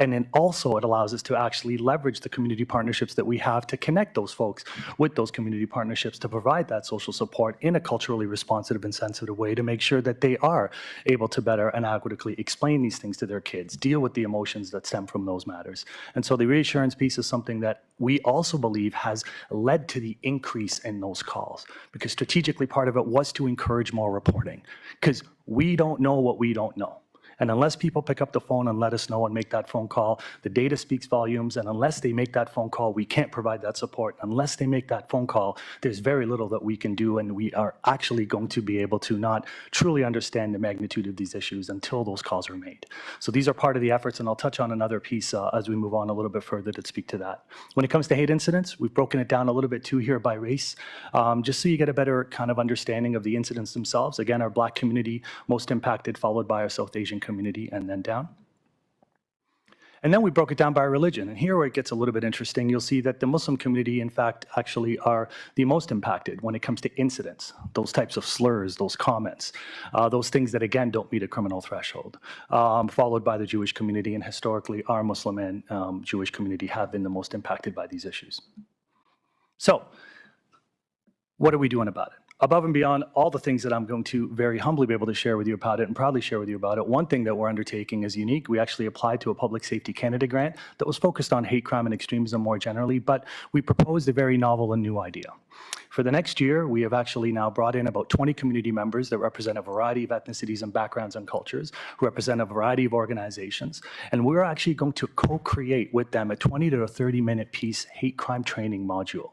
And then also it allows us to actually leverage the community partnerships that we have to connect those folks with those community partnerships to provide that social support in a culturally responsive and sensitive way to make sure that they are able to better and adequately explain these things to their kids, deal with the emotions that stem from those matters. And so the reassurance piece is something that we also believe has led to the increase in those calls, because strategically part of it was to encourage more reporting, because we don't know what we don't know. And unless people pick up the phone and let us know and make that phone call, the data speaks volumes. And unless they make that phone call, we can't provide that support. Unless they make that phone call, there's very little that we can do. And we are actually going to be able to not truly understand the magnitude of these issues until those calls are made. So these are part of the efforts. And I'll touch on another piece as we move on a little bit further to speak to that. When it comes to hate incidents, we've broken it down a little bit too here by race, just so you get a better kind of understanding of the incidents themselves. Again, our Black community most impacted, followed by our South Asian community, and then down. And then we broke it down by religion. And here where it gets a little bit interesting, you'll see that the Muslim community, in fact, actually are the most impacted when it comes to incidents, those types of slurs, those comments, those things that, again, don't meet a criminal threshold, followed by the Jewish community. And historically, our Muslim and Jewish community have been the most impacted by these issues. So what are we doing about it? Above and beyond all the things that I'm going to very humbly be able to share with you about it and proudly share with you about it, one thing that we're undertaking is unique. We actually applied to a Public Safety Canada grant that was focused on hate crime and extremism more generally, but we proposed a very novel and new idea. For the next year, we have actually now brought in about 20 community members that represent a variety of ethnicities and backgrounds and cultures, who represent a variety of organizations, and we're actually going to co-create with them a 20 to 30-minute piece hate crime training module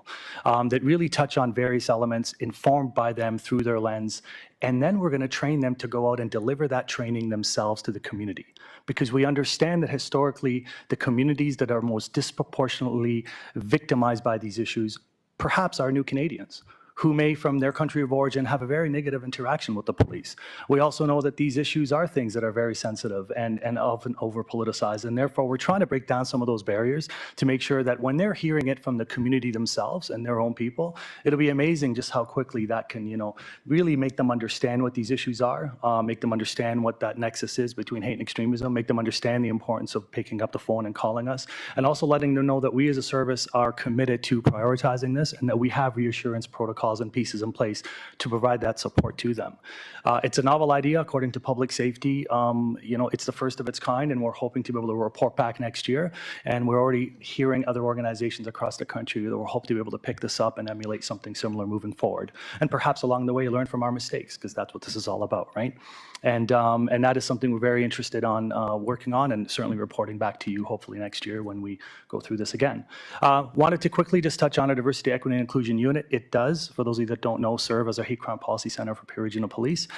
that really touch on various elements informed by them through their lens, and then we're going to train them to go out and deliver that training themselves to the community. Because we understand that historically, the communities that are most disproportionately victimized by these issues perhaps are new Canadians, who may, from their country of origin, have a very negative interaction with the police. We also know that these issues are things that are very sensitive and often over-politicized, and therefore we're trying to break down some of those barriers to make sure that when they're hearing it from the community themselves and their own people, it'll be amazing just how quickly that can, really make them understand what these issues are, make them understand what that nexus is between hate and extremism, make them understand the importance of picking up the phone and calling us, and also letting them know that we as a service are committed to prioritizing this and that we have reassurance protocols protocols and pieces in place to provide that support to them. It's a novel idea according to public safety. It's the first of its kind, and we're hoping to be able to report back next year. And we're already hearing other organizations across the country that we're hoping to be able to pick this up and emulate something similar moving forward. And perhaps along the way, learn from our mistakes, because that's what this is all about, right? And that is something we're very interested on working on, and certainly reporting back to you hopefully next year when we go through this again. Wanted to quickly just touch on a diversity, equity, and inclusion unit. It does, for those of you that don't know, serve as our hate crime policy center for Peel Regional Police.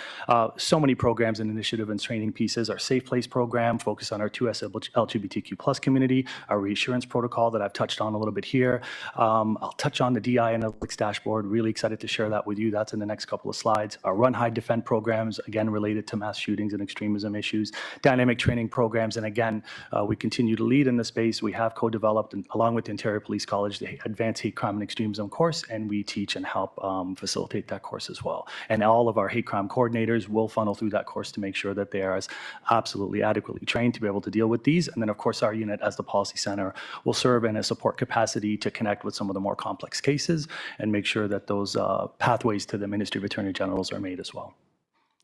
So many programs and initiative and training pieces. Our Safe Place program focused on our 2S LGBTQ+ community, our reassurance protocol that I've touched on a little bit here. I'll touch on the DI analytics dashboard. Really excited to share that with you. That's in the next couple of slides. Our Run, Hide, Defend programs, again, related to mass shootings and extremism issues. Dynamic training programs, and again, we continue to lead in the space. We have co-developed, along with the Ontario Police College, the Advanced Hate Crime and Extremism course, and we teach and help facilitate that course as well. And all of our hate crime coordinators will funnel through that course to make sure that they are as absolutely adequately trained to be able to deal with these. And then, of course, our unit as the policy center will serve in a support capacity to connect with some of the more complex cases and make sure that those pathways to the Ministry of Attorney Generals are made as well.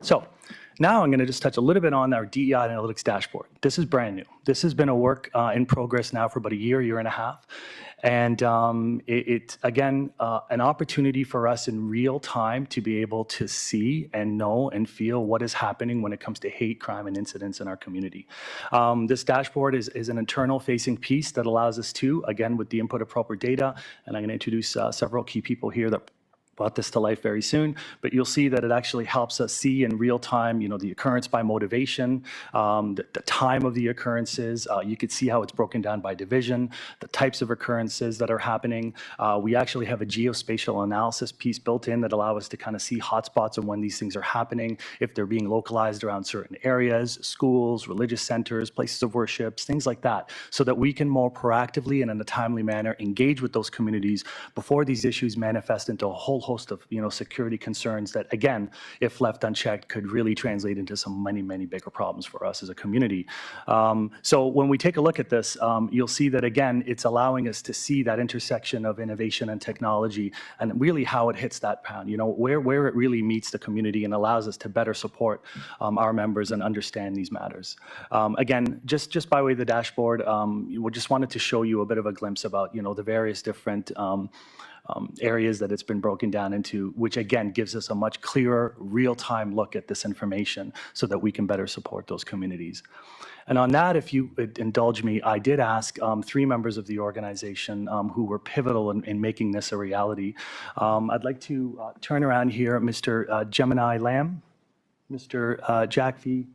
So now I'm going to just touch a little bit on our DEI analytics dashboard. This is brand new. This has been a work in progress now for about a year and a half. And it's, again, an opportunity for us in real time to be able to see and know and feel what is happening when it comes to hate crime and incidents in our community. This dashboard is an internal facing piece that allows us to, again, with the input of proper data, and I'm going to introduce several key people here that brought this to life very soon, but you'll see that it actually helps us see in real time, the occurrence by motivation, the time of the occurrences. You can see how it's broken down by division, the types of occurrences that are happening. We actually have a geospatial analysis piece built in that allow us to kind of see hotspots of when these things are happening, if they're being localized around certain areas, schools, religious centers, places of worship, things like that, so that we can more proactively and in a timely manner engage with those communities before these issues manifest into a whole host of security concerns that, again, if left unchecked, could really translate into some many bigger problems for us as a community. So when we take a look at this, you'll see that, again, it's allowing us to see that intersection of innovation and technology and really how it hits that pound, where it really meets the community and allows us to better support our members and understand these matters. Again, just by way of the dashboard, we just wanted to show you a bit of a glimpse about the various different areas that it's been broken down into, which again gives us a much clearer real-time look at this information so that we can better support those communities. And on that, if you would indulge me, I did ask 3 members of the organization who were pivotal in making this a reality. I'd like to turn around here, Mr. Gemini Lamb, Mr. Jack V,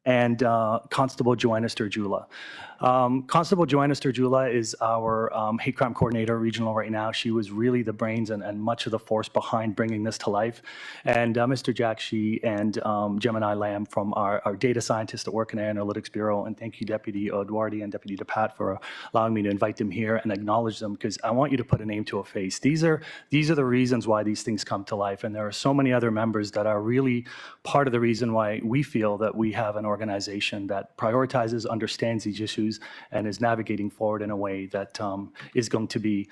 and Constable Joanna Sturgiula. Constable Joanna Sturgiula is our hate crime coordinator regional right now. She was really the brains and much of the force behind bringing this to life. And Mr. Jack Shee and Gemini Lamb from our data scientists that work in our analytics bureau. And thank you, Deputy Eduardi and Deputy DePat, for allowing me to invite them here and acknowledge them, because I want you to put a name to a face. These are the reasons why these things come to life. And there are so many other members that are really part of the reason why we feel that we have an organization that prioritizes, understands these issues, and is navigating forward in a way that is going to be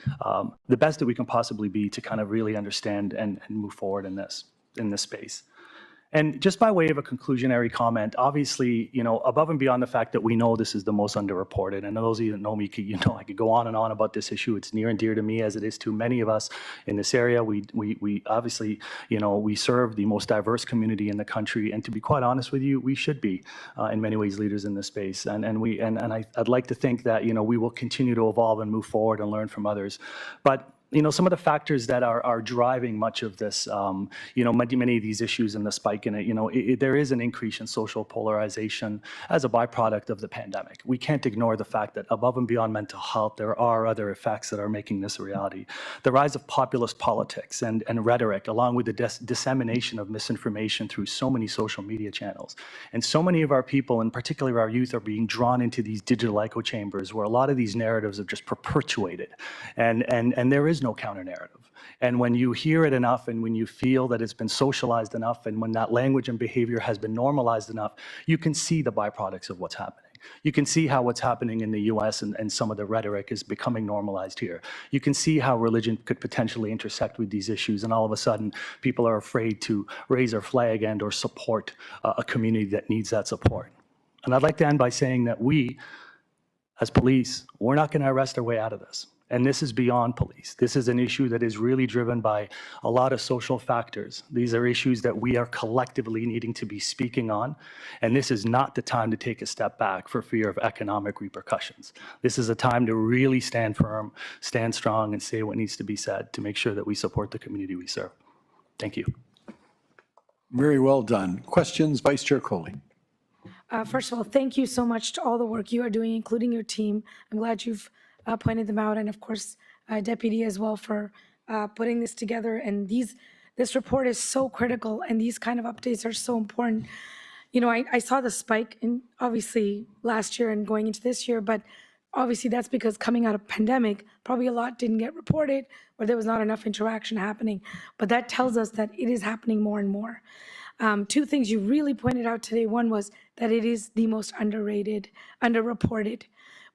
the best that we can possibly be to kind of really understand and move forward in this space. And just by way of a conclusionary comment, obviously, above and beyond the fact that we know this is the most underreported, and those of you that know me, I could go on and on about this issue. It's near and dear to me, as it is to many of us in this area. We obviously, we serve the most diverse community in the country, and to be quite honest with you, we should be in many ways leaders in this space. And I'd like to think that we will continue to evolve and move forward and learn from others. But some of the factors that are driving much of this, many of these issues and the spike in it, there is an increase in social polarization as a byproduct of the pandemic. We can't ignore the fact that above and beyond mental health, there are other effects that are making this a reality. The rise of populist politics and rhetoric, along with the dissemination of misinformation through so many social media channels. And so many of our people, and particularly our youth, are being drawn into these digital echo chambers where a lot of these narratives are just perpetuated. And there is no counter narrative. And when you hear it enough, and when you feel that it's been socialized enough, and when that language and behavior has been normalized enough, you can see the byproducts of what's happening. You can see how what's happening in the US and some of the rhetoric is becoming normalized here. You can see how religion could potentially intersect with these issues, and all of a sudden people are afraid to raise their flag and or support a community that needs that support. And I'd like to end by saying that we, as police, we're not going to arrest our way out of this. And this is beyond police. This is an issue that is really driven by a lot of social factors. These are issues that we are collectively needing to be speaking on. And this is not the time to take a step back for fear of economic repercussions. This is a time to really stand firm, stand strong, and say what needs to be said to make sure that we support the community we serve. Thank you. Very well done. Questions, Vice Chair Coley? First of all, thank you so much to all the work you are doing, including your team. I'm glad you've pointed them out, and of course, Deputy as well for putting this together. And this report is so critical, and these kind of updates are so important. You know, I saw the spike in obviously last year and going into this year, but obviously that's because coming out of pandemic, probably a lot didn't get reported or there was not enough interaction happening. But that tells us that it is happening more and more. Two things you really pointed out today. One was that it is the most underrated, underreported.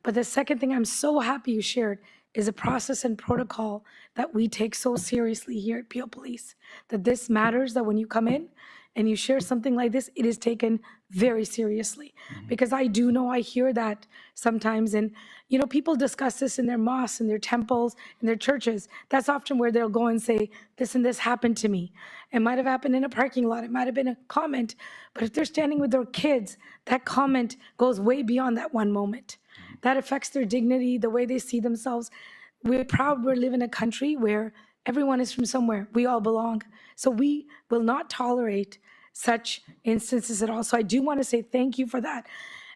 But the second thing I'm so happy you shared is a process and protocol that we take so seriously here at Peel Police. That this matters, that when you come in and you share something like this, it is taken very seriously. Because I do know, I hear that sometimes, and you know, people discuss this in their mosques, in their temples, in their churches. That's often where they'll go and say, this and this happened to me. It might have happened in a parking lot, it might have been a comment, but if they're standing with their kids, that comment goes way beyond that one moment. That affects their dignity, the way they see themselves. We're proud we live in a country where everyone is from somewhere. We all belong. So we will not tolerate such instances at all. So I do want to say thank you for that.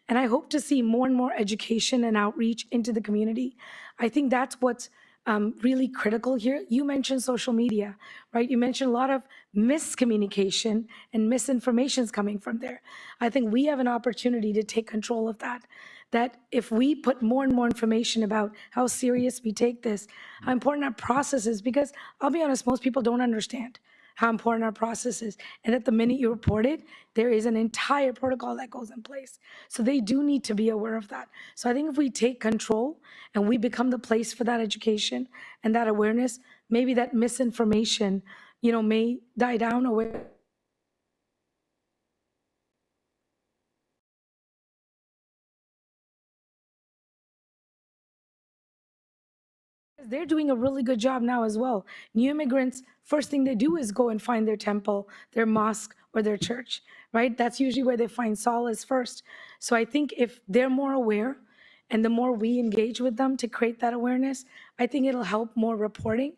And I hope to see more and more education and outreach into the community. I think that's what's really critical here. You mentioned social media, right? You mentioned a lot of miscommunication and misinformation coming from there. I think we have an opportunity to take control of that. That if we put more and more information about how serious we take this, how important our process is, because I'll be honest, most people don't understand how important our process is. And at the minute you report it, there is an entire protocol that goes in place. So they do need to be aware of that. So I think if we take control and we become the place for that education and that awareness, maybe that misinformation, you know, may die down away. They're doing a really good job now as well. New immigrants, first thing they do is go and find their temple, their mosque, or their church, right? That's usually where they find solace first. So I think if they're more aware and the more we engage with them to create that awareness, I think it'll help more reporting.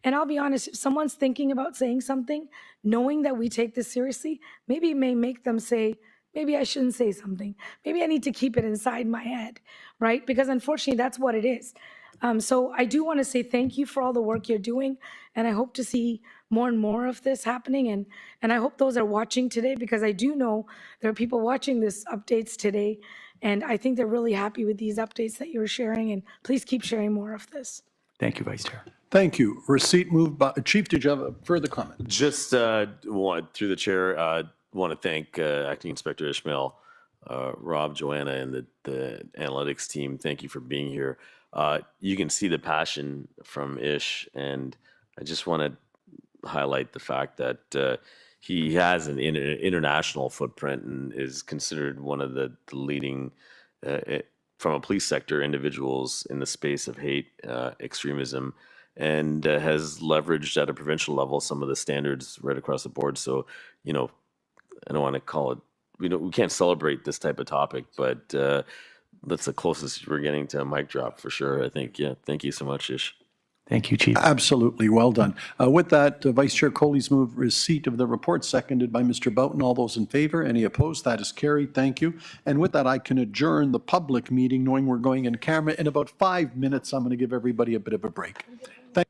And I'll be honest, if someone's thinking about saying something, knowing that we take this seriously, maybe it may make them say, maybe I shouldn't say something. Maybe I need to keep it inside my head, right? Because unfortunately, that's what it is. So I do want to say thank you for all the work you're doing, and I hope to see more and more of this happening. And I hope those are watching today, because I do know there are people watching this updates today, and I think they're really happy with these updates that you're sharing, and please keep sharing more of this. Thank you, Vice Chair. Thank you. Receipt moved by, Chief, did you have a further comment? Just through the chair, want to thank Acting Inspector Ishmael, Rob, Joanna, and the analytics team. Thank you for being here. You can see the passion from Ish, and I just want to highlight the fact that he has an international footprint and is considered one of the leading, from a police sector, individuals in the space of hate, extremism, and has leveraged at a provincial level some of the standards right across the board. So, you know, I don't want to call it, we can't celebrate this type of topic, but that's the closest we're getting to a mic drop for sure, I think. Yeah, thank you so much, Ish. Thank you, Chief. Absolutely, well done. With that, Vice Chair Coley's moved receipt of the report, seconded by Mr. Boughton. All those in favor? Any opposed? That is carried. Thank you. And with that, I can adjourn the public meeting, knowing we're going in camera in about 5 minutes. I'm going to give everybody a bit of a break. Thank